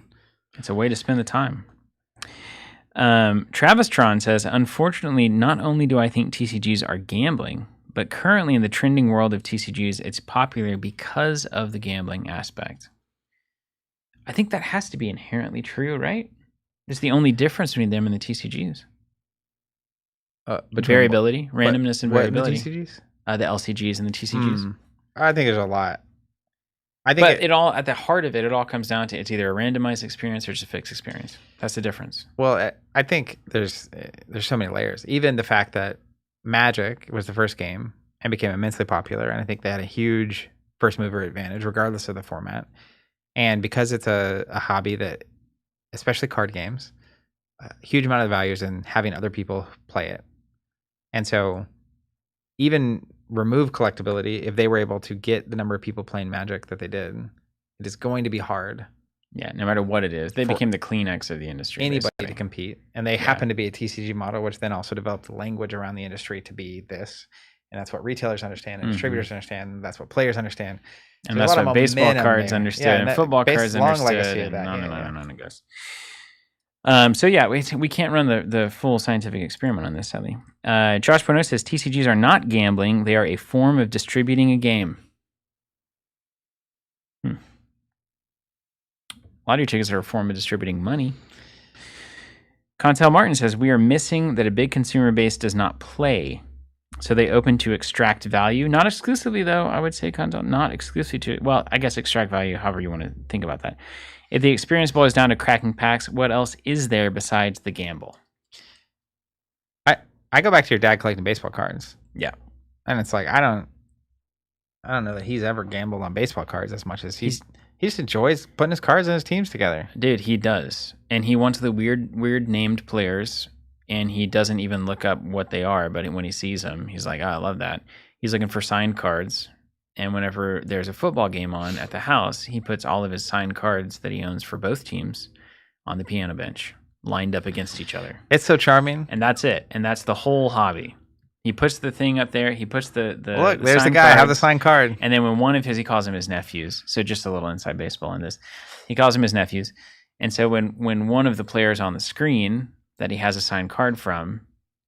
It's a way to spend the time. Travis Tron says, unfortunately, not only do I think TCGs are gambling, but currently in the trending world of TCGs, it's popular because of the gambling aspect. I think that has to be inherently true, right? It's the only difference between them and the TCGs. Variability, randomness, and variability. The TCGs? The LCGs and the TCGs. I think there's a lot. I think it all, at the heart of it, it all comes down to it's either a randomized experience or it's a fixed experience. That's the difference. Well, I think there's so many layers. Even the fact that Magic was the first game and became immensely popular, and I think they had a huge first mover advantage, regardless of the format. And because it's a hobby that, especially card games, a huge amount of value is in having other people play it. And so even remove collectability, if they were able to get the number of people playing Magic that they did, it is going to be hard. Yeah, no matter what it is. They became the Kleenex of the industry. Anybody to compete. And they happen to be a TCG model, which then also developed the language around the industry to be this. And that's what retailers understand and distributors understand. And that's what players understand. So and that's what baseball cards understood and football cards understood. Legacy of that. On it goes. So yeah, we can't run the full scientific experiment on this, sadly. Josh Bono says TCGs are not gambling; they are a form of distributing a game. Lottery tickets are a form of distributing money. Contel Martin says we are missing that a big consumer base does not play, so they open to extract value. Not exclusively, though. I would say Contel, not exclusively to. Well, I guess extract value, however you want to think about that. If the experience boils down to cracking packs, what else is there besides the gamble? I go back to your dad collecting baseball cards. Yeah. And it's like I don't know that he's ever gambled on baseball cards as much as he just enjoys putting his cards and his teams together. Dude, he does. And he wants the weird named players, and he doesn't even look up what they are, but when he sees them, he's like, oh, I love that. He's looking for signed cards. And whenever there's a football game on at the house, he puts all of his signed cards that he owns for both teams on the piano bench, lined up against each other. It's so charming. And that's it. And that's the whole hobby. He puts the thing up there. He puts the look, there's the guy. I have the signed card. And then when one of his, he calls them his nephews. So just a little inside baseball on this. He calls them his nephews. And so when one of the players on the screen that he has a signed card from,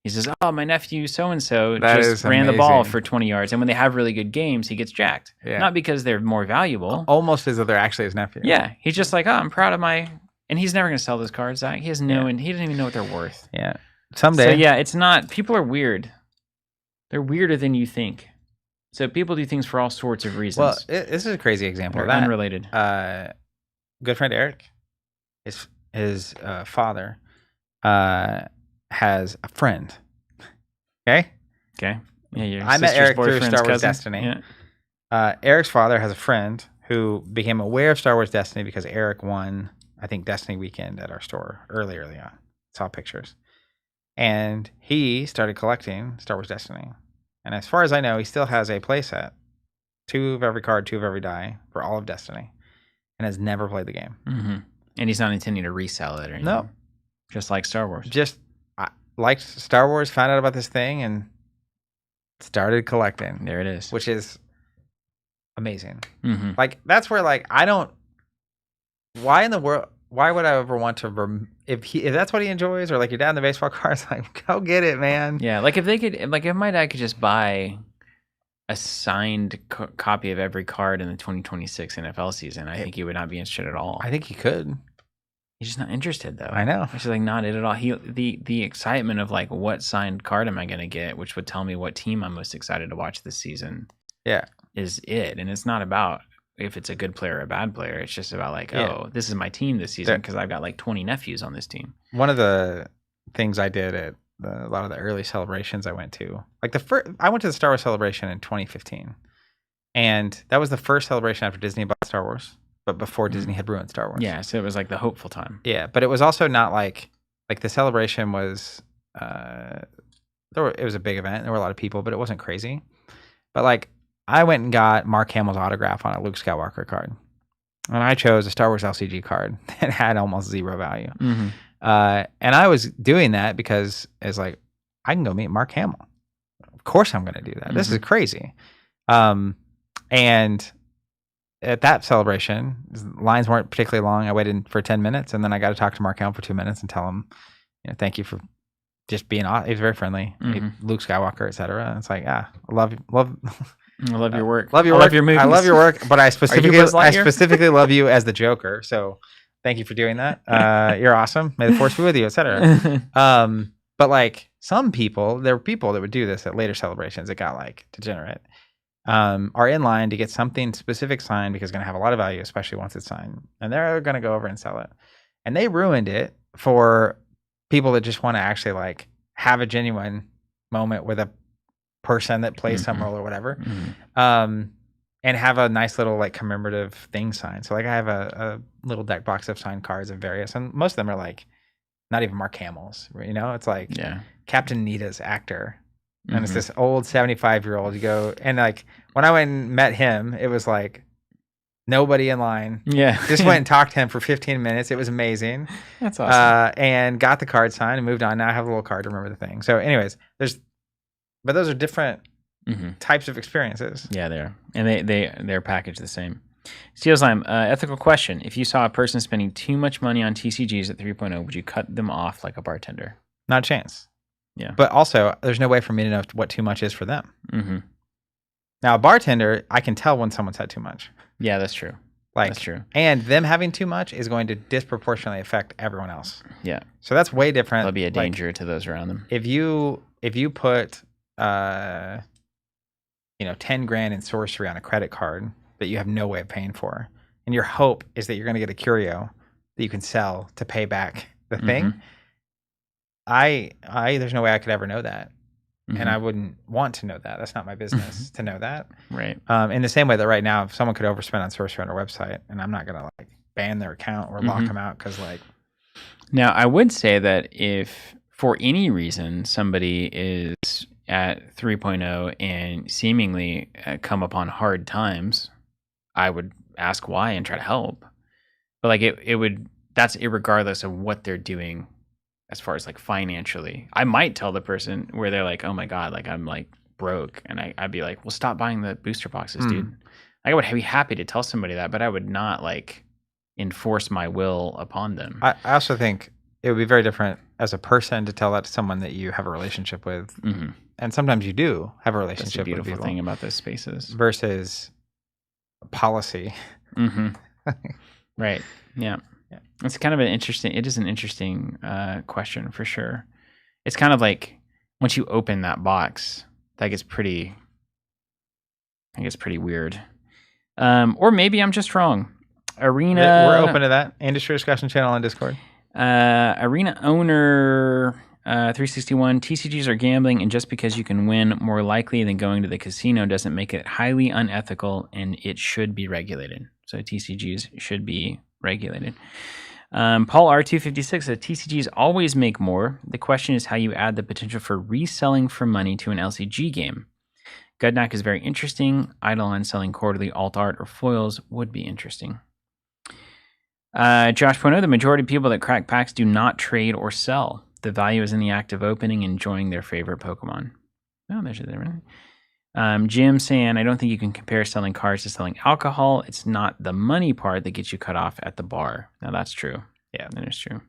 he says, oh, my nephew so-and-so just ran the ball for 20 yards. And when they have really good games, he gets jacked. Yeah. Not because they're more valuable. Almost as though they're actually his nephew. Yeah. He's just like, oh, I'm proud of my... And he's never going to sell those cards. He has no... And he doesn't even know what they're worth. Yeah. Someday. So yeah, it's not... People are weird. They're weirder than you think. So people do things for all sorts of reasons. Well, this is a crazy example of that. Unrelated. Good friend Eric, his father, has a friend. Okay. Yeah, I met Eric through Star Wars Destiny. Yeah. Eric's father has a friend who became aware of Star Wars Destiny because Eric won, I think, Destiny weekend at our store early on. Saw pictures. And he started collecting Star Wars Destiny. And as far as I know, he still has a playset. 2 of every card, 2 of every die for all of Destiny. And has never played the game. Mm-hmm. And he's not intending to resell it or anything. No. Just like Star Wars. Just liked Star Wars, found out about this thing, and started collecting. There it is. Which is amazing. Mm-hmm. Like, that's where, like, I don't... Why in the world... Why would I ever want to... If that's what he enjoys, or like your dad in the baseball cards, like, go get it, man. Yeah, like if they could... Like, if my dad could just buy a signed copy of every card in the 2026 NFL season, I think he would not be interested at all. I think he could. He's just not interested, though. I know. He's just like not it at all. The excitement of like what signed card am I going to get, which would tell me what team I'm most excited to watch this season. Yeah, is it, and it's not about if it's a good player or a bad player. It's just about like, oh, this is my team this season because I've got like 20 nephews on this team. One of the things I did a lot of the early celebrations I went to. Like I went to the Star Wars celebration in 2015, and that was the first celebration after Disney bought Star Wars, but before Disney had ruined Star Wars. Yeah, so it was like the hopeful time. Yeah, but it was also not like the celebration was. It was a big event. There were a lot of people, but it wasn't crazy. But like, I went and got Mark Hamill's autograph on a Luke Skywalker card, and I chose a Star Wars LCG card that had almost zero value. Mm-hmm. And I was doing that because it's like, I can go meet Mark Hamill. Of course I'm going to do that. This is crazy. And at that celebration, lines weren't particularly long. I waited for 10 minutes, and then I got to talk to Mark Hamill for 2 minutes and tell him, thank you for just being awesome. He was very friendly. Luke Skywalker, etc. It's like, I love I love your work. Love your work. work. Love your movies. I love your work, but I Lightyear? specifically love you as the Joker. So thank you for doing that. You're awesome. May the force be with you, etc. But like some people, there were people that would do this at later celebrations. It got like degenerate. Are in line to get something specific signed because it's going to have a lot of value, especially once it's signed, and they're going to go over and sell it. And they ruined it for people that just want to actually like have a genuine moment with a person that plays some role or whatever, and have a nice little like commemorative thing signed. So like I have a little deck box of signed cards of various, and most of them are like not even Mark Hamill's. It's like Captain Nita's actor. And it's this old 75-year-old. You go and like when I went and met him, it was like nobody in line. Yeah, just went and talked to him for 15 minutes. It was amazing. That's awesome. And got the card signed and moved on. Now I have a little card to remember the thing. So, anyways, but those are different types of experiences. Yeah, they are, and they're packaged the same. Steel Slime, ethical question: if you saw a person spending too much money on TCGs at 3.0, would you cut them off like a bartender? Not a chance. Yeah. But also, there's no way for me to know what too much is for them. Now, a bartender, I can tell when someone's had too much. Yeah, that's true. That's true. And them having too much is going to disproportionately affect everyone else. Yeah. So that's way different. That'll be a danger to those around them. If you put 10 grand in sorcery on a credit card that you have no way of paying for, and your hope is that you're going to get a curio that you can sell to pay back the thing, there's no way I could ever know that. And I wouldn't want to know that. That's not my business to know that. Right. In the same way that right now, if someone could overspend on sorcery on our website, and I'm not going to like ban their account or lock them out because like. Now, I would say that if for any reason somebody is at 3.0 and seemingly come upon hard times, I would ask why and try to help. But like that's irregardless of what they're doing. As far as like financially, I might tell the person where they're like, oh my God, like I'm like broke. And I'd be like, well, stop buying the booster boxes, dude. I would be happy to tell somebody that, but I would not like enforce my will upon them. I also think it would be very different as a person to tell that to someone that you have a relationship with. And sometimes you do have a relationship with people. That's the beautiful thing about those spaces. Versus policy. Right. Yeah. It's kind of an interesting question for sure. It's kind of like once you open that box, that gets pretty weird. Or maybe I'm just wrong. Arena. We're open to that. Industry discussion channel on Discord. Arena owner 361. TCGs are gambling, and just because you can win more likely than going to the casino doesn't make it highly unethical, and it should be regulated. So TCGs should be regulated. Paul R256 says TCGs always make more. The question is how you add the potential for reselling for money to an LCG game. Gudnak is very interesting. Eidolon selling quarterly alt art or foils would be interesting. Josh Pono, the majority of people that crack packs do not trade or sell. The value is in the act of opening and enjoying their favorite Pokemon. Oh, there's it there. Jim saying, I don't think you can compare selling cards to selling alcohol. It's not the money part that gets you cut off at the bar. Now, that's true. Yeah, that is true.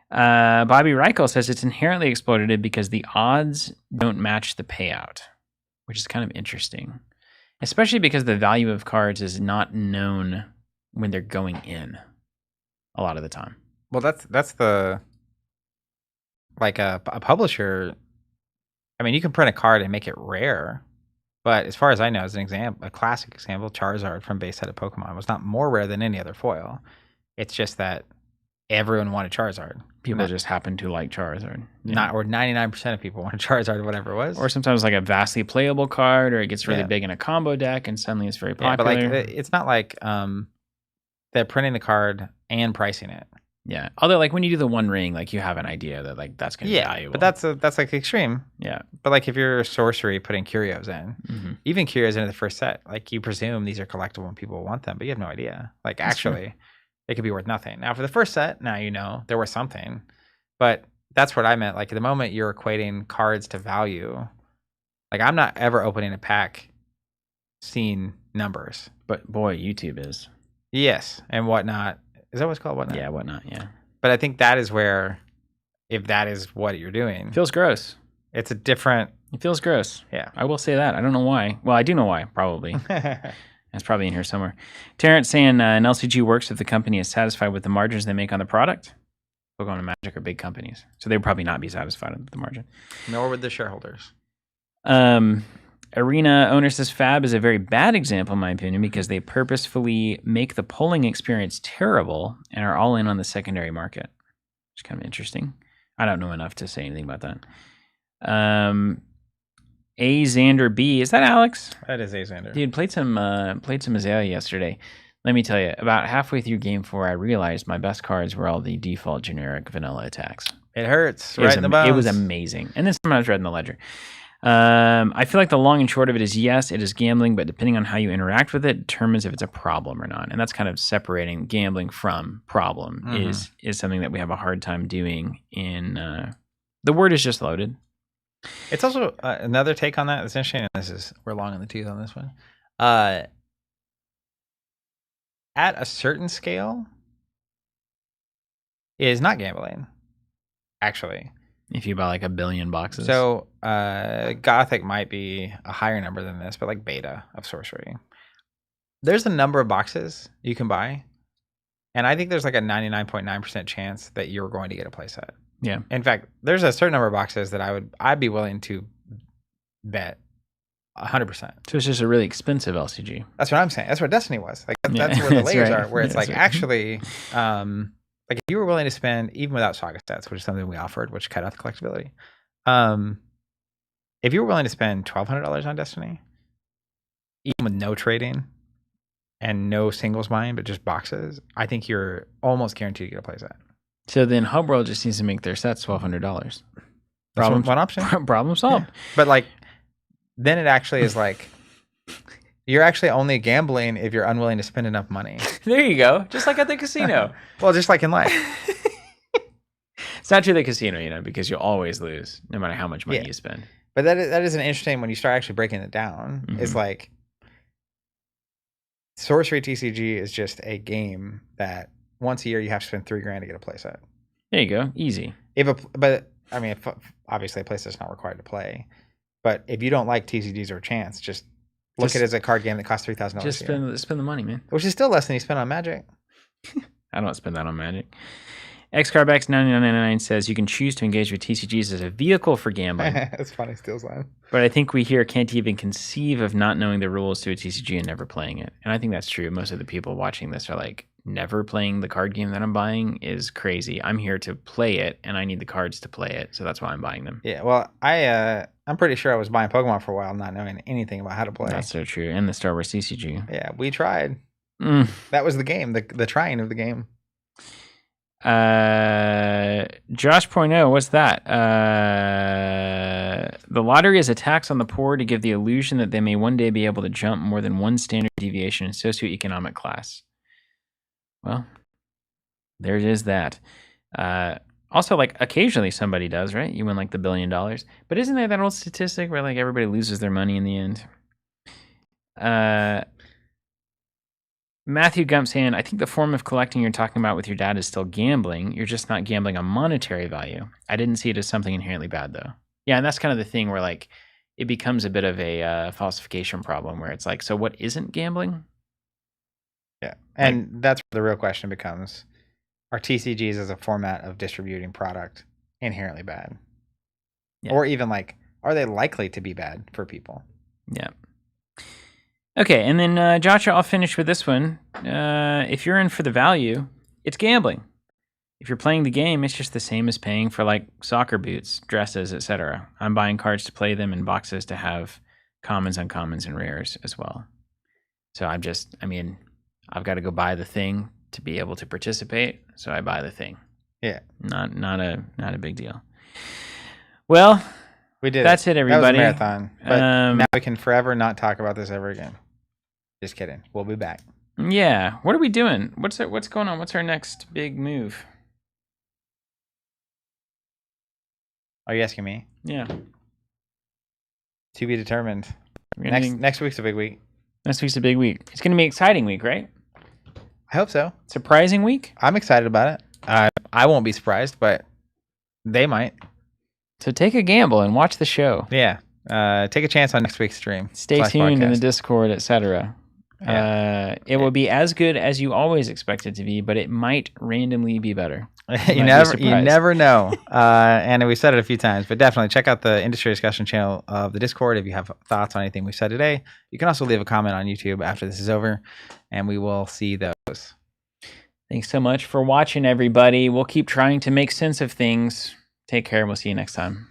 Bobby Reichel says it's inherently exploitative because the odds don't match the payout, which is kind of interesting, especially because the value of cards is not known when they're going in a lot of the time. Well, that's the, like a publisher. I mean, you can print a card and make it rare, but as far as I know, as an example, a classic example, Charizard from base set of Pokemon was not more rare than any other foil. It's just that everyone wanted Charizard. People just happen to like Charizard. Not or 99% of people want a Charizard or whatever it was. Or sometimes like a vastly playable card, or it gets really big in a combo deck and suddenly it's very popular. Yeah, but like it's not like they're printing the card and pricing it. Yeah. Although like when you do the One Ring, like you have an idea that like that's going to be valuable. But that's like extreme. Yeah. But like if you're sorcery putting curios in, even curios into the first set, like you presume these are collectible and people want them, but you have no idea. Like actually, they could be worth nothing. Now for the first set, now you know they're worth something. But that's what I meant. Like the moment you're equating cards to value, like I'm not ever opening a pack seeing numbers. But boy, YouTube is. Yes, and whatnot. Is that what's called whatnot? Yeah, whatnot. Yeah. But I think that is where, if that is what you're doing, Feels gross. it's a different. It feels gross. Yeah. I will say that. I don't know why. Well, I do know why, probably. It's probably in here somewhere. Terrence saying an LCG works if the company is satisfied with the margins they make on the product. Pokemon and Magic are big companies, so they would probably not be satisfied with the margin. Nor would the shareholders. Arena owner says Fab is a very bad example, in my opinion, because they purposefully make the polling experience terrible and are all in on the secondary market. It's kind of interesting. I don't know enough to say anything about that. A Xander B, is that Alex? That is A Xander. Dude, played some Azalea yesterday. Let me tell you, about halfway through game 4, I realized my best cards were all the default generic vanilla attacks. It hurts right in the bones. It was amazing. And then I was read in the ledger. I feel like the long and short of it is, yes, it is gambling, but depending on how you interact with it determines if it's a problem or not. And that's kind of separating gambling from problem is something that we have a hard time doing in the word is just loaded. It's also another take on that that's interesting. And we're long in the tooth on this one. At a certain scale is not gambling, actually. If you buy like 1 billion boxes. So Gothic might be a higher number than this, but like beta of sorcery. There's a number of boxes you can buy. And I think there's like a 99.9% chance that you're going to get a playset. Yeah. In fact, there's a certain number of boxes that I'd be willing to bet 100%. So it's just a really expensive LCG. That's what I'm saying. That's what Destiny was. Like that's where the layers are, where it's like actually like if you were willing to spend, even without saga sets, which is something we offered, which cut out the collectability. If you were willing to spend $1,200 on Destiny, even with no trading and no singles buying, but just boxes, I think you're almost guaranteed to get a playset. So then Hub World just needs to make their sets $1,200. Problem, one option. Problem solved. Yeah. But like, then it actually is like, you're actually only gambling if you're unwilling to spend enough money. There you go. Just like at the casino. Well, just like in life. It's not true at the casino, because you'll always lose no matter how much money you spend. But that is an interesting, when you start actually breaking it down, it's like Sorcery TCG is just a game that once a year you have to spend $3,000 to get a playset. There you go. Easy. Obviously a playset's not required to play. But if you don't like TCGs or Chance, just look at it as a card game that costs $3,000. Just spend the money, man. Which is still less than you spend on Magic. I don't spend that on Magic. XCarbax9999 says you can choose to engage with TCGs as a vehicle for gambling. That's funny, Steel's line. But I think we here can't even conceive of not knowing the rules to a TCG and never playing it. And I think that's true. Most of the people watching this are like, never playing the card game that I'm buying is crazy. I'm here to play it, and I need the cards to play it, so that's why I'm buying them. Yeah, well, I'm pretty sure I was buying Pokemon for a while, not knowing anything about how to play. That's so true. And the Star Wars TCG. Yeah, we tried. That was the game, the trying of the game. Josh Poino, what's that? The lottery is a tax on the poor to give the illusion that they may one day be able to jump more than one standard deviation in socioeconomic class. Well, there it is that. Also, like, occasionally somebody does, right? You win, like, the $1 billion. But isn't there that old statistic where, like, everybody loses their money in the end? Matthew Gump saying, I think the form of collecting you're talking about with your dad is still gambling. You're just not gambling on monetary value. I didn't see it as something inherently bad, though. Yeah, and that's kind of the thing where, like, it becomes a bit of a falsification problem where it's like, so what isn't gambling? Yeah, and that's where the real question becomes, are TCGs as a format of distributing product inherently bad? Yeah. Or even, like, are they likely to be bad for people? Yeah. Okay, and then Joshua, I'll finish with this one. If you're in for the value, it's gambling. if you're playing the game, it's just the same as paying for like soccer boots, dresses, etc. I'm buying cards to play them and boxes to have commons, uncommons, and rares as well. So I've got to go buy the thing to be able to participate. So I buy the thing. Yeah. Not a big deal. Well, we did. That's it, everybody. That was a marathon. But now we can forever not talk about this ever again. Just kidding. We'll be back. Yeah. What are we doing? What's going on? What's our next big move? Are you asking me? Yeah. To be determined. Next week's a big week. Next week's a big week. It's going to be an exciting week, right? I hope so. Surprising week? I'm excited about it. I won't be surprised, but they might. So take a gamble and watch the show. Yeah. Take a chance on next week's stream. Stay tuned podcast. in the Discord, etc. Yeah. It will be as good as you always expect it to be, but it might randomly be better. you never know. And we said it a few times, but definitely check out the industry discussion channel of the Discord if you have thoughts on anything we said today. You can also leave a comment on YouTube after this is over, and we will see those. Thanks so much for watching, everybody. We'll keep trying to make sense of things. Take care, and we'll see you next time.